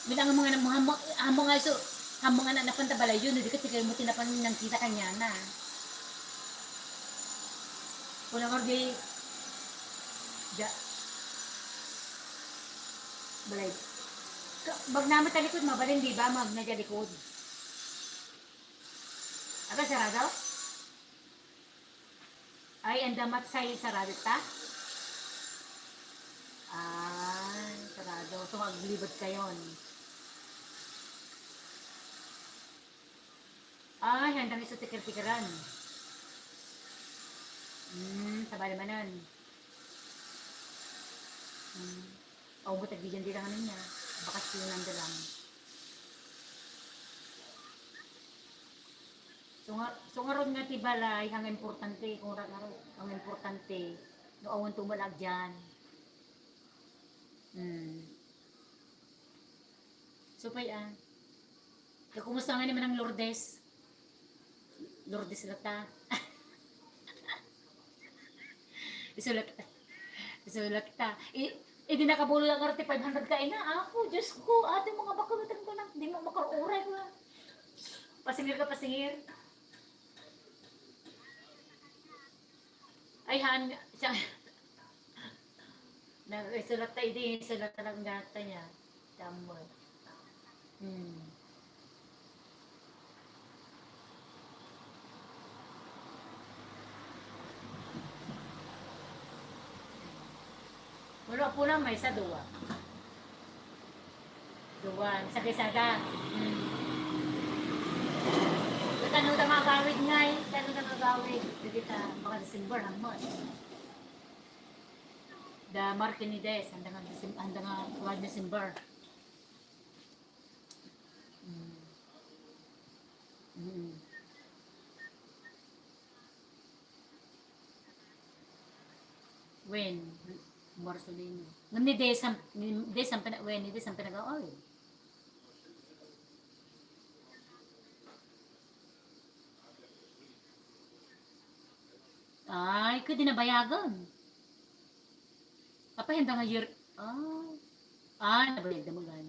Bilang ang mga hamong nga iso, hamong nga na napantabala yun, hindi kasi kayo mo tinapan ng kita kanya na. Kung naman di, balay. Bag namin talikod, mabalin di ba? Mag na dyan likod. Aga, sarado? Ay, ang damat sa'yo sarado ta? Ay, sarado. So, maglibad kayon. Ay, handang iso tikir-tikiran. Sabay manan. O, butag di dyan din lang niya. Bakas yun ang dalang. So nga ron nga tibalay, ang importante, kung ang importante, no awan tumalag dyan. So pay kumusta nga naman ang Lourdes? Lourdes lata. Isulat ta. Di nakabulo lang arte 500 ka na ako. Diyos ko, ating mga bakalutan ko lang. Di mo makaruray ko. Pasingir ka, pasingir. Ay, siya. Isulat ta, isulat ta lang gata niya. Tamol. Wala po lang may sa duwa. Duwa, sa kisada. Tanong na mga gawid nga eh. Tanong na mga gawid. Hindi ta, mga December hangman. Da Martinides, handa nga wag December. When Marsolino. Ngam ni Desam pinag-oil. Ay, ko dinabayagan. Apa handa nga year. Nabayag na mo gan.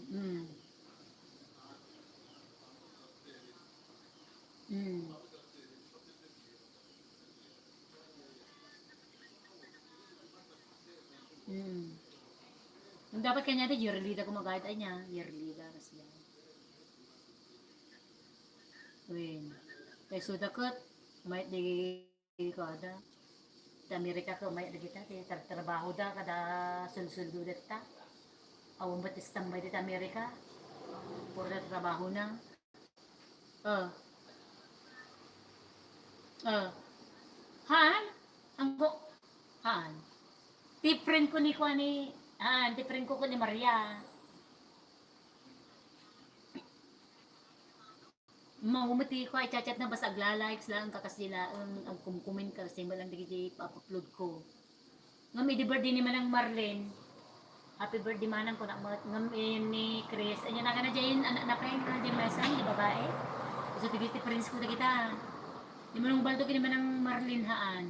Yung dapat kanya na yearly da kumagayad ay niya, yearly da kasi yan. Win. Kay sudakot, may di kada. Sa Amerika ko may di kita, trabaho da kada sulsuldo deta. Awang batistang may dita Amerika. Puro trabaho na. Haan? Haan? Different ko ni different ko ni Maria. Mahumati ko ay chat na basta agla-likes lang kakas nila ang kumkumin ka kasi mo lang digiti pa-upload ko. Ngam di birthday ni manang Marlene. Happy birthday manang ko na ngam ni Chris. Anya na kana diyan anak na friend na diyan mesang di babae. So digiti prince ko kita. Di manong baldo kini manang Marlene haan.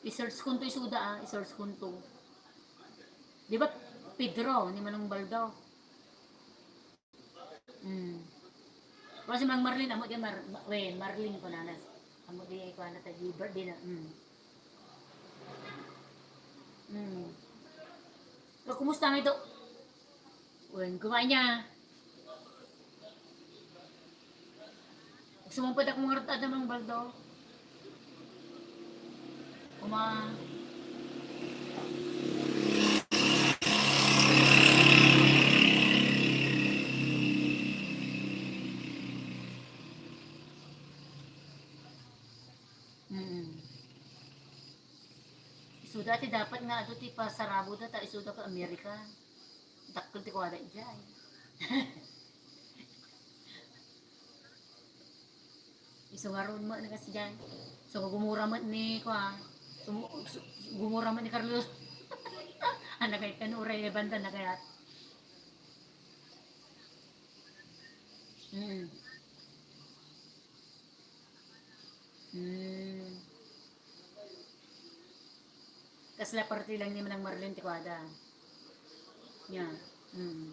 I-search ko to isuda i-search ko to. Di ba Pedro ni manong baldo? Kasi mang Marlene amo di Marlene ko nanas. Amo di ko na ta di birthday na. So, kumusta nga ito? Kumain niya. Sumumpad akong harta ng baldo. Isuda ti dapat nga ato ti pasarabo da ta isuda ka Amerika. Dakkel ti kuwada ijay. Iso nga ron mo na kasi dyan. So gumura mo ni ko gumura mo ni Carlos. Anak kay kanuray na banda na kaya. Mm. Mm. Kasla party lang ni Manang Marlene Tikwada. Yeah. Mm.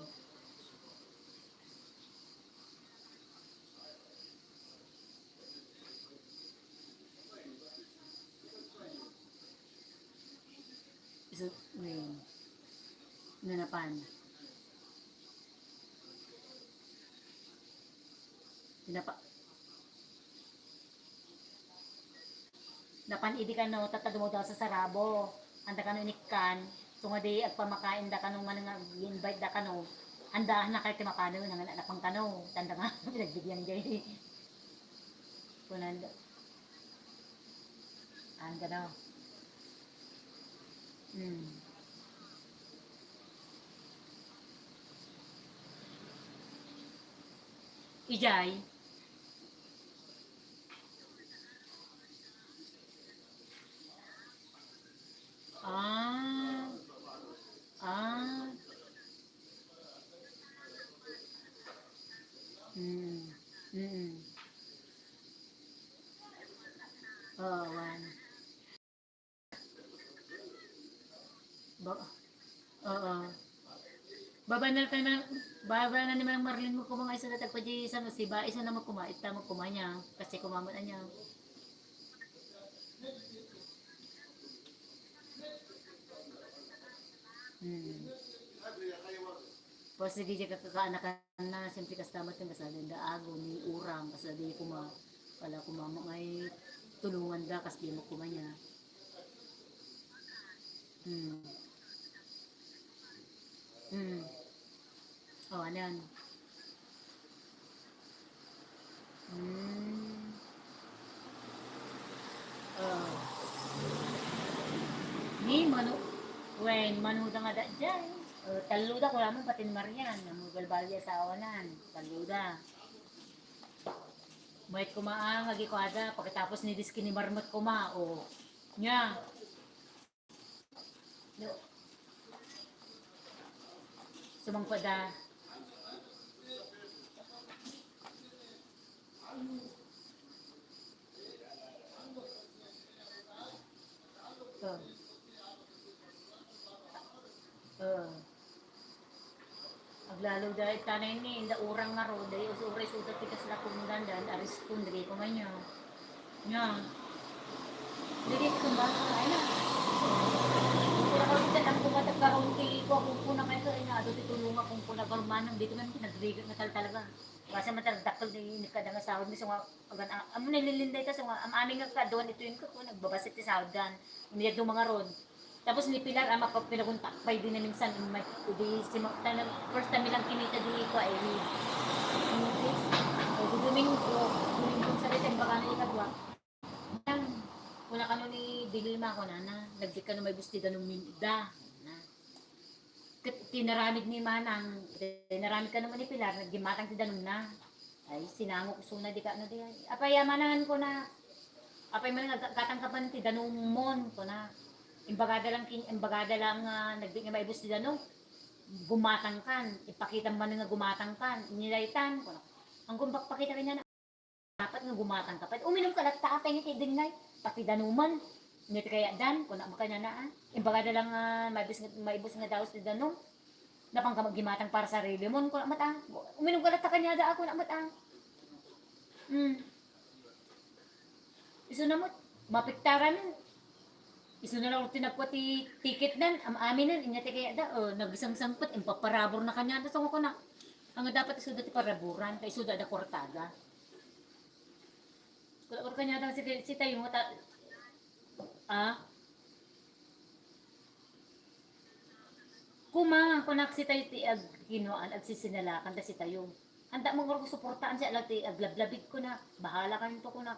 Iso, ngayon. Nanapan. Tinapa. Napan idi ka no, tatagmo daw sa sarabo. Anda ka no inikkan. So nga di, agpamakain da ka no, manang invite da ka no. Anda na kayo timapano, nanganapang ka no. Tanda nga, pinagbigyan jay. Kunanda. Anda no. Hmm. Ijay. Ah. Ah. Hmm. Mm. Oo, wan. Ba oo. Babanal ka naman, baba na naman ang Marlin mo kung mga isa na tagpa di isa no si ba isa na mo kuma ita mo kumanya kasi kumamot na niya. Hmm. Pag sige di ka kakaanakan na siyempre kastamat yung kasalin da ago ni urang kasi di kuma pala kumama ngay tulungan da kasi di mo kumanya. Hmm. Hmm. Oh, ano yan? Hmm. Oh. Ni manu wen manuda nga da dyan. Taluda ko naman patin Marian, namugalbalya sa awanan. Taluda. May kumaang lagi ko ada pagkatapos ni diski ni Marmot kuma o nya. No, sumangpada. Oh. Oh. Aglalo dahil tanay ni inda urang nga ro dahil usuray sudat tikas la kumundandan aris kundri ko man niya. Nya. Dili ko ba? Ay na. Kung nakakita lang kumatag karon kay ko kung kuna kay ko ina ado titulungan kung kuna garmanang dito man pinagrigat na talaga. Kasi matag dakkel ni kada nga sahod ni so nga agan amo nililinday ka so nga am aming nga kadon ito yun ko nagbabasit ti sahodan. Umiyad yung mga ron. Tapos ni Pilar ama pag pinaguntakbay din na minsan may di si first time lang kinita di ko ay di Domingo sa rin baka na ikadwa. Kuna kano ni dilima ko na nagdi ka na may gusti da nung minda na tinaramid ni manang tinaramid ka naman ni Pilar naggimatang ti danong na ay sinango ko suna di ka ano di apay manahan ko na apay man nagkatang kapan ti danong mon ko na imbagada lang nagdi nga may gusti danong gumatang kan ipakita man nga gumatang kan nilaitan ko na ang gumbak pakita kanya na dapat nga gumatang ka pa uminom ka lang tapay ni tidinay pati danuman nito kaya dan kung na makanya na imbagada lang maibus nga daos ti danong napang gimatang para sa sarili mo ko na matang uminom ka lang ta kanya da ako na matang iso na mo mapiktaran iso na lang tinagpo ti ticket nan am amin nan inya ti kaya da nagisang sangpot impaparabor na kanya da so ko na ang dapat iso ti paraburan kay iso da kortada kung kanya daw si tayo mo ah kuma kunak si tayo ti ag kinuan ag sisinalakan ta si tayo handa mo ko suportaan siya lag ti aglablabig ko na bahala kan to ko na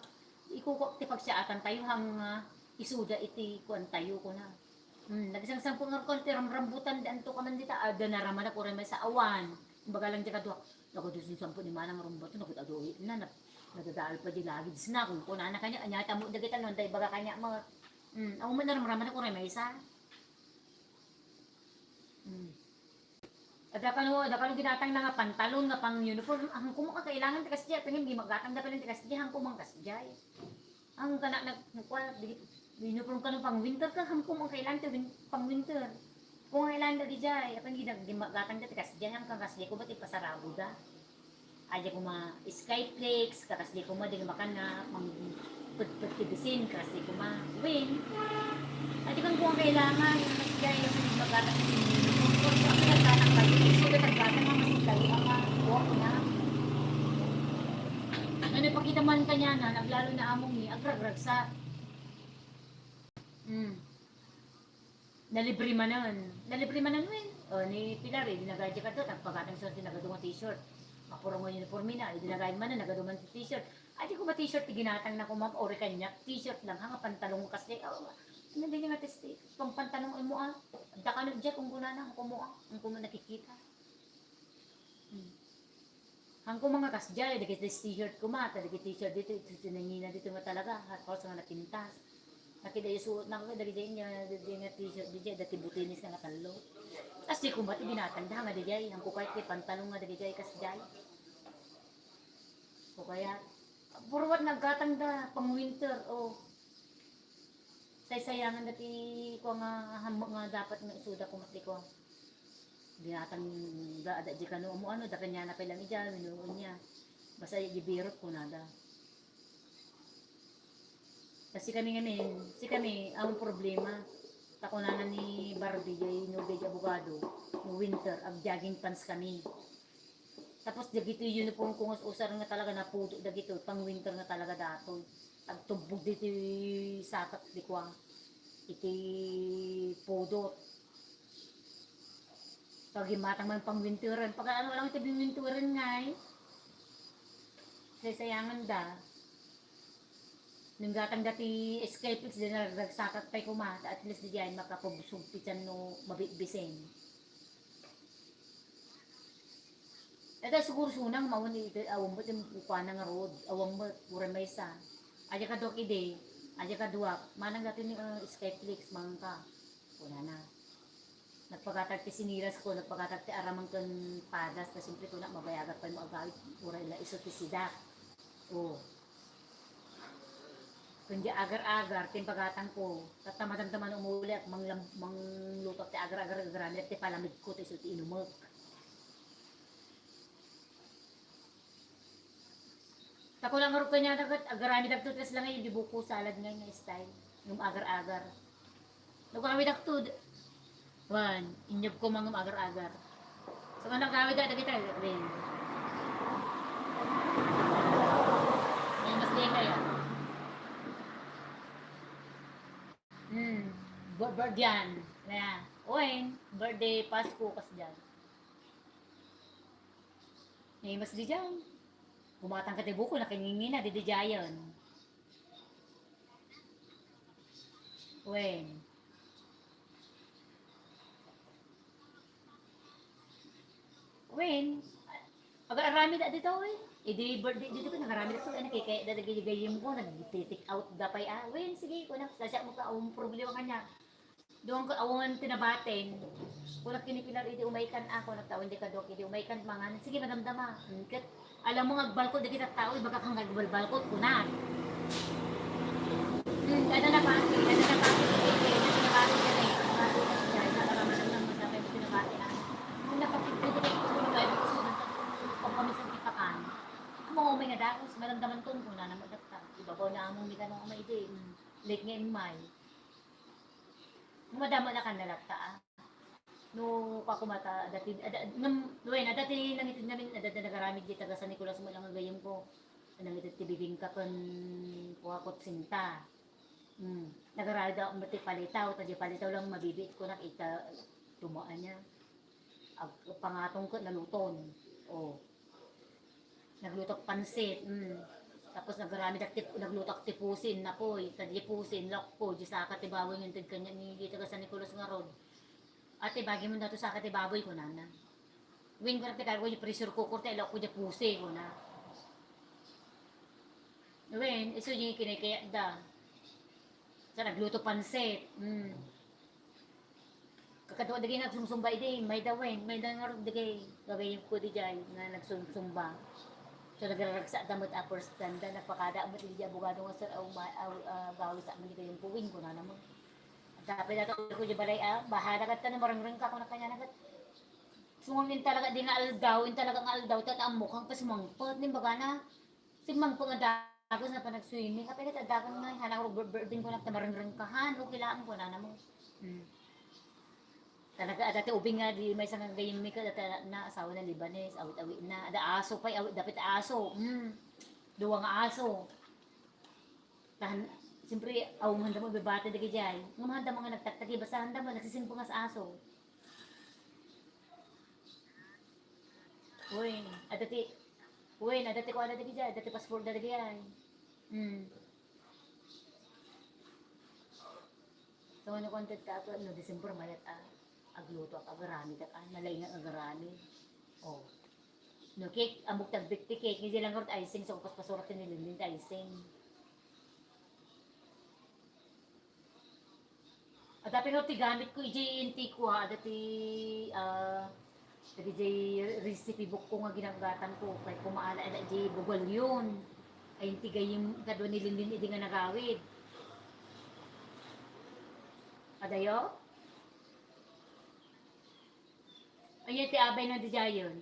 ikuko ti pagsiatan tayo hang isuda iti kuan tayo ko na nagisang sampung nga ko ti ramrambutan dan to kaman dita ada naraman ako rin may sa awan kumbaga lang di kadwa nakudusin sampu ni manang rambutan nakita doy na Nadadal pa di lagi. Dis na kung kuna na kanya, anya tamo dagit ano, dahil baga kanya mga, ako man naramraman ako rin may isa. Ada kanu ginatang na nga pantalon nga pang uniform, ang kumo ka kailangan tikas diya, pengin di magatang da pala tikas diya, ang kumang kas diya. Ang kana nagkuha, uniform ka no pang winter ka, ang kumang kailangan to pang winter. Kung kailangan da di diya, apang di magatang da tikas diya, ang kakas diya ko ba't ipasarabo da. Aja ko ma skyflakes, kakas di ko ma di makan na mang pagtibisin, kakas di ko ma win. Aja kan kung kailangan, mas diya yung magatang kung nagtatang kayo, sulit ang gata nga mas dali ang walk na. Ano pakita man kanya na, naglalo na among ni, agragrag sa. Nalibre manan win. O ni Pilar, dinagadya ka to, nagpagatang sa tinagadungan t-shirt. Mapurong mo uniform na, dinagayin man na, nagaduman t-shirt. Ay, di ko ba t-shirt, ginatang na ko ma'am, ori kanya, t-shirt lang, hanga pantalong mo kasi, hindi niya nga testi, pang pantalong mo daka na dyan kung guna na, kung mo nakikita. Hang ko mga kasdya, dagit t-shirt ko mata, dagit t-shirt dito, sinangina dito nga talaga, hot house nga natintas. Nakita yung suot na ko, dagit niya, nga t-shirt dito, dati butinis nga nakalo. As di ko mati ginatanda nga dito, hang ko kahit kay pantalong nga dagit kasdya. O kaya, purwat nagkatanda, pang winter, saysayangan dati ko nga hambak nga dapat nga isuda ko mati ko. Binatang ada di kanu mo ano da kanya na pelang ija minuon niya. Basta gibirot ko nada. Kasi kami ngamin, ang problema takunanan ni Barbie jay no big abogado no winter ag jogging pants kami. Tapos dagito yung uniform ko nga usar nga talaga na pudo dagito pang winter nga talaga dato. Ag tubog dito sakat di ko iti podot. Pag himatang man pang winteran, pag ano lang ito winteran nga sayangan da. Nung gatang dati escape din na nagsakat pa'y kumata, at least di diyan makapabusugpitan no mabibisen. Ito siguro sunang mawon ito, awang mo ito mukha ng road, awang mo, pura may isa. Aja ka dok ide, aja ka duwak, manang natin yung skyflakes, manang ka. Wala na. Nagpagkatag ti siniras ko, nagpagkatag ti aramang kan padas, na siyempre ko na mabayagat pa mo agawit, pura ila iso ti sidak. Kundi agar-agar, timpagatang ko, tatamadan-taman umuli at manglutok ti agar-agar, ti palamid ko, ti iso ti inumag. Tako lang nga kanya dagat agarami dagto tres lang yung dibuko salad nga style ng agar-agar. Nagkami dagto inyog ko mga agar-agar. So kanang kawid dagit rin. May mas din kaya. Birthday. Na. Oy, birthday Pasko kas diyan. May mas di diyan. Bumatang katibuko na kiningin na didijayon. Wen. Pag-arami na dito Idi birthday dito ko nakarami na ko ana kay dadagay-gayim ko nag-take out dapay Wen sige ko na sasya mo ka problema kanya. Doon ko awan tinabaten. Kung kinipilar idi umaykan ako nagtawon di ka dok idi umaykan mangan sige madamdama. Alam mo nga balkod di kita tao baga kang balkod kunat. Ada na pa may nga dakos, maramdaman tong kuna na magdakta. Ibabaw na among mika nung maide. Late nga in May. Madama na kan nalakta No pakumata dati dati nangitid namin dati nagaramid di taga San Nicolas mo lang ang gayem ko. Nangitid ti bibingka kon kuwakot sinta. Nagarada ako mati palitaw, tadi palitaw lang mabibit ko nakita tumaan niya. Pangatong ko naluton. Naglutok pansit. Tapos naglutok tipusin na po. Tadipusin, lok po. Di sa akatibaboy yung kanya ni dito ka San Nicolas nga road. Ate, bagi mo na to sa akatibaboy ko na. Wing ko na tikar ko yung pressure cooker. Lok ko yung pusi ko na. Wen, iso yung kinikaya da. Sa nagluto pansit. Kakatuwa dagay nagsumsumba ide, may dawen, may dangarog dagay. Gagayim ko di jay nga nagsumsumba. So nagraragsa damot upper stand na nagpakada mo di abogado nga sir gawi sa amin kayong puwing ko na naman. Dapat na ko di balay bahala ka na marangrang ka ko na kanya nagat. Sungin talaga di nga aldaw, in talaga nga aldaw tat ang mukhang pasimangpot ni bagana. Simang po nga dagos na pa nag-swimming. Kapag dagan nga hanang birding ko na marangrang kahan, okay lang ko na naman. Talaga dati ubing nga di may isang gayim mi ka dati na asawa na Libanes, awit-awit na. Ada aso pa, awit dapat aso. Duwa nga aso. Tahan siyempre awong handa mo bebate dagi jay. Ngam handa mo nga nagtaktagi basta handa mo nagsisimpo nga sa aso. Uy, adati ko ada dagi jay, dati passport da dagi jay. So ano content ka ako no December mayat agluto ak agarami dak nalay nga agarami. Oh. No cake amok tagbik ti cake hindi lang gort icing so paspasurat ni Lindin icing. At dati no tigamit ko iji ko dati dati recipe book ko nga ginagatan ko kay kumaala na iji bugol yun. Ay tigay yung kadwa ni Lindin idi nga nagawid. Adayo? Ayun, ti abay na di jayon.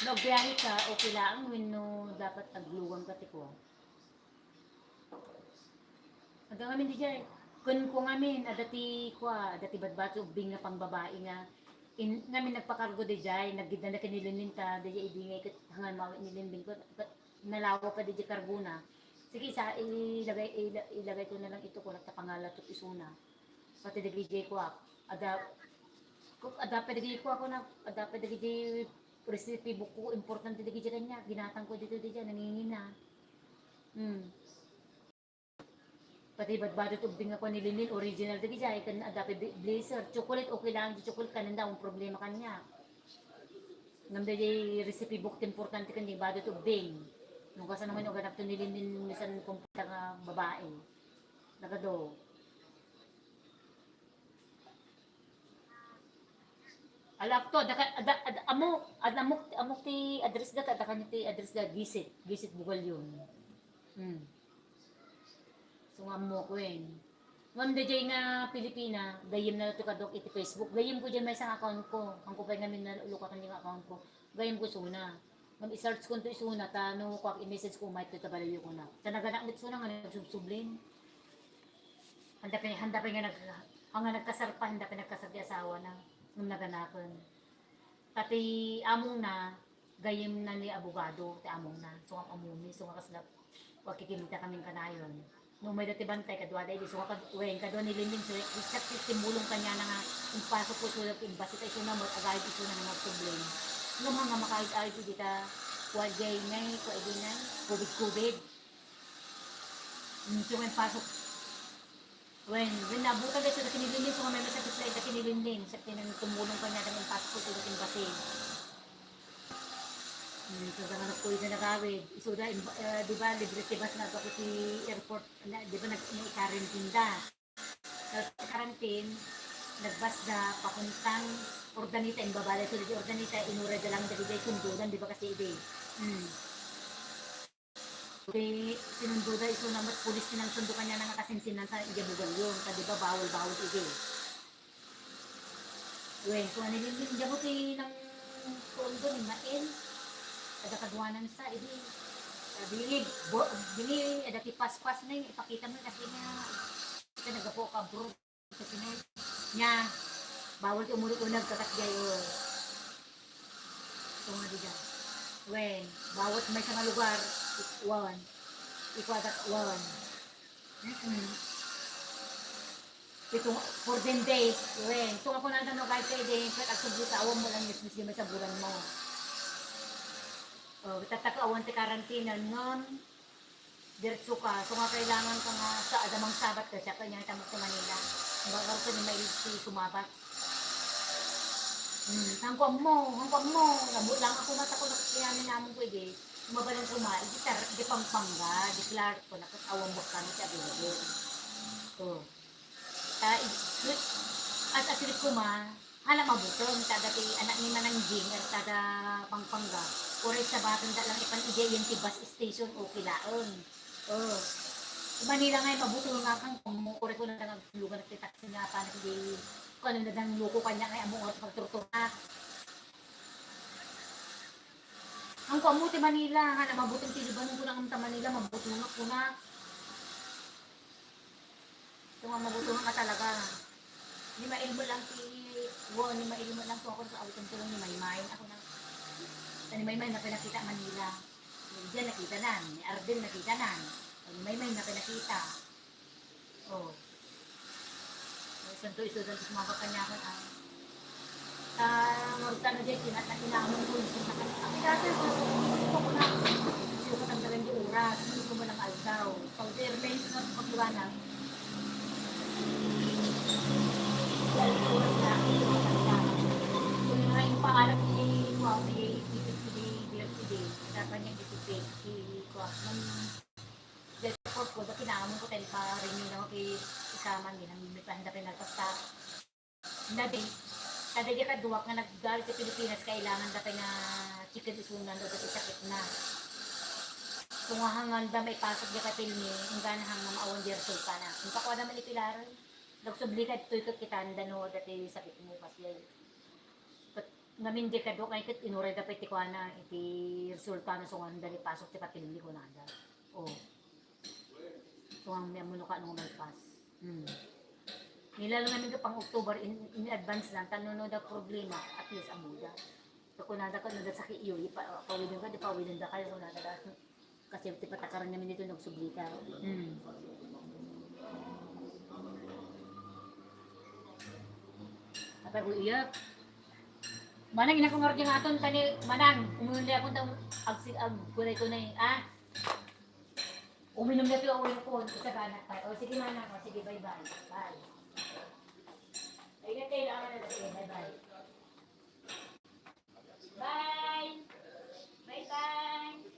Nagbiyahe ka, okay lang, no dapat tagluwang ka tiko. Hanggang amin di jay. Kun ko ngamin, adati badbat ubing nga pang babae nga. Ngamin nagpakargo di jay, naggida na kinilinin ta, di jay ibingay kat hangan mawit nilinin ko. Nalawa pa di jay kargo na. Sige, ilagay ko na lang ito ko nagtapangalat at isuna. Pati dagay ko ako. Ada pa dagay recipe book ko, importante dagay kanya. Ginatang ko dito dyan, nangingina. Pati badbadot ubing ako nilinin, original dagay dyan, kan ada pa blazer. Chocolate, okay lang, chocolate kanan daw, ang problema kanya. Ngam dagay recipe book, importante kanya, badot ubing. Nung kasi naman yung ganap to nilinin misan kumputa nga babae. Nagado. Alak to, amok ti address da ti address da gisit bugal yun. So nga mo ko yun. Ngam da jay nga Pilipina, gayim na to kadok iti Facebook. Gayim ko dyan may isang account ko. Ang kupay nga minaluluka kanyang account ko. Gayim ko suna. Mag-search ko ito isuna, no, kung i-message ko, may ito tabalayo ko na. Sa naganak nito suna nga nagsubsublin. Handa pa nga nagkasar pa, handa pa nagkasar di asawa na, nung naganakan. Tati among na, gayim na ni abogado, ti among na. So nga amumi, so nga kaslap, wag kikimita kaming kanayon. Nung may dati bantay, kadwa dahil, so nga kadwa nilinding, so exact simulong kanya na nga, yung pasok ko, so yung basit ay suna mo, agayit isuna na nagsublin. Nung mga makait-ayit ko dito, wajay ngay, pwede ngay, COVID. So when pasok, when nabutan dito sa kinilindin, so nga may masakit sa kinilindin, sa tumulong pa niya ng pasok ko, sa basin. So sa hanap ko yung nagawid, so di ba, libre tibas na ako si airport, di ba nag-quarantine da. Sa quarantine, nagbas na papuntang Ordanita in babalay so di Ordanita inura da lang dali day sundudan di ba kasi ide. Kaya sinunduda iso namat pulis tinang sundukan niya nang kasinsinan sa igabugal yun. Di ba bawal ide. Wen, so nililin jabuti ng kondo ni Main. Ada kadwanan sa ide. Bili ada kipas-pas na yung ipakita mo kasi nga kita nagapo ka bro kasi niya bawal ti umulot unag kakas gayon. So nga diyan. When bawat may sa lugar, ikwatak one. Ito 14 days. When so ako nang tanong kahit kay din, kahit agsubo sa awam mo lang mismis di sa bulan mo. Oh, tatakawan ti karantina non diretso ka. So nga kailangan ka nga sa adamang sabat ka siya kanya tamok sa Manila. Bago ko ni may sumabat. Hangkwan mo. Nabot lang ako mata ko nakikiyanin namin pwede. Mabalang kumain, di pampangga, di klaro ko, nakatawang mo kami sa abilo. Oh. At asilip ko ma, hala mabutong, tada ti anak ni Manangjing, at tada pangpangga. Oray sa batang dalang ipan ide yung ti bus station o kilaon. Oh. Manila nga mabutong nga kang oray ko na naglugan at taxi nga pa na hindi kung ano na nang luko kanya nga among oras pagturturak. Ang kamuti Manila, ha, na mabutong tiliban ko ng Manila, mabutong na ko na. Ito nga mabutong ka talaga. Ni mailmo lang ni mailmo lang ko ako sa awitan ko lang ni Maymay. Ako na, ni Maymay na pinakita Manila. Diyan nakita na, ni Ardel nakita na. Ni Maymay na pinakita. Oh. Santo iso sa mga kanya ko na. Ngorta na dyan, kinamon ko yung sa kanya. Ang pinatay ko na. Siyo ko tanggalan yung oras. Hindi ko mo lang aldaw. Pag airlines na pagluwanag. Oras na. Kung nga yung pangarap ni Kuwang, ni Today, dapat niya ditipid. Dahil sa ko, da kinamon ko tayo pa rin yun ako kay isaman din. Ang may pahanda pinagpasta. Nabi, kada di ka duwak nga nagdal sa Pilipinas, kailangan dati nga chicken isunan o dati sakit na. Kung hangan da may pasok di ka pilmi, ang ganahang nga maawan di resulta na. Kung kakuha naman ipilaran, nagsubli ka ito ikot kitanda no, dati sakit mo kasi ngamin di ka duwak, ikot inuray dapat ikuha na, iti resulta na sungan dali pasok di ka pilmi ko nada. O, sungan may amuno ka nung nagpas. Nilalo namin ka pang October in advance lang, tanong na problema, at least ang muda. So kung nada ka, nada sa kiyo, pawilin ka, di pawilin da kayo kung nada ka. Kasi patakaran namin dito, nagsubli ka. Kapag ko iyak, manang ina kong nga aton, tani, manang, umundi akong gulay ko na ah? Uminom na ito, uwi ko, isa ka anak ka. O sige manang, o sige, bye-bye. Bye. Ingat kayo lang na natin. Bye-bye. Bye! Bye-bye! Bye!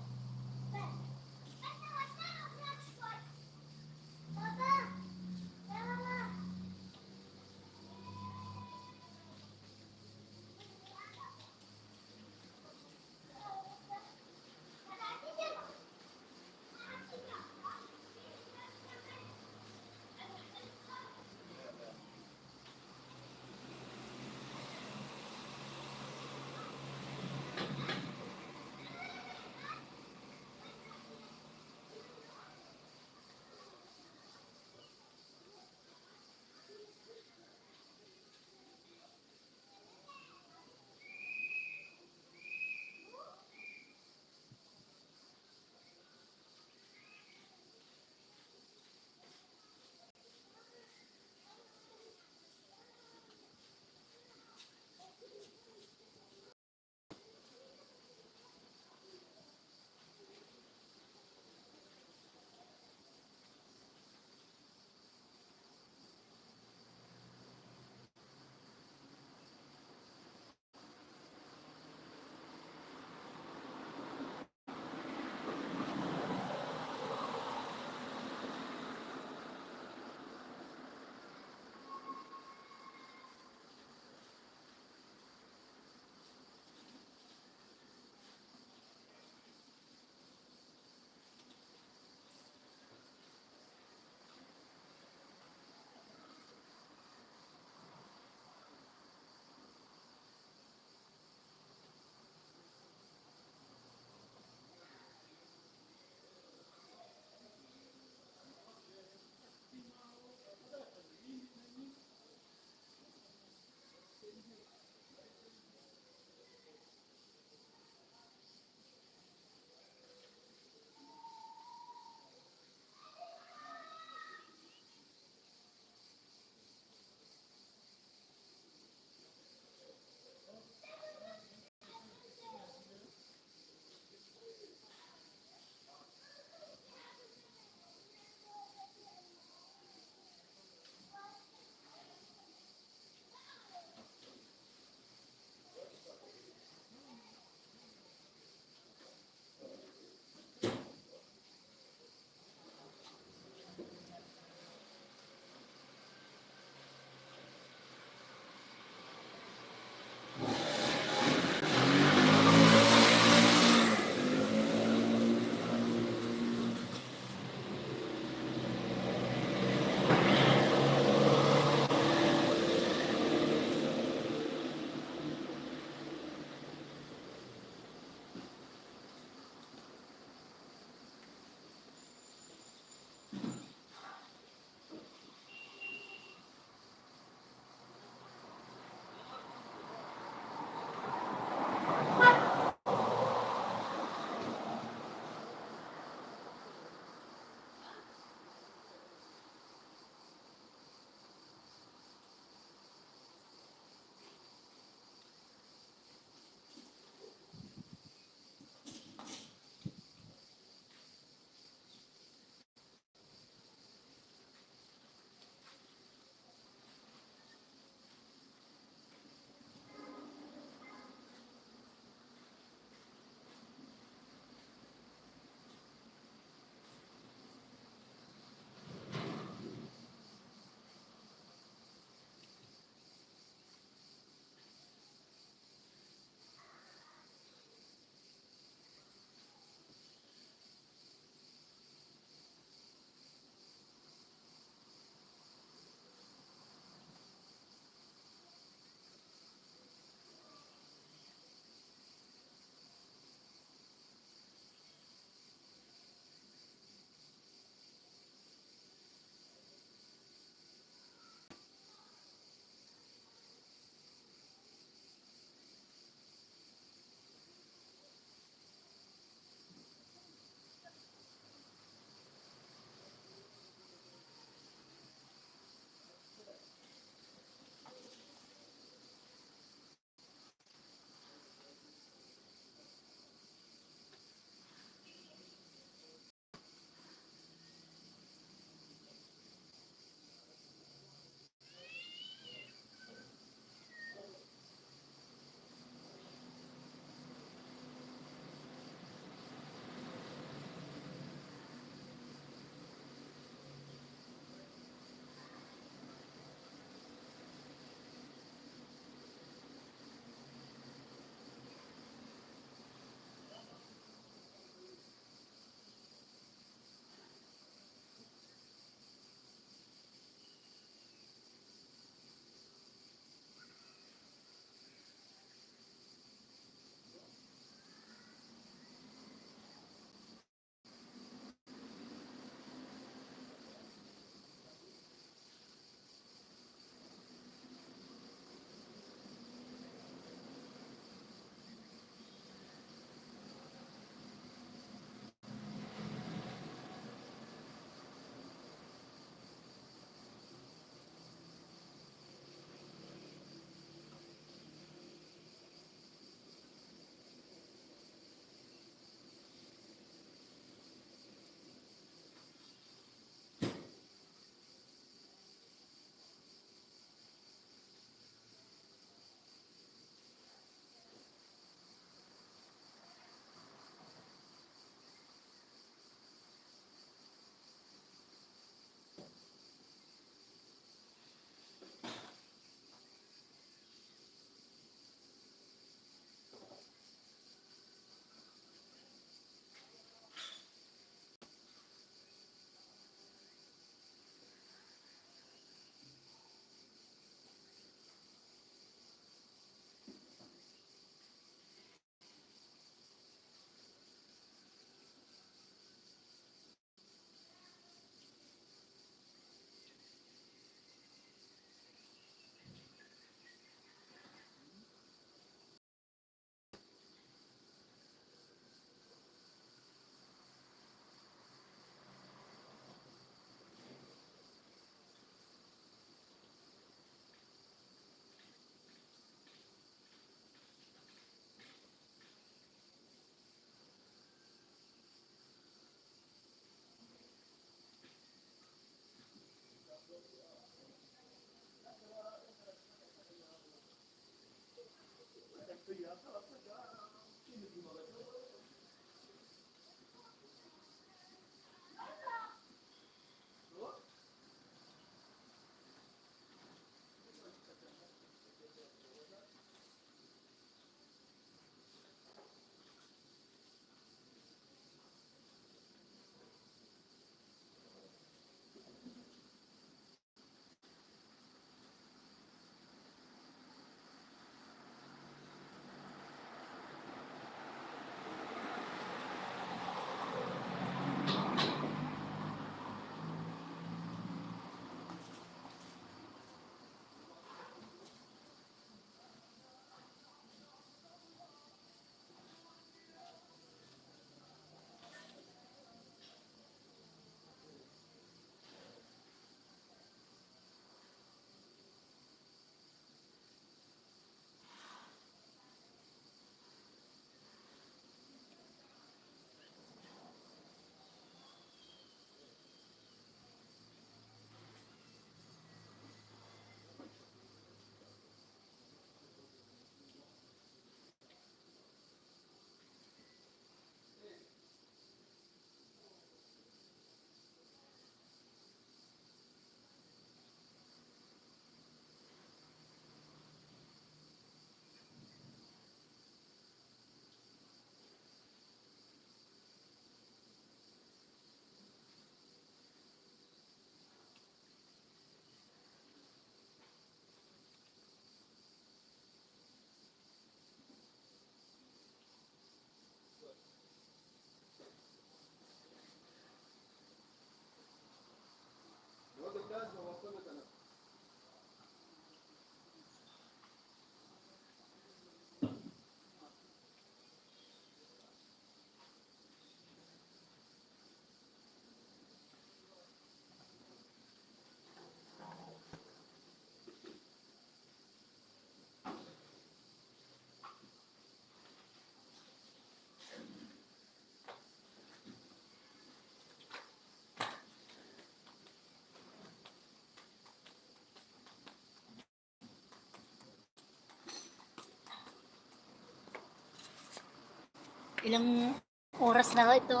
Ilang oras na ito?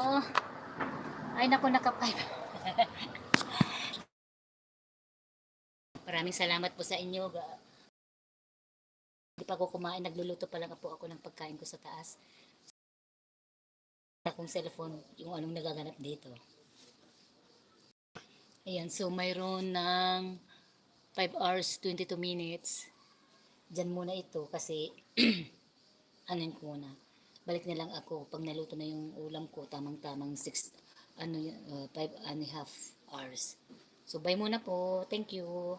Ay naku, naka-5. Maraming salamat po sa inyo. Hindi pa ako kumain, nagluluto pa lang po ako ng pagkain ko sa taas. Akong cellphone, yung anong nagaganap dito. Ayan, so mayroon ng 5 hours, 22 minutes. Diyan muna ito kasi anin ko muna. Balik na lang ako pag naluto na yung ulam ko, tamang-tamang 6, 5.5 hours. So bye muna po. Thank you.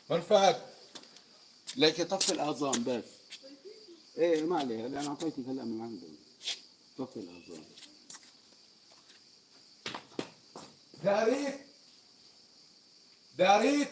مرفات ليك طفي الاذان بس. ايه ما عليه، هلا انا اعطيتك هلا من عندي. طفي الاذان. داريت داريت.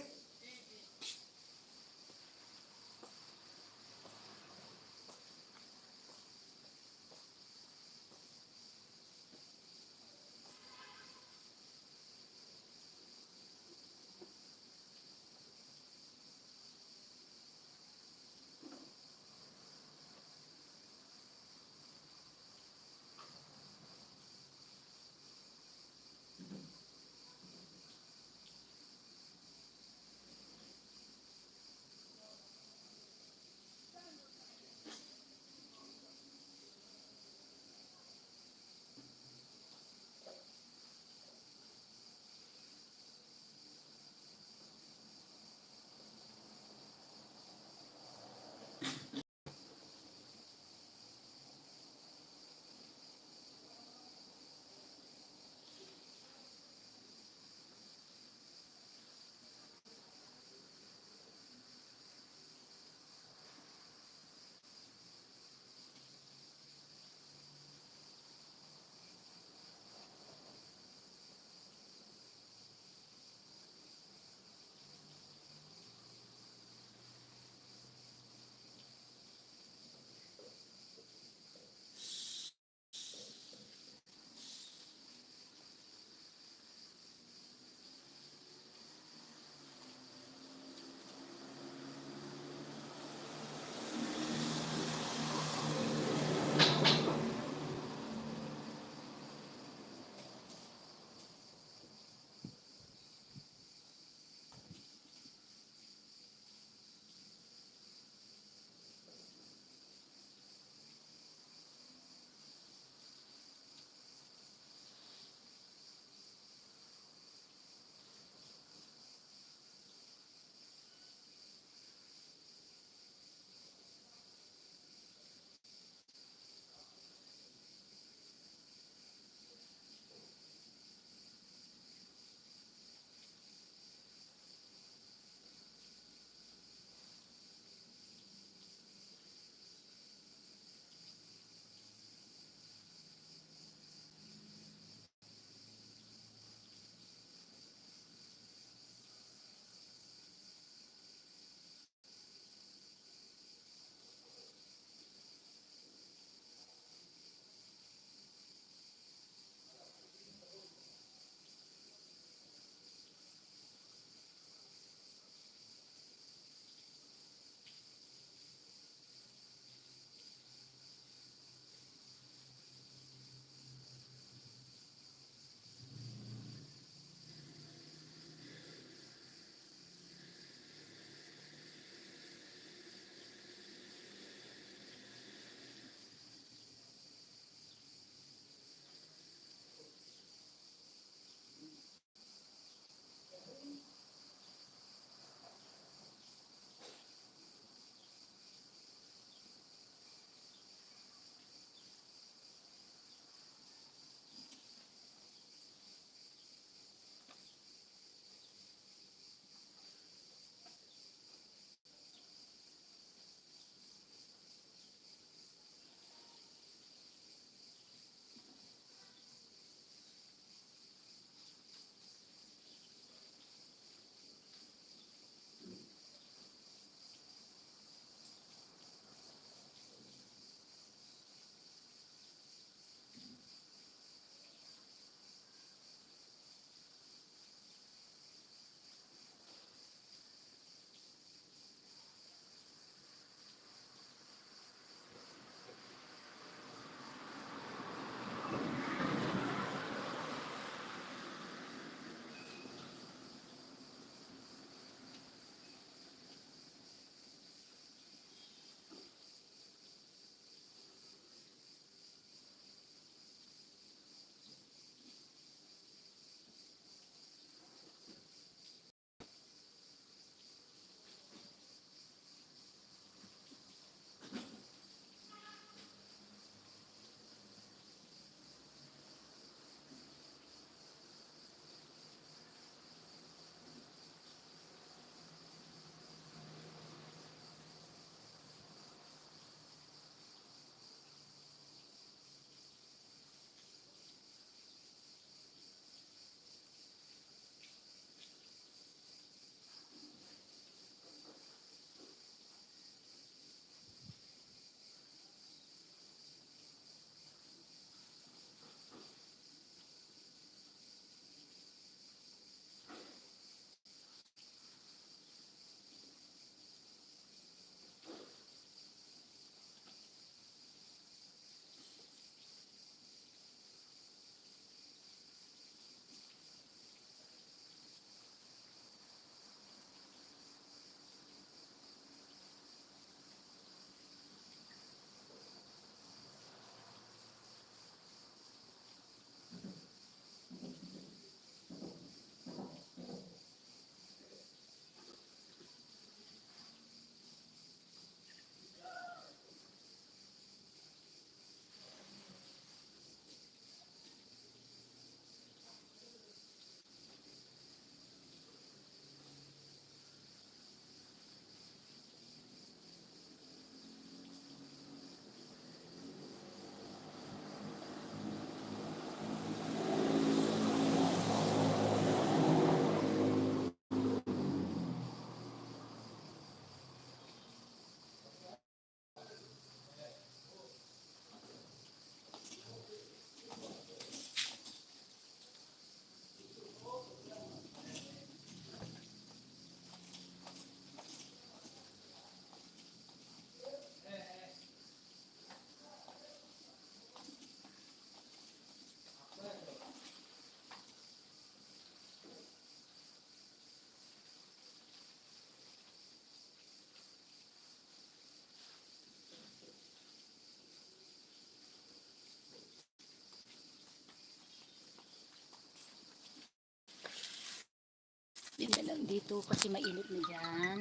Din na lang dito kasi mainit na dyan.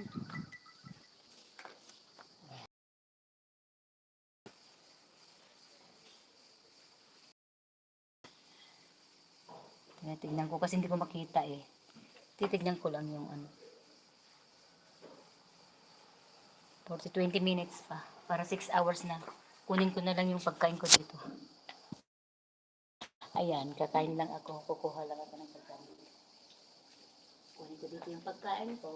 Tinitignan ko kasi hindi ko makita eh. Titignan ko lang yung ano. 20 minutes pa. Para 6 hours na. Kunin ko na lang yung pagkain ko dito. Ayan, kakain lang ako. Kukuha lang ako ng pagkain. Kunin ko dito yung pagkain ko.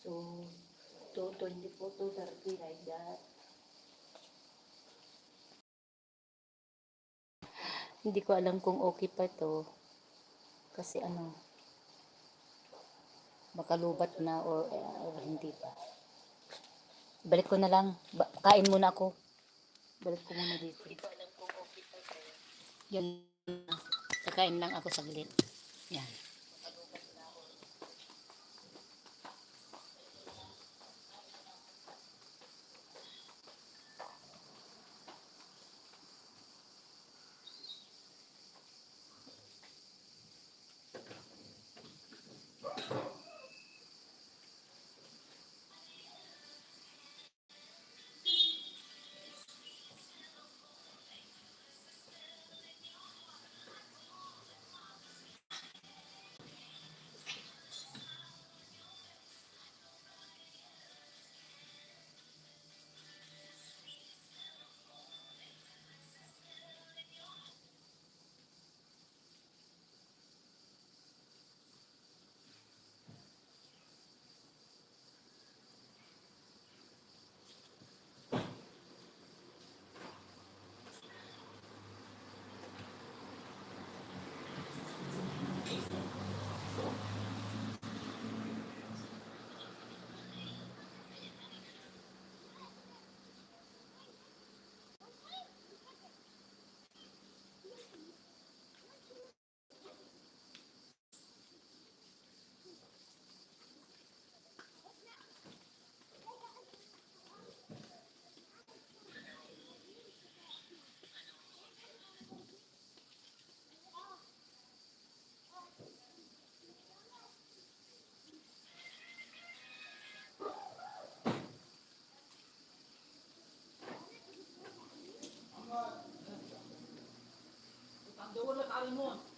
So, 2:24, 2:30 like that. Hindi ko alam kung okay pa to. Kasi ano, makalubat na or hindi pa. Balik ko na lang. Kain muna ako. Balik ko muna dito. Hindi ko alam kung okay pa to. Yan. Kakain lang ako saglit. Yan. Ang dawal na kalimon.